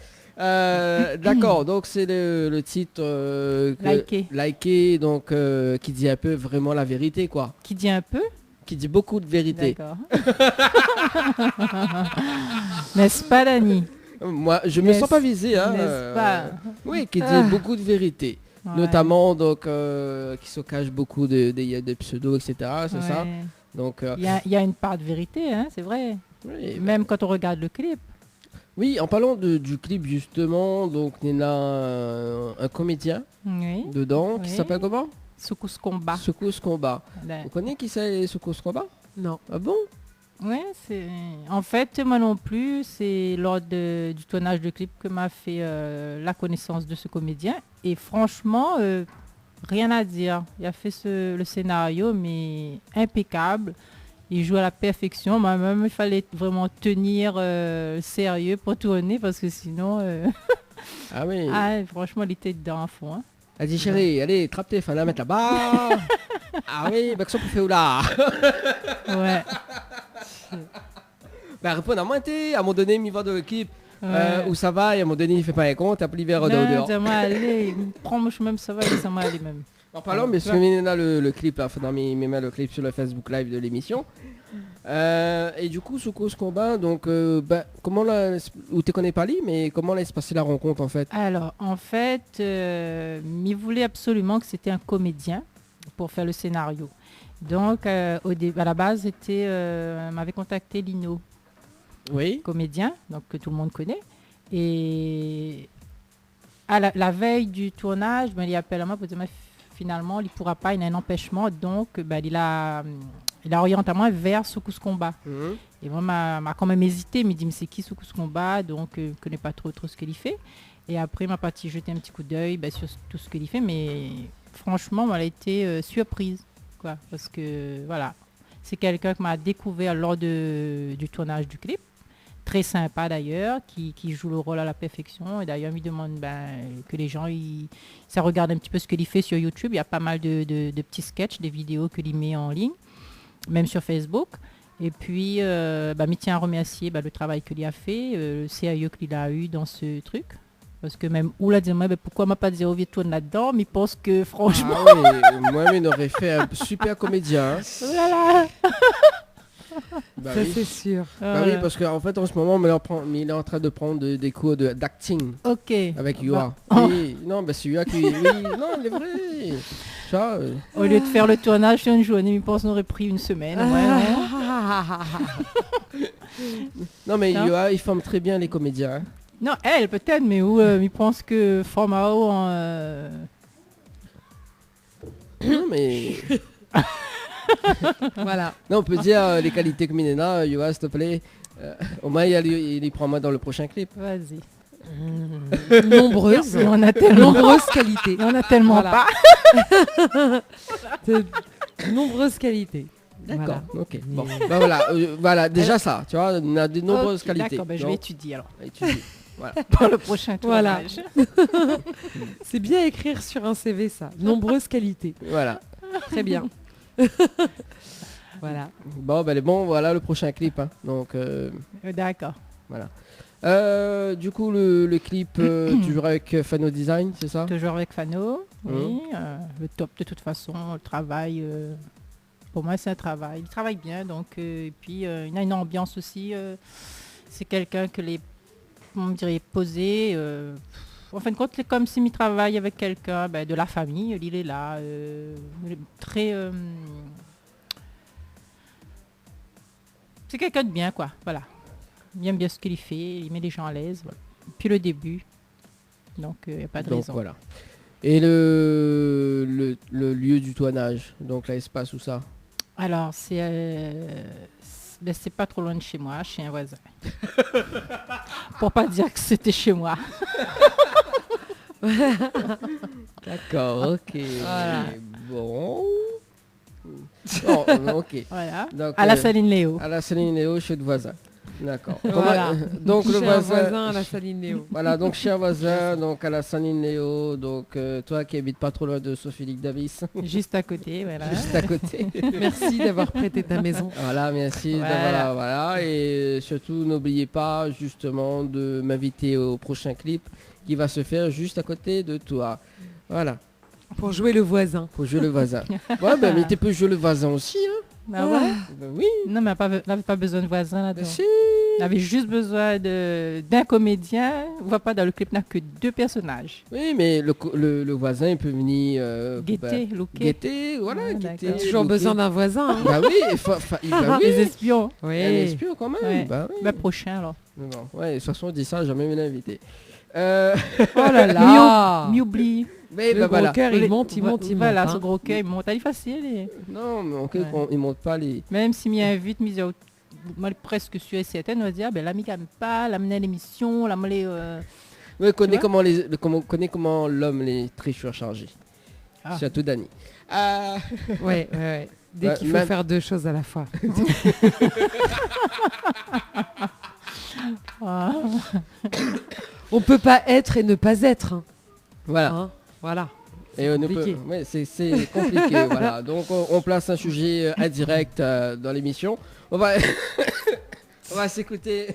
S2: D'accord, donc c'est le titre
S4: Liker.
S2: donc qui dit un peu vraiment la vérité, quoi.
S4: Qui dit un peu?
S2: Qui dit beaucoup de vérité.
S4: D'accord. N'est-ce pas, Dani?
S2: Moi, je me sens pas visé, hein.
S4: N'est-ce pas?
S2: Oui, qui dit
S4: Ah.
S2: beaucoup de vérité.
S4: Ouais.
S2: Notamment, donc, qui se cache beaucoup de pseudos, etc. C'est ça.
S4: Ouais.
S2: Donc,
S4: Il y a une part de vérité, hein, c'est vrai.
S2: oui,
S4: Même quand on regarde le clip.
S2: oui, en parlant du clip, justement, donc, il y a un comédien
S4: Oui.
S2: dedans qui
S4: Oui.
S2: s'appelle comment?
S4: Secousse combat.
S2: Secousse Combat.
S4: Ben,
S2: Vous connaissez qui c'est Secousse Combat?
S3: Non.
S2: Ah bon?
S4: ouais, c'est. En fait, moi non plus, c'est lors du tournage de clip que m'a fait la connaissance de ce comédien. Et franchement, rien à dire. Il a fait le scénario, mais impeccable. Il joue à la perfection. Moi-même, il fallait vraiment tenir sérieux pour tourner parce que sinon,
S2: Ah oui.
S4: franchement, il était dedans à fond. Hein.
S2: Elle dit chérie, allez, trappe tes fans, la mettre là-bas. Ah oui, bah que ça peut faire où là?
S4: Ouais.
S2: Bah réponds à moi, t'es, à un moment donné, il va dans l'équipe.
S4: Ouais.
S2: Où ça va, et à un moment donné, il fait pas un compte, après il verra dehors.
S4: Ça m'a allé. Prends-moi même, ça va aller, ça m'a allé même.
S2: En parlant, mais parce que il y a le clip, là, faudra mettre le clip sur le Facebook Live de l'émission. Et du coup, Secousse Combat, donc, comment où tu connais pas lui, mais comment laisse passer la rencontre en fait?
S4: Alors, en fait, il voulait absolument que c'était un comédien pour faire le scénario. Donc, à la base, m'avait contacté Lino,
S2: Oui.
S4: comédien, donc que tout le monde connaît. Et à la veille du tournage, il appelle à moi pour dire, mais finalement, il ne pourra pas, il a un empêchement. Donc, il a orienté à moi vers Secousse Combat.
S2: Mhm.
S4: Et moi, m'a quand même hésité, il me dit, mais c'est qui Secousse Combat? Donc, je ne connais pas trop ce qu'il fait. Et après, il m'a parti jeter un petit coup d'œil sur tout ce qu'il fait. Mais franchement, elle a été surprise. Quoi, parce que, voilà, c'est quelqu'un qui m'a découvert lors du tournage du clip. Très sympa d'ailleurs, qui joue le rôle à la perfection. Et d'ailleurs, il me demande que les gens, ça regarde un petit peu ce qu'il fait sur YouTube. Il y a pas mal de petits sketchs, des vidéos qu'il met en ligne, même sur Facebook. Et puis, il tient à remercier le travail qu'il a fait, le sérieux qu'il a eu dans ce truc. Parce que même Oula dit, pourquoi m'a pas dit Ovier tourne là-dedans, mais il pense que franchement...
S2: Ah oui, moi, il aurait fait un super comédien. Hein.
S4: Voilà.
S2: Bah
S3: Ça
S2: oui.
S3: c'est sûr.
S2: Bah oui, parce qu'en fait, en ce moment, il est en train de prendre des cours d'acting
S4: Ok.
S2: avec Yoa.
S4: Bah,
S2: Oui, non, c'est Yoa qui... Oui, non, il est vrai. Ça,
S4: Au lieu de faire le tournage sur une journée, il pense qu'on aurait pris une semaine.
S2: Non, mais
S4: Hein?
S2: Yoa, il forme très bien les comédiens. Hein.
S4: Non, elle peut-être, mais où il pense que Formao
S2: Non, mais...
S3: Voilà.
S2: Non, on peut dire les qualités que Minena, Yoa, s'il te plaît. Au moins, il y prend moi dans le prochain clip.
S4: Vas-y.
S3: Nombreuses.
S4: Et on a tellement,
S3: Nombreuses qualités.
S4: et on a tellement
S3: Voilà.
S4: pas.
S3: De nombreuses qualités.
S2: D'accord,
S3: Voilà.
S2: ok. Bon, bah voilà, déjà ça, tu vois, on a de nombreuses
S4: Ok,
S2: qualités.
S4: D'accord, je vais
S2: Donc,
S4: étudier alors.
S2: étudier. Voilà.
S4: Pour le prochain
S3: Voilà.
S4: tournage.
S3: C'est bien écrire sur un CV ça. Nombreuses qualités.
S2: Voilà.
S3: Très bien. Voilà.
S2: Bon, voilà le prochain clip. Hein. Donc,
S4: D'accord.
S2: voilà. Du coup, le clip, toujours avec Fano Design, c'est ça?
S4: Toujours avec Fano, oui. Le top de toute façon, le travail, pour moi c'est un travail. Il travaille bien, donc, et puis il a une ambiance aussi. C'est quelqu'un que on dirait, posé. En fin de compte, c'est comme s'il travaille avec quelqu'un de la famille. Il est là, très... c'est quelqu'un de bien, quoi, voilà. Il aime bien ce qu'il fait, il met les gens à l'aise. Voilà. Puis le début, donc il n'y a pas de raison.
S2: Voilà. Et le lieu du tournage, donc l'espace où ça?
S4: Alors, c'est pas trop loin de chez moi, chez un voisin. Pour pas dire que c'était chez moi.
S2: D'accord, ok.
S4: Voilà.
S2: Bon. Oh, ok.
S4: Voilà.
S2: Donc,
S4: À la Saline Léo.
S2: À la Saline Léo, chez le voisin. D'accord.
S3: Voilà.
S2: Donc le
S3: Chez un
S2: voisin
S3: voisin à la Saline Léo.
S2: Voilà, donc chez un voisin, donc à la Saline Léo, donc toi qui habites pas trop loin de Sophie Davis.
S4: Juste à côté, voilà.
S2: Juste à côté.
S3: Merci d'avoir prêté ta maison.
S2: Voilà, merci. Voilà. Et surtout, n'oubliez pas justement de m'inviter au prochain clip qui va se faire juste à côté de toi. Voilà.
S3: Pour jouer le voisin.
S2: Pour jouer le voisin. Ouais, mais tu peux jouer le voisin aussi, hein.
S4: Ah ouais?
S2: Oui.
S4: Non, mais on n'avait pas besoin de voisin là-dedans.
S2: Si.
S4: On avait juste besoin d'un comédien. On voit pas dans le clip, n'a que 2 personnages.
S2: Oui, mais le voisin, il peut venir...
S4: Guetter, looker.
S2: Guetter, voilà, guetter.
S3: Toujours
S2: looker.
S3: besoin d'un voisin. Hein.
S2: Bah oui, oui.
S4: Les espions.
S3: Oui.
S2: Un espion quand même.
S4: Ouais.
S2: Bah oui.
S4: Prochain alors.
S2: Non. Ouais, de toute façon, on dit ça, jamais m'en invité.
S3: Oh là là.
S4: M'y oublie.
S2: Mais
S3: Le gros cœur, il monte.
S4: Voilà,
S3: Hein.
S4: ce gros cœur, il monte. Il est facile.
S2: Non, mais il monte pas les...
S4: Même s'il m'y invite, moi presque sûr et certaine, on va dire, l'ami qui n'aime pas, l'amener à l'émission, l'amener...
S2: Oui, connaît comment l'homme les très surchargé. Surtout Dani.
S3: Ouais. Dès qu'il faut faire 2 choses à la fois. On peut pas être et ne pas être. Hein.
S2: Voilà.
S3: Hein, voilà.
S2: Et c'est compliqué. Voilà. Donc on place un sujet indirect dans l'émission. On va s'écouter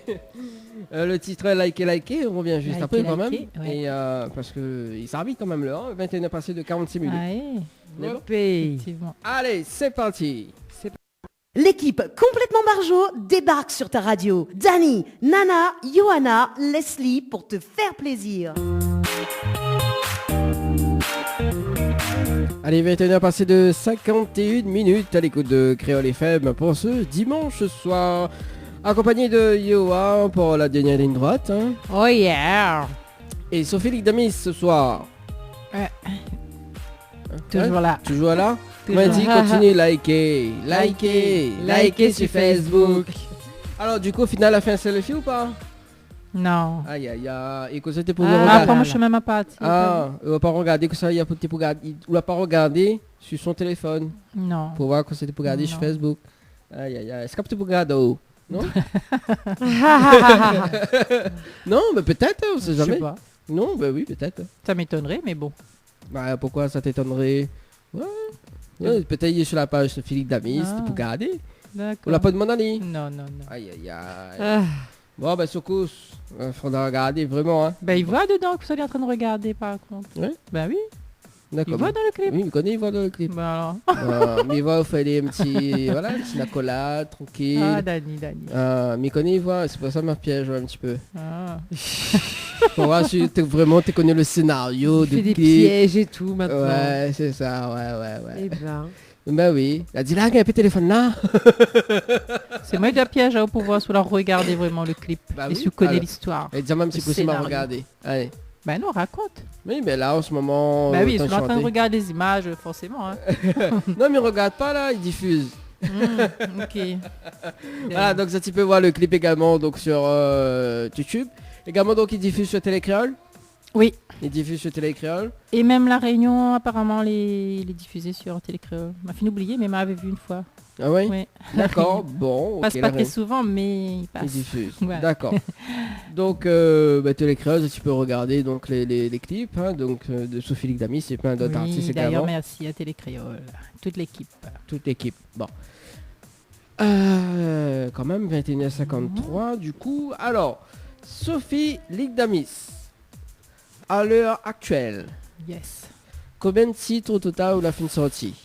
S2: le titre Liker. On revient juste après quand même. Ouais. Et parce que il s'arrête quand même l'heure. 21 passé de 46 minutes.
S4: Effectivement.
S2: Allez, c'est parti.
S1: L'équipe complètement barjo débarque sur ta radio. Dani, Nana, Johanna, Leslie pour te faire plaisir.
S2: Allez, 21h passé de 51 minutes à l'écoute de Créole FM pour ce dimanche soir. Accompagné de Yoa pour la dernière ligne droite. Hein.
S4: Oh yeah.
S2: Et Sophie Damis ce soir.
S4: Toujours là.
S2: Toujours là. On dit continue liker sur Facebook. Alors du coup au final elle a fait un selfie ou pas?
S4: Non.
S2: Aïe. Et que c'était pour regarder.
S4: Après moi je suis même pas partie.
S2: On va pas regarder que ça y a pour regarder. On l'a pas regardé sur son téléphone.
S4: Non.
S2: Pour voir que c'était pour regarder sur Facebook. Aïe. Est-ce que tu peux regarder non? Non, mais peut-être, on sait jamais.
S4: Je sais pas.
S2: Non, bah oui, peut-être.
S4: Ça m'étonnerait, mais bon.
S2: Bah pourquoi ça t'étonnerait? Ouais, peut-être il est sur la page de Philippe Damis, c'était pour regarder.
S4: D'accord.
S2: On l'a pas demandé.
S4: Non.
S2: Aïe. Bon, bah Sokos, faudra regarder vraiment. Hein.
S4: Bah il voit dedans que vous êtes en train de regarder par contre.
S2: Ouais.
S4: Bah oui.
S2: D'accord.
S4: Il voit dans le clip.
S2: Oui, il connaît, il voit dans le clip.
S4: Bah alors.
S2: Mais il va faire des petits, un petit accolade, tranquille.
S4: Ah, Dani.
S2: Mais il connaît, il voit, c'est pour ça que ma piège un petit peu.
S4: Ah.
S2: Pour voir si tu connais le scénario.
S3: Tu fais des pièges et tout maintenant.
S2: Ouais, c'est ça, ouais.
S3: Eh ben.
S2: Bah oui. Elle a dit là, il y a un peu de téléphone là.
S4: C'est moi qui ai piège pour pouvoir regarder vraiment le clip.
S2: Bah
S4: et si vous connaissez l'histoire.
S2: Et dis-moi un petit peu si m'a regardé. Allez.
S4: Ben non, raconte.
S2: Oui, mais là, en ce moment...
S4: Bah oui, je suis en train de regarder les images, forcément. Hein.
S2: Non, mais regarde pas là, il diffuse.
S4: Ok.
S2: Voilà, donc ça, tu peux voir le clip également donc, sur YouTube. Également, donc, il diffuse sur Télécréole.
S4: Oui.
S2: Il diffuse sur Télécréole.
S4: Et même La Réunion, apparemment, les diffusé sur Télécréole. M'a fait oublier, mais m'avait vu une fois.
S2: Ah oui?
S4: Oui.
S2: D'accord, bon.
S4: Passe pas très souvent, mais il passe.
S2: Il diffuse,
S4: ouais.
S2: D'accord. Donc, Télécréole, tu peux regarder donc, les clips hein, donc, de Sophie Damis et plein d'autres artistes également.
S4: D'ailleurs, merci à Télécréole, toute l'équipe.
S2: Toute l'équipe, bon. Quand même, 21h53, du coup. Alors, Sophie Ligdamis, à l'heure actuelle,
S4: Yes.
S2: combien de titres au total ou la fin de sortie?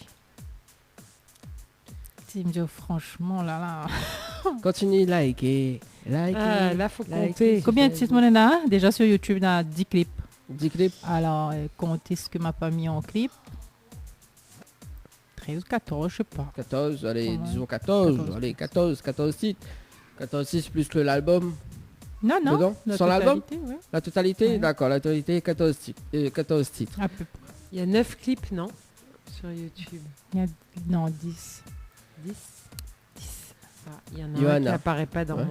S4: Franchement, là.
S2: Continue, liker.
S3: Ah, là, faut compter.
S4: Combien de titres on en a? Déjà sur YouTube, on a 10 clips.
S2: 10 clips.
S4: Alors, comptez ce que m'a pas mis en clip. 13 ou 14, je sais pas.
S2: 14, allez,
S4: Ouais.
S2: disons 14.
S4: 14.
S2: Allez, 14 titres. 14 titres plus que l'album.
S4: Non, non.
S2: Dedans
S4: la
S2: Sans l'album
S4: totalité, ouais.
S2: La totalité
S4: Ouais.
S2: D'accord, la totalité, 14 titres. 14 titres.
S4: À peu près.
S3: Il y a 9 clips, non? Sur YouTube.
S4: Non, 10.
S3: 10.
S4: 10.
S3: Ah, il y en a un
S2: Johanna.
S3: qui apparaît pas dans
S2: Ouais.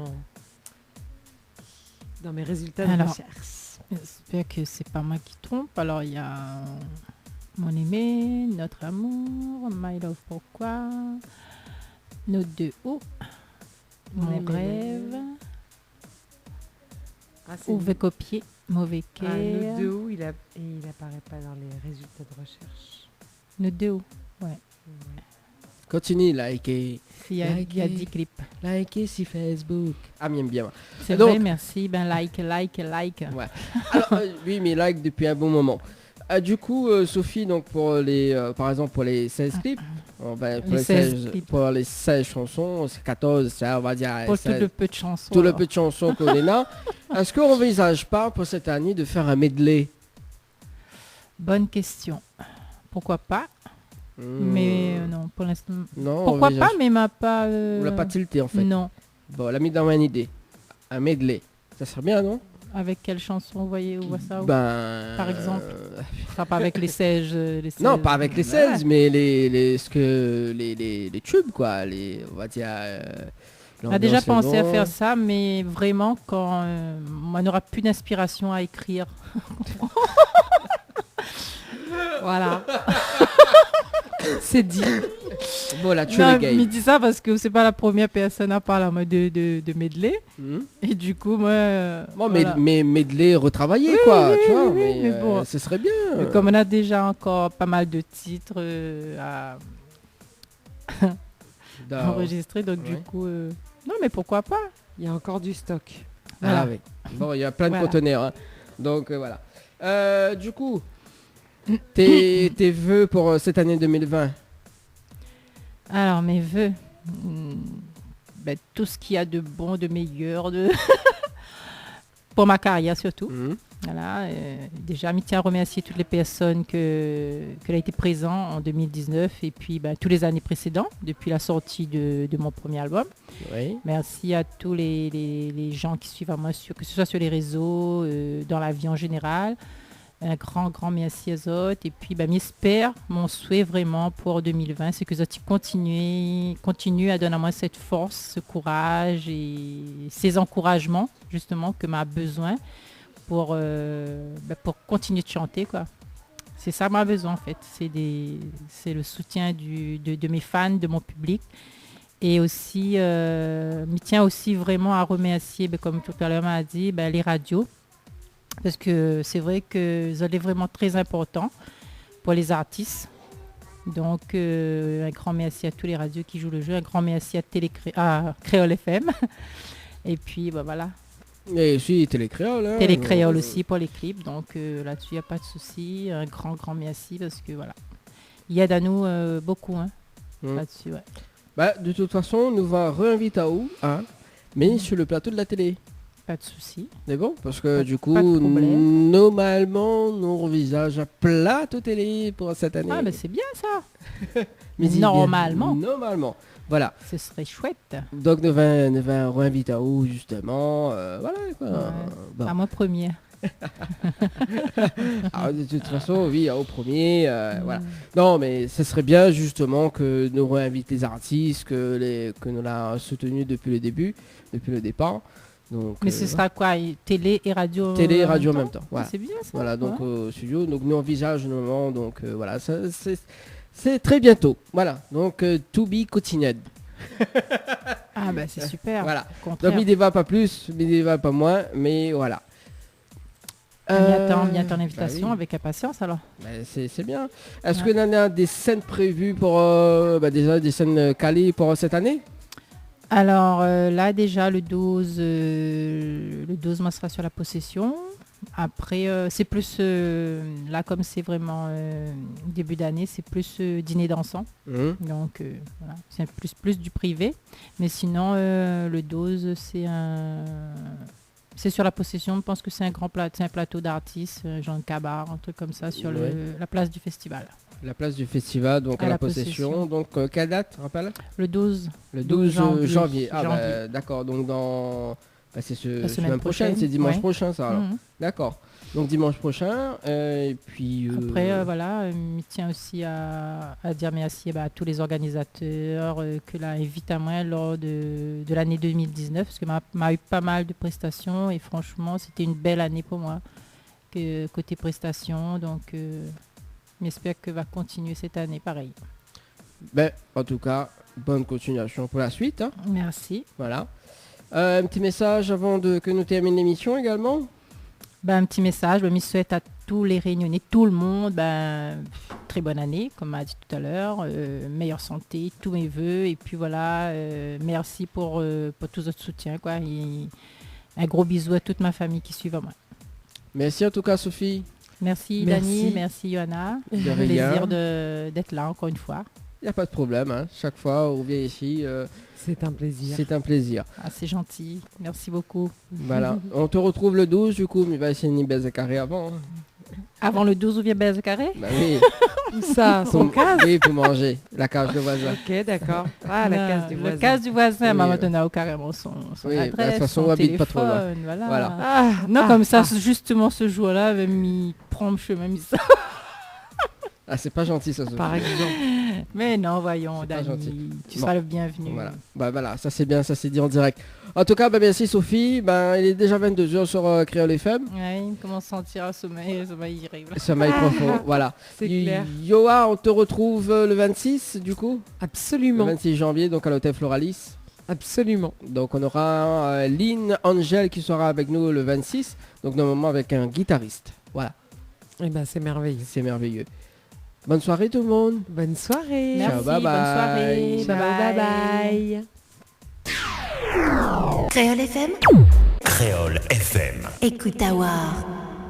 S3: dans mes résultats de
S4: Alors.
S3: recherche.
S4: J'espère que c'est pas moi qui trompe. Alors, il y a Mon aimé, Notre amour, My Love Pourquoi, Nos deux hauts, Mon
S3: aimé,
S4: rêve,
S3: Ah, c'est
S4: Mauvais copier, Mauvais
S3: Ah, le
S4: cœur,
S3: de où il apparaît pas dans les résultats de recherche.
S4: Nos deux hauts.
S3: Ouais.
S2: Continue, liker.
S4: Il y a 10 clips.
S2: Liker sur Facebook. Ah, bien.
S4: C'est
S2: Donc-
S4: vrai, merci. Ben, like.
S2: Ouais. Alors, oui, mais like depuis un bon moment. Du coup, Sophie, donc pour les, par exemple pour les 16 clips, pour,
S4: Les 16 clips.
S2: pour les 16 chansons, c'est 14, ça, on va dire
S4: Pour tout
S2: 16,
S4: le peu de chansons.
S2: tout le
S4: alors.
S2: peu de chansons qu'on a. Est-ce qu'on envisage pas pour cette année de faire un medley?
S4: Bonne question. Pourquoi pas? Mais non, pour l'instant.
S2: Non,
S4: Pourquoi
S2: envisage-
S4: pas, mais m'a pas.
S2: On l'a pas tilté en fait.
S4: Non.
S2: Bon, on l'a mis dans une idée. Un medley. Ça serait bien, non?
S4: Avec quelle chanson, vous voyez, ou ça
S2: Ben...
S4: par exemple. Ce sera pas avec les 16. Les
S2: Non,
S4: 16,
S2: pas avec les 16, mais les tubes, quoi. On va dire...
S4: On a déjà
S2: l'ambiance est
S4: pensé à
S2: bonne.
S4: faire ça, mais vraiment quand on n'aura plus d'inspiration à écrire. Voilà. C'est dit.
S2: Bon, la tue
S4: Non,
S2: le game.
S4: mais dis ça parce que c'est pas la première personne à parler de medley.
S2: Hmm.
S4: Et du coup, moi.
S2: Bon,
S4: voilà.
S2: mais medley retravaillé, quoi, tu vois.
S4: oui, mais bon.
S2: Ce serait bien.
S4: Mais comme on a déjà encore pas mal de titres à enregistrer, donc du
S2: Ouais.
S4: coup. Non, mais pourquoi pas?
S3: Il y a encore du stock.
S2: Ah oui. Bon, il y a plein de
S4: Voilà.
S2: conteneurs. Hein. Donc, voilà. Du coup, tes vœux pour cette année 2020?
S4: Alors, mes vœux. Tout ce qu'il y a de bon, de meilleur, pour ma carrière surtout.
S2: Hmm.
S4: Voilà, déjà, je tiens à remercier toutes les personnes que a été présent en 2019 et puis tous les années précédentes, depuis la sortie de mon premier album.
S2: Oui.
S4: Merci à tous les gens qui suivent à moi, que ce soit sur les réseaux, dans la vie en général. Un grand merci aux autres. Et puis, j'espère, mon souhait vraiment pour 2020, c'est que les autres continuent à donner à moi cette force, ce courage et ces encouragements, justement, que m'a besoin pour continuer de chanter, quoi. C'est ça m'a besoin, en fait. C'est le soutien de mes fans, de mon public. Et aussi, je tiens aussi vraiment à remercier, comme tout à l'heure m'a dit, les radios. Parce que c'est vrai que ça est vraiment très important pour les artistes. Donc, un grand merci à tous les radios qui jouent le jeu. Un grand merci à Créole FM. Et puis, voilà.
S2: Et aussi Télécréole. Hein.
S4: Télécréole aussi pour les clips. Donc, là-dessus, il n'y a pas de souci. Un grand merci parce que, voilà. Il aide à nous beaucoup, hein, là-dessus, ouais.
S2: De toute façon, nous va réinviter à où, hein, mais sur le plateau de la télé.
S4: Pas de souci.
S2: C'est bon, parce que du coup,
S4: pas de problème.
S2: normalement, nous envisage un plateau télé pour cette année.
S4: Ah, c'est bien ça.
S2: Mais
S4: Normalement.
S2: Normalement. Voilà.
S4: Ce serait chouette.
S2: Donc, nous va réinviter à où, justement. Voilà, quoi.
S4: Ouais.
S2: Bon.
S4: À moi premier.
S2: Alors, de toute façon, oui, au premier, voilà. Non, mais ce serait bien, justement, que nous réinvite les artistes, que nous l'a soutenu depuis le début, depuis le départ. Donc,
S4: Mais ce sera quoi? Télé et radio
S2: télé et radio en même temps.
S4: Ah,
S2: Voilà.
S4: c'est bien ça.
S2: Voilà, donc
S4: ouais.
S2: au studio. Donc nous envisage normalement, donc voilà, c'est très bientôt. Voilà, donc to be continued.
S4: Ah c'est super.
S2: Voilà.
S4: Au contraire.
S2: Donc il ne va pas plus, il ne va pas moins, mais voilà.
S4: On y attend l'invitation
S2: oui.
S4: avec impatience alors.
S2: C'est bien. Est-ce que l'on a des scènes prévues pour déjà des scènes calées pour cette année?
S4: Alors là déjà le 12 moi sera sur la possession. Après c'est plus là comme c'est vraiment début d'année, c'est plus dîner dansant. Donc voilà, c'est plus du privé. Mais sinon le 12 c'est sur la possession. Je pense que c'est un plateau d'artistes, genre cabaret, un truc comme ça sur la place du festival.
S2: La place du festival, donc à la possession. Donc, quelle date, rappelle?
S4: Le 12.
S2: Le 12 janvier. Ah, bah, d'accord. Donc, c'est la semaine prochaine. C'est dimanche prochain, ça. Alors. D'accord. Donc, dimanche prochain. Et puis.
S4: Après, voilà, il tient aussi à dire merci à tous les organisateurs que là invite à moi lors de l'année 2019. Parce que m'a eu pas mal de prestations. Et franchement, c'était une belle année pour moi. Côté prestations. Donc. J'espère que va continuer cette année pareil.
S2: Ben, en tout cas, bonne continuation pour la suite. Hein.
S4: Merci.
S2: Voilà. Un petit message avant que nous terminions l'émission également.
S4: Un petit message. Je me souhaite à tous les réunionnais, tout le monde, très bonne année, comme m'a dit tout à l'heure. Meilleure santé, tous mes voeux. Et puis voilà, merci pour tout votre soutien. Quoi. Et un gros bisou à toute ma famille qui suit moi.
S2: Merci en tout cas, Sophie.
S4: Merci Dani, merci Johanna.
S2: De
S4: plaisir d'être là encore une fois.
S2: Il n'y a pas de problème, hein. Chaque fois on vient ici.
S3: C'est un plaisir.
S2: C'est un plaisir.
S4: Ah, c'est gentil, merci beaucoup.
S2: Voilà, on te retrouve le 12 du coup, mais il va essayer de baise carré avant.
S4: Avant le 12 ou bien baise carré?
S2: Bah oui.
S3: Ça, son case?
S2: Oui, pour manger, la case du voisin.
S3: Ok, d'accord. Ah, la case du voisin.
S4: La case du voisin, maintenant carrément son adresse, de toute façon, on habite pas trop loin. Voilà. Non, comme ça, justement ce jour-là, il prend le chemin,
S2: Ah, c'est pas gentil ça, Sophie.
S3: Par exemple.
S4: Mais non, voyons, Dani, tu seras le bienvenu.
S2: Voilà. Voilà, ça c'est bien, ça c'est dit en direct. En tout cas, merci Sophie. Il est déjà 22h sur Créole FM.
S4: Oui, comment sentir un sommeil irrégulier.
S2: Sommeil profond, voilà.
S3: C'est clair.
S2: Yoa, on te retrouve le 26 du coup.
S3: Absolument.
S2: Le 26 janvier, donc à l'hôtel Floralis.
S3: Absolument.
S2: Donc on aura Lynn Angel qui sera avec nous le 26. Donc normalement avec un guitariste. Voilà.
S3: Et c'est merveilleux.
S2: C'est merveilleux. Bonne soirée tout le monde.
S3: Bonne soirée.
S4: Merci,
S2: ciao, bye bye.
S4: Bonne soirée.
S3: Ciao, bye bye.
S6: Créole FM.
S5: Créole FM.
S6: Écoute à voir.